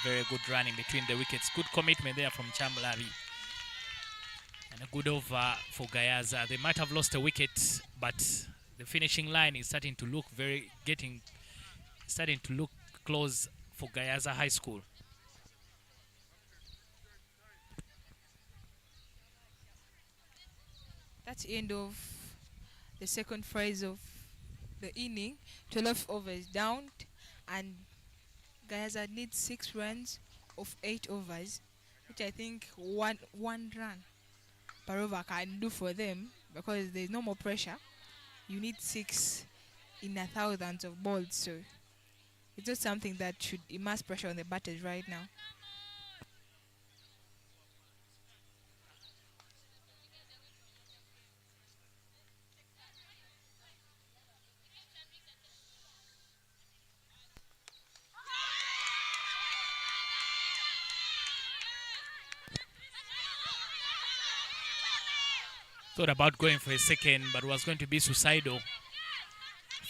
Very good running between the wickets. Good commitment there from Chambalavi. And a good over for GAYAZA. They might have lost a wicket, but the finishing line is starting to look starting to look close for GAYAZA High School. That's the end of the second phase of the inning. 12 overs down, and GAYAZA needs 6 runs of 8 overs, which I think one run per over can do for them, because there's no more pressure. You need 6 in a thousands of balls, so it's just something that should immerse pressure on the batters right now. Thought about going for a second, but was going to be suicidal.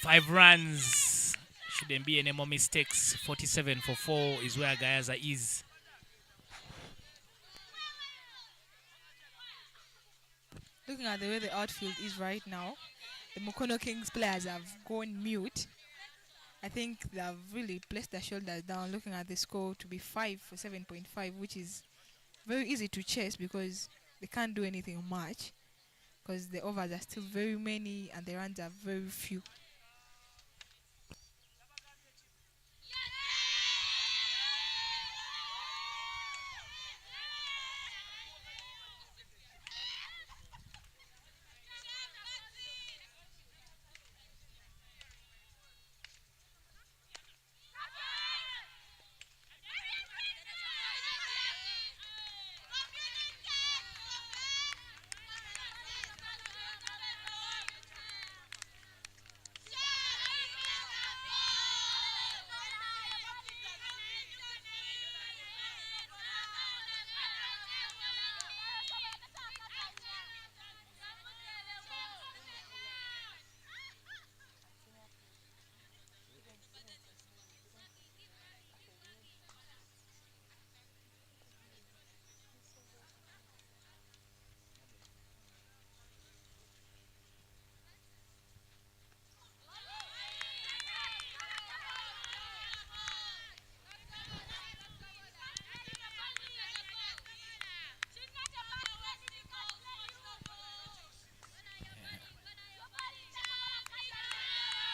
5 runs. Shouldn't be any more mistakes. 47-4 is where GAYAZA is. Looking at the way the outfield is right now, the Mukono Kings players have gone mute. I think they have really placed their shoulders down, looking at the score to be 5 for 7.5, which is very easy to chase because they can't do anything much, because the overs are still very many and the runs are very few.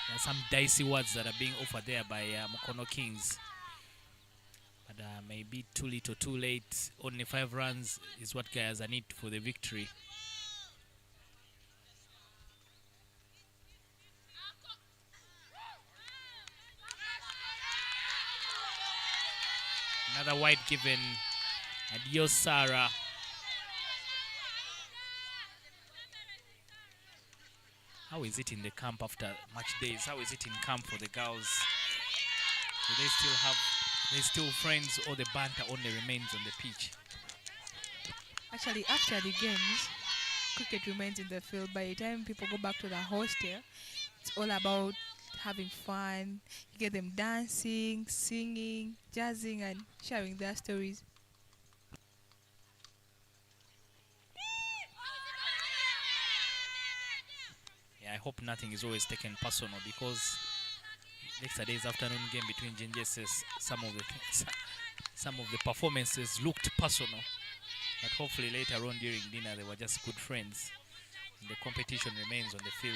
There are some dicey words that are being offered there by Mukono Kings. But maybe too little, too late. Only 5 runs is what GAYAZA need for the victory. Another wide given. Adios, Sarah. How is it in the camp after match days? How is it in camp for the girls? Do they still friends, or the banter only remains on the pitch? Actually, after the games, cricket remains in the field. By the time people go back to the hostel, it's all about having fun. You get them dancing, singing, jazzing, and sharing their stories. Yeah, I hope nothing is always taken personal, because yesterday's afternoon game between GNGSS, some of the performances looked personal. But hopefully later on during dinner they were just good friends. And the competition remains on the field.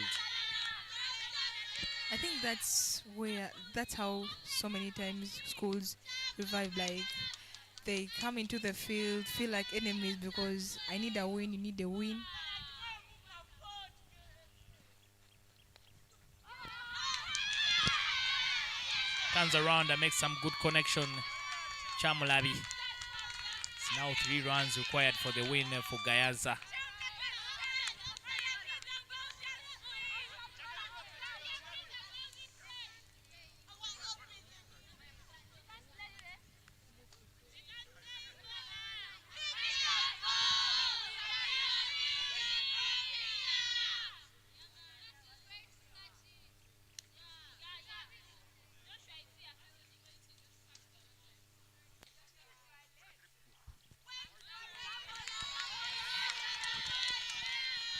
I think that's how so many times schools revive. Like, they come into the field, feel like enemies because I need a win, you need a win. turns around and makes some good connection. Chamulabi. It's now 3 runs required for the win for GAYAZA.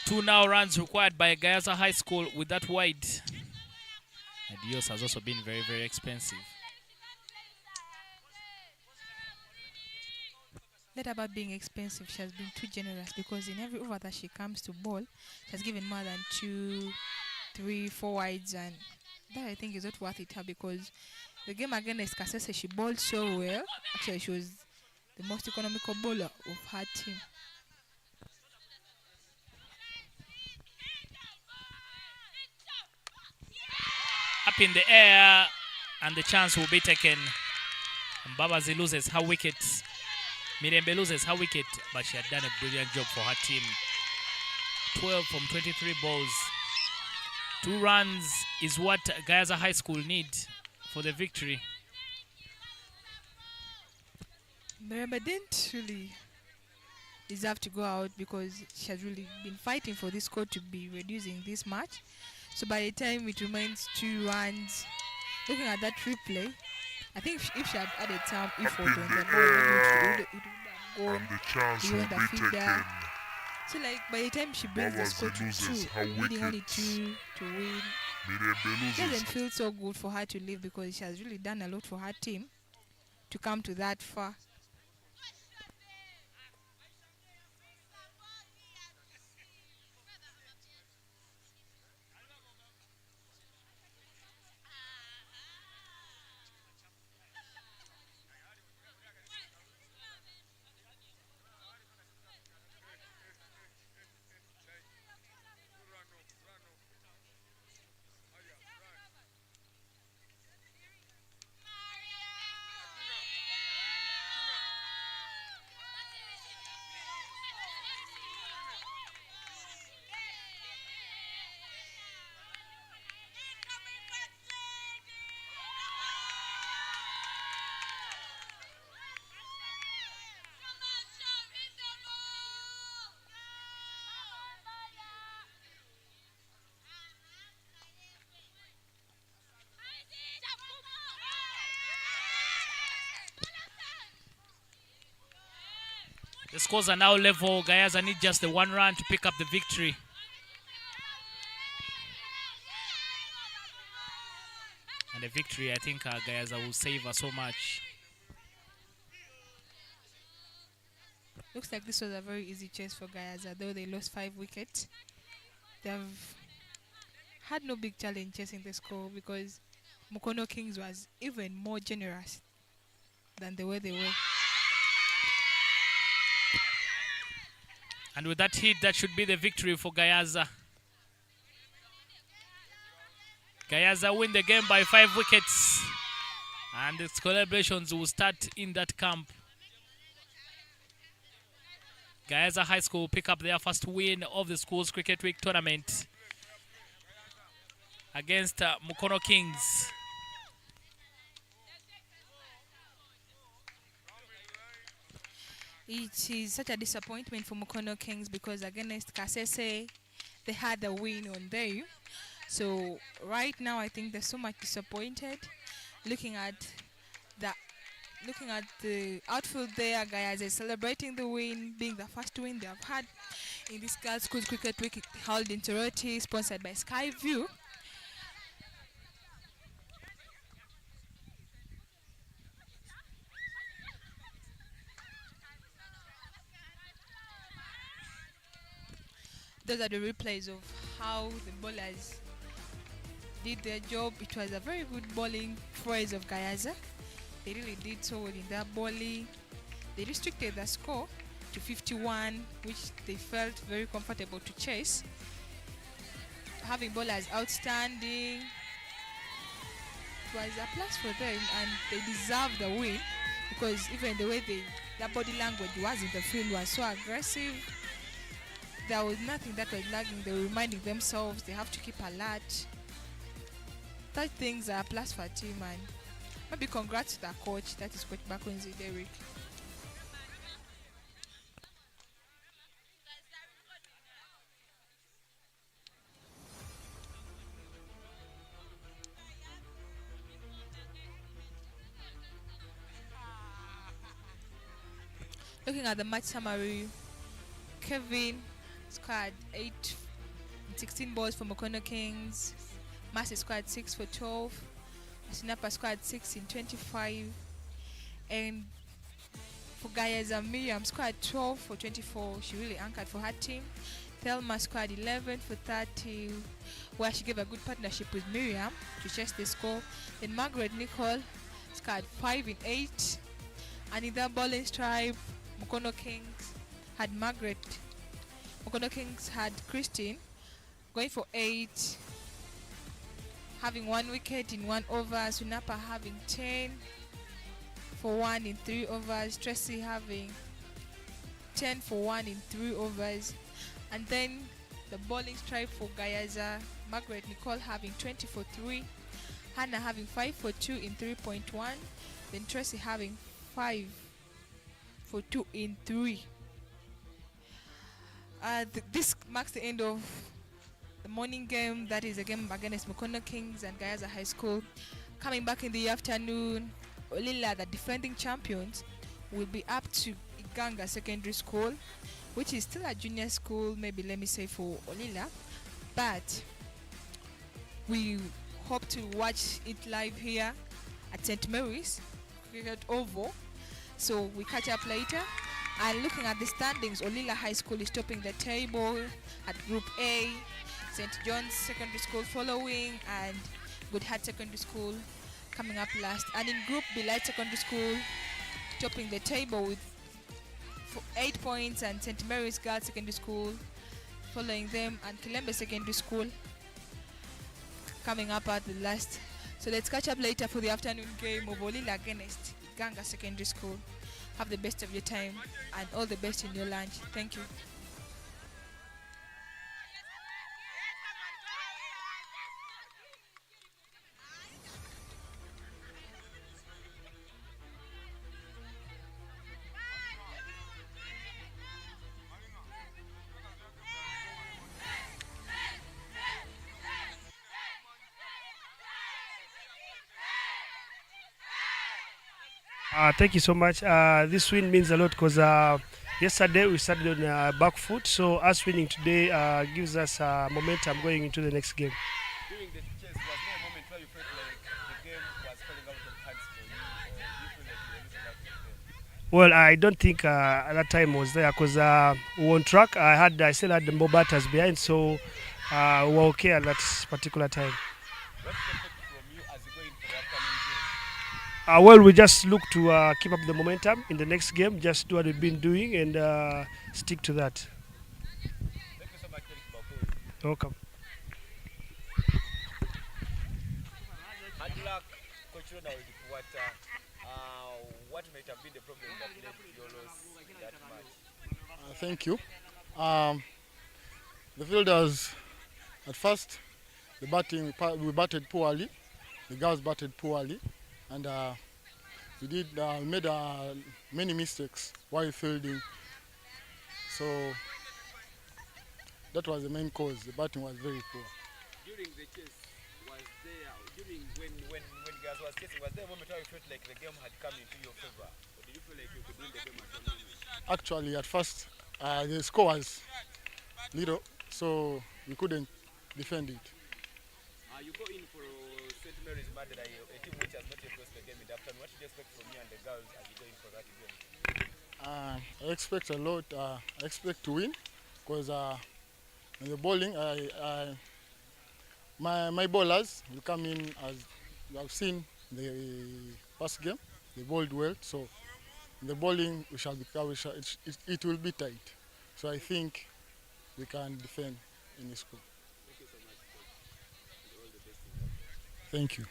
Two now runs required by GAYAZA High School with that wide. Adios has also been very, very expensive. Not about being expensive, she has been too generous, because in every over that she comes to ball, she has given more than 2, 3, 4 wides, and that I think is not worth it her, because the game against Kasese, she bowled so well. Actually, she was the most economical bowler of her team. Up in the air, and the chance will be taken. Mbabazi loses her wicket. Mirembe loses her wicket, but she had done a brilliant job for her team. 12 from 23 balls. 2 runs is what GAYAZA High School need for the victory. Mirembe didn't really deserve to go out, because she has really been fighting for this score to be reducing this match. So by the time it remains 2 runs, looking at that replay, I think if she had added some effort on the ball, it would have gone And the chance will beyond the be fielder. taken. So like by the time she brings the score to loses 2, her needing only wicket. 2 to win, Mirembe it doesn't loses. feel so good for her to leave, because she has really done a lot for her team to come to that far. The scores are now level. GAYAZA need just the 1 run to pick up the victory. And the victory, I think GAYAZA will save her so much. Looks like this was a very easy chase for GAYAZA, though they lost 5 wickets. They've had no big challenge chasing the score, because Mukono Kings was even more generous than the way they were. And with that hit, that should be the victory for GAYAZA. GAYAZA win the game by 5 wickets. And the celebrations will start in that camp. GAYAZA High School pick up their first win of the school's Cricket Week tournament against Mukono Kings. It is such a disappointment for Mukono Kings, because against Kasese, they had a win on them. So right now, I think they're so much disappointed. Looking at the outfield there, GAYAZA is celebrating the win, being the first win they have had in this Girls Schools Cricket Week held in Toroti, sponsored by Skyview. Those are the replays of how the bowlers did their job. It was a very good bowling phrase of GAYAZA. They really did so well in their bowling. They restricted the score to 51, which they felt very comfortable to chase. Having bowlers outstanding, was a plus for them, and they deserved the win because even the way their body language was in the field was so aggressive. There was nothing that was lagging. They were reminding themselves they have to keep alert. Such things are a plus for a team, and maybe congrats to the coach, that is Coach Bakunzi Derek. Looking at the match summary, Kevin scored 8 and 16 balls for MUKONO Kings. Mercy scored 6 for 12. Sinapa scored 6 in 25. And for GAYAZA, Miriam scored 12 for 24. She really anchored for her team. Thelma scored 11 for 30, where she gave a good partnership with Miriam to chase the score. Then Margaret Nicole scored 5 in 8. And in the bowling stripe, MUKONO Kings had Margaret. MUKONO Kings had Christine going for 8, having 1 wicket in 1 over. Sunapa having 10 for 1 in 3 overs. Tracy having 10 for 1 in 3 overs. And then the bowling stripe for GAYAZA, Margaret Nicole having 20 for 3, Hannah having 5 for 2 in 3.1, then Tracy having 5 for 2 in 3. This marks the end of the morning game. That is a game against MUKONO Kings and GAYAZA High School. Coming back in the afternoon, Olila, the defending champions, will be up to Iganga Secondary School, which is still a junior school, maybe let me say for Olila, but we hope to watch it live here at St. Mary's Cricket Oval. So we catch up later. And looking at the standings, Olila High School is topping the table at Group A, St. John's Secondary School following, and Good Heart Secondary School coming up last. And in Group B, Light Secondary School topping the table with 8 points, and St. Mary's Girls Secondary School following them, and Kilembe Secondary School coming up at the last. So let's catch up later for the afternoon game of Olila against Iganga Secondary School. Have the best of your time and all the best in your lunch. Thank you. Thank you so much. This win means a lot because yesterday we started on back foot, so us winning today gives us momentum going into the next game. During the chase, was there a moment where you felt like the game was falling out of hands for you, or do you feel like you were losing out of the game? Well, I don't think at that time was there because we were on track. I still had the more batters behind, so we were okay at that particular time. What do you expect from you as you go in for the upcoming game? Well, we just look to keep up the momentum in the next game, just do what we've been doing and stick to that. Thank you so much, Felix Bakoy. Welcome. Hard luck, Coach Rona Odipuata. What might have been the problem that led to your loss in that match? Thank you. The fielders, at first, we batted poorly. The girls batted poorly, and we made many mistakes while fielding. So that was the main cause. The batting was very poor. During the chase, when guys was chasing, was there a moment where you felt like the game had come into your favor, or did you feel like you could win the game at all? Actually, at first, the score was little, so we couldn't defend it. You go in for St. Mary's Madera, a team which has not yet lost the game in the afternoon. What do you expect from you and the girls as you go in for that game? I expect a lot. I expect to win because in the bowling, my bowlers will come in as you have seen the past game. They bowled well, so in the bowling it will be tight. So I think we can defend in the score. Thank you so much, Coach. And all the best in that. Thank you.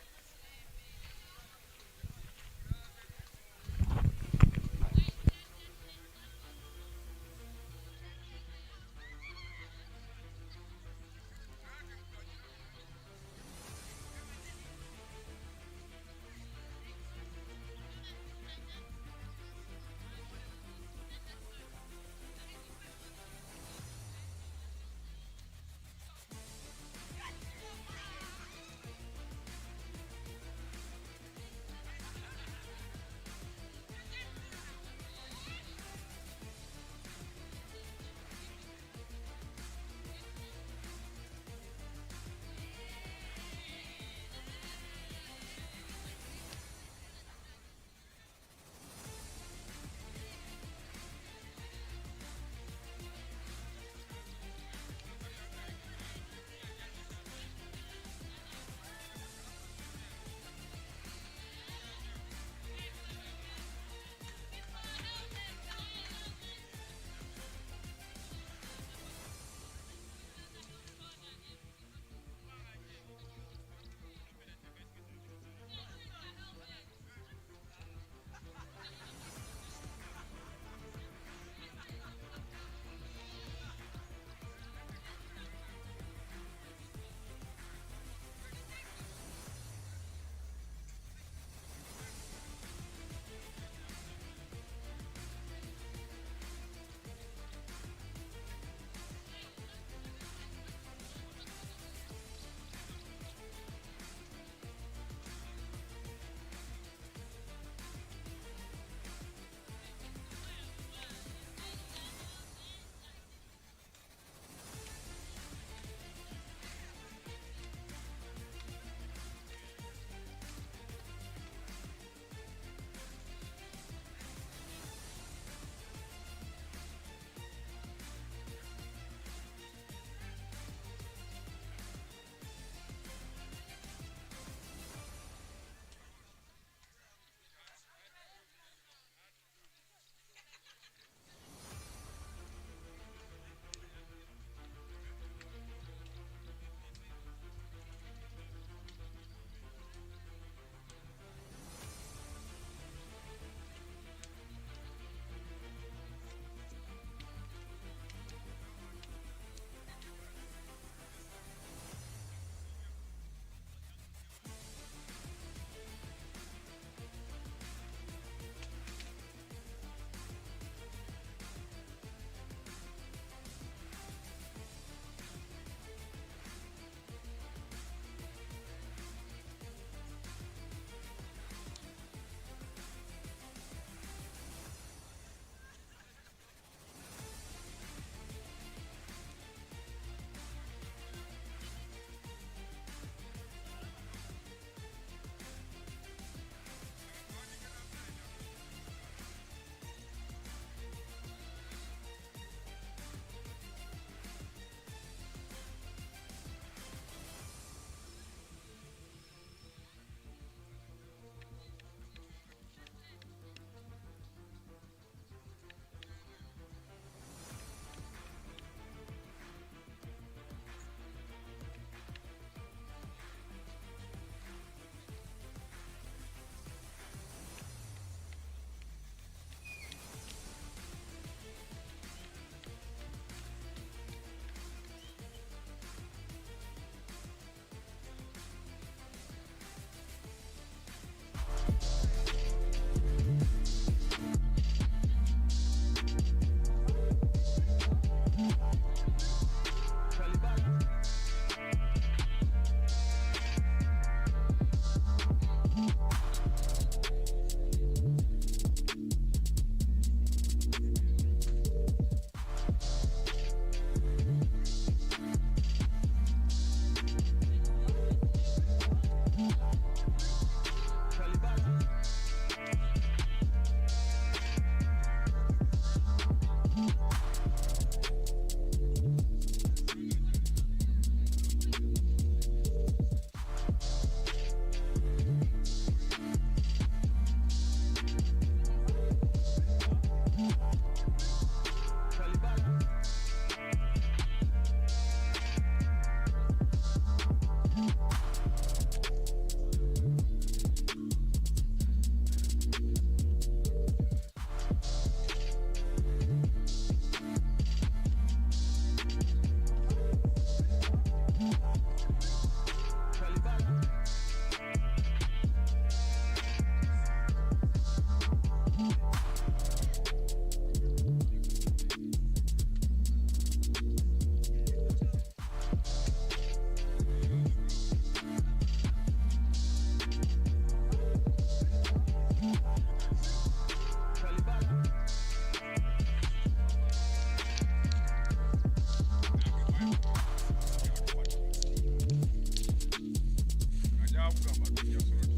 Kenya.